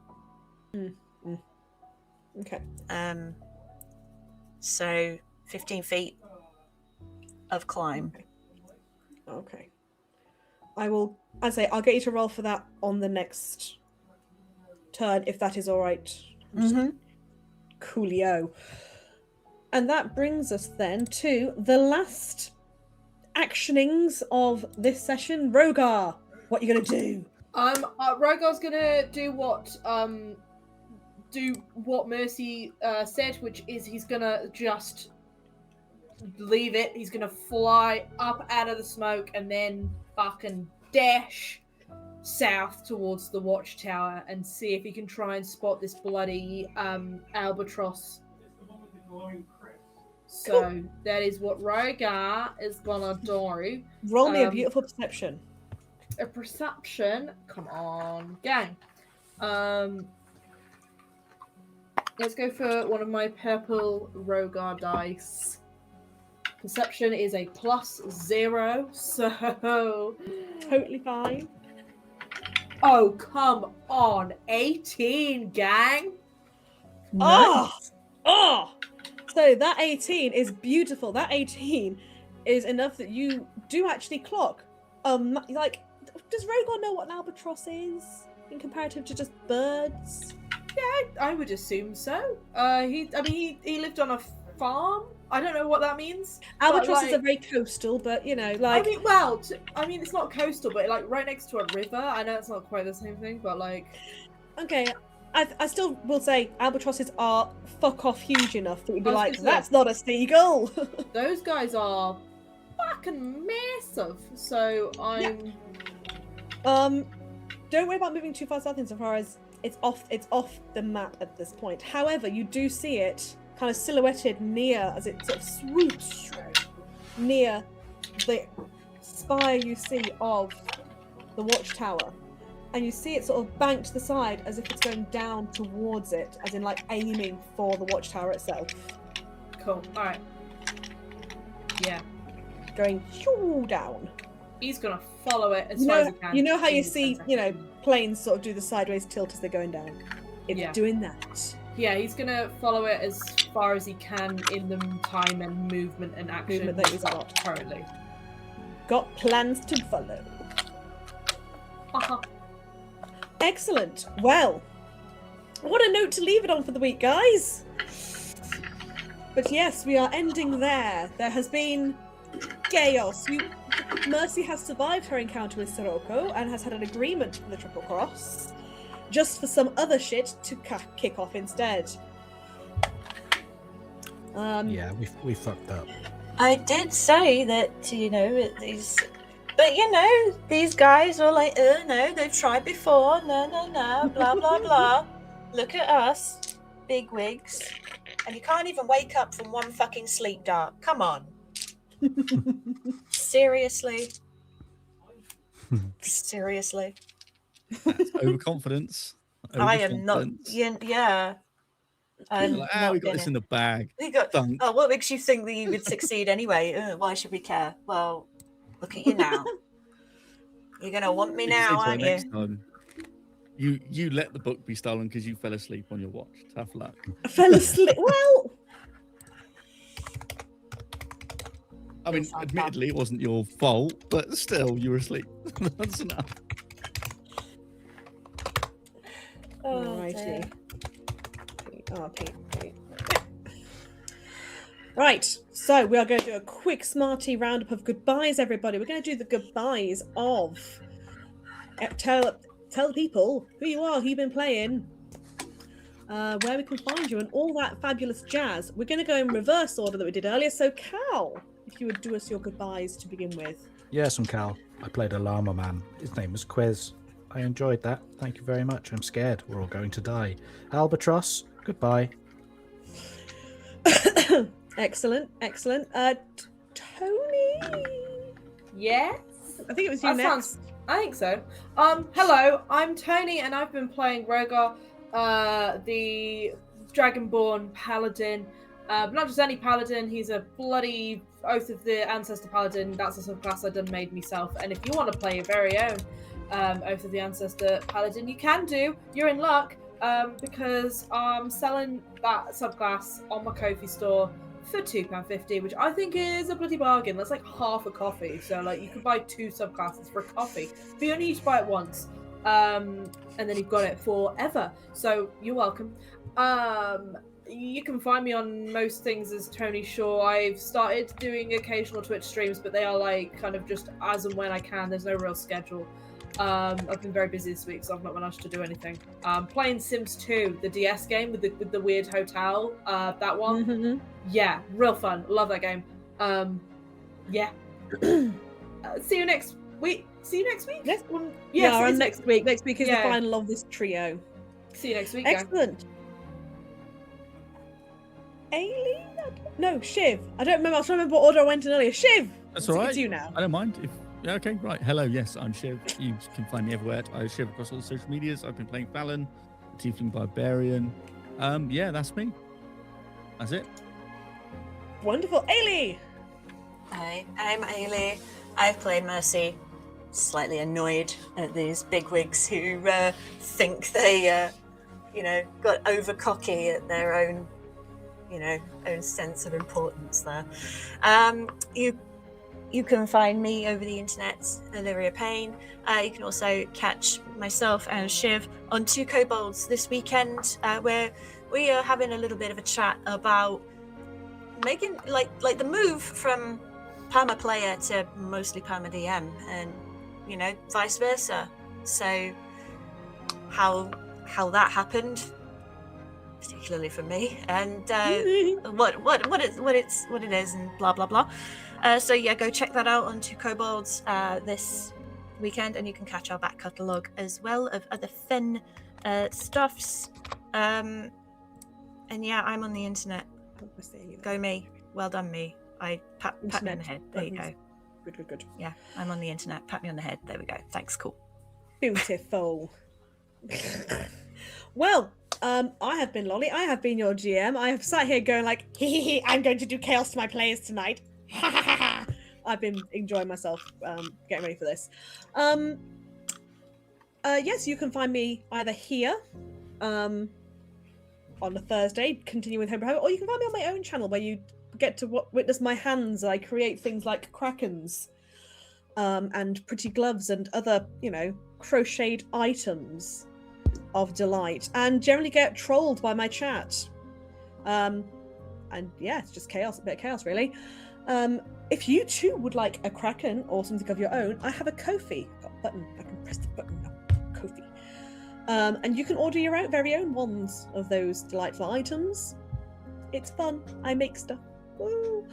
Okay. So 15 feet of climb. Okay. I will. I say I'll get you to roll for that on the next turn, if that is all right. Coolio. And that brings us then to the last actionings of this session. Rhogar, what are you gonna do? Rhogar's gonna do what Mercy said, which is he's gonna just leave it. He's gonna fly up out of the smoke and then fucking dash south towards the watchtower and see if he can try and spot this bloody albatross. So that is what Rhogar is gonna do. Roll me a beautiful perception. A perception. Come on, gang. Let's go for one of my purple Rhogar dice. Perception is a +0, so Totally fine. oh come on, 18, gang. Nice. Oh! So that 18 is beautiful. That 18 is enough that you do actually clock. Like, does Rhogar know what an albatross is in comparative to just birds? Yeah, I would assume so. He lived on a farm. I don't know what that means. Albatrosses are very coastal, but you know, like. I mean, it's not coastal, but like right next to a river. I know it's not quite the same thing, but like. Okay, I still will say albatrosses are fuck off huge enough that we'd be I was like, gonna say- that's not a seagull. Those guys are fucking massive. So I'm. Don't worry about moving too far south insofar as it's off the map at this point. However, you do see it kind of silhouetted near as it sort of swoops near the spire you see of the watchtower. And you see it sort of banked to the side as if it's going down towards it, as in like aiming for the watchtower itself. Cool. Alright. Yeah. Going shoo down. He's gonna follow it as far as he can. You know how you in see, 10 you know, seconds. planes sort of do the sideways tilt as they're going down. It's Yeah. doing that. Yeah, he's gonna follow it as far as he can in the time and movement and action Movement that he's got. currently. Got plans to follow. Excellent. Well, what a note to leave it on for the week, guys. But yes, we are ending there. There has been chaos. Mercy has survived her encounter with Sirocco and has had an agreement for the Triple Cross, just for some other shit to kick off instead. Yeah, we fucked up. I did say that, you know, these... But, you know, these guys were like, oh, no, they've tried before. No, blah, blah, blah. Look at us, big wigs. And you can't even wake up from one fucking sleep dart. Come on. Seriously? Seriously? Overconfidence. I am not... Yeah. I'm Like, not we got this gonna- in the bag. We got... Dunk. Oh, what makes you think that you would succeed anyway? Why should we care? Well, look at you now. You're going to want me You can say now, to her aren't you? next time, you let the book be stolen because you fell asleep on your watch. Tough luck. I fell asleep. Well, I mean, Yes, I'm admittedly, it wasn't your fault, but still, you were asleep. That's enough. alrighty. Pete. Right, so we are going to do a quick smarty roundup of goodbyes, everybody. We're going to do the goodbyes of tell people who you are, who you've been playing, where we can find you, and all that fabulous jazz. We're going to go in reverse order that we did earlier. So, Cal, if you would do us your goodbyes to begin with. Yes, I'm Cal. I played a llama man. His name was Quizz. I enjoyed that. Thank you very much. I'm scared. We're all going to die. Albatross, goodbye. Excellent. Toni? Yes? I think it was you next. I think so. Hello, I'm Toni, and I've been playing Rhogar, the Dragonborn Paladin. Not just any Paladin, he's a bloody Oath of the Ancestor Paladin. That's a subclass I done made myself. And if you want to play your very own Oath of the Ancestor Paladin, you can do. You're in luck, because I'm selling that subclass on my Ko-fi store for £2.50, which I think is a bloody bargain. That's like half a coffee. So like you could buy 2 subclasses for a coffee, but you only need to buy it once, and then you've got it forever. So you're welcome. You can find me on most things as Toni Shaw. I've started doing occasional Twitch streams, but they are like kind of just as and when I can. There's no real schedule. I've been very busy this week, so I've not managed to do anything. Playing Sims 2, the DS game with the weird hotel, that one. Mm-hmm. Yeah, real fun. Love that game. Yeah. See you next week. See you next week. Yes. Yes, Yeah, next week. Next week is Yeah. the final of this trio. See you next week. gang. Excellent. Ailey? No, Shiv. I don't remember. I was trying to remember what order I went in earlier. Shiv. That's all right. It's you now. I don't mind. Yeah, okay, right. Hello, yes, I'm Shiv. You can find me everywhere. I Shiv across all the social medias. I've been playing Fallon, Tiefling Barbarian. Yeah, that's me. That's it. Wonderful. Ailey. Hi, I'm Aelyrya. I've played Mercy. Slightly annoyed at these bigwigs who think they, got over cocky at their own, own sense of importance there. You can find me over the internet, Aelyrya Payne. You can also catch myself and Shiv on Two Kobolds this weekend, where we are having a little bit of a chat about making like the move from perma player to mostly perma DM, and vice versa. So how that happened, particularly for me, and what it is, and blah blah blah. So yeah, go check that out on Two Kobolds this weekend, and you can catch our back catalogue as well of other fun stuffs. And yeah, I'm on the internet. Go me. Well done, me. I pat me on the head. There you go. Good. Yeah, I'm on the internet. Pat me on the head. There we go. Thanks. Cool. Beautiful. Well, I have been Lolly. I have been your GM. I have sat here going like, I'm going to do chaos to my players tonight. I've been enjoying myself getting ready for this. Yes, you can find me either here on a Thursday, continue with Homebrew, or you can find me on my own channel where you get to witness my hands. I create things like krakens and pretty gloves and other, crocheted items of delight, and generally get trolled by my chat. And yeah, it's just chaos, a bit of chaos, really. If you too would like a kraken or something of your own, I have a Ko-fi. I've got a button. I can press the button now. Ko-fi. And you can order your own very own ones of those delightful items. It's fun. I make stuff. Woo.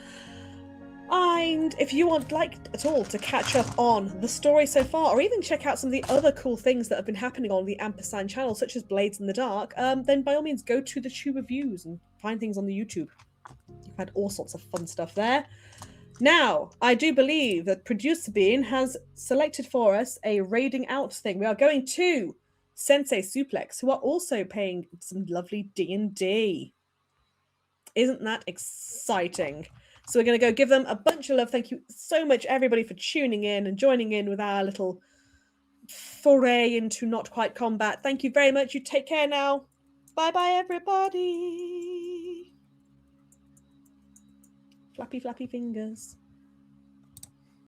And if you would like at all to catch up on the story so far, or even check out some of the other cool things that have been happening on the Ampersand channel, such as Blades in the Dark, then by all means go to the Tube Reviews and find things on the YouTube. You've had all sorts of fun stuff there. Now, I do believe that Producer Bean has selected for us a raiding out thing. We are going to Sensei Suplex, who are also playing some lovely D&D. Isn't that exciting? So we're going to go give them a bunch of love. Thank you so much, everybody, for tuning in and joining in with our little foray into Not Quite Combat. Thank you very much. You take care now. Bye-bye, everybody. Flappy, flappy fingers.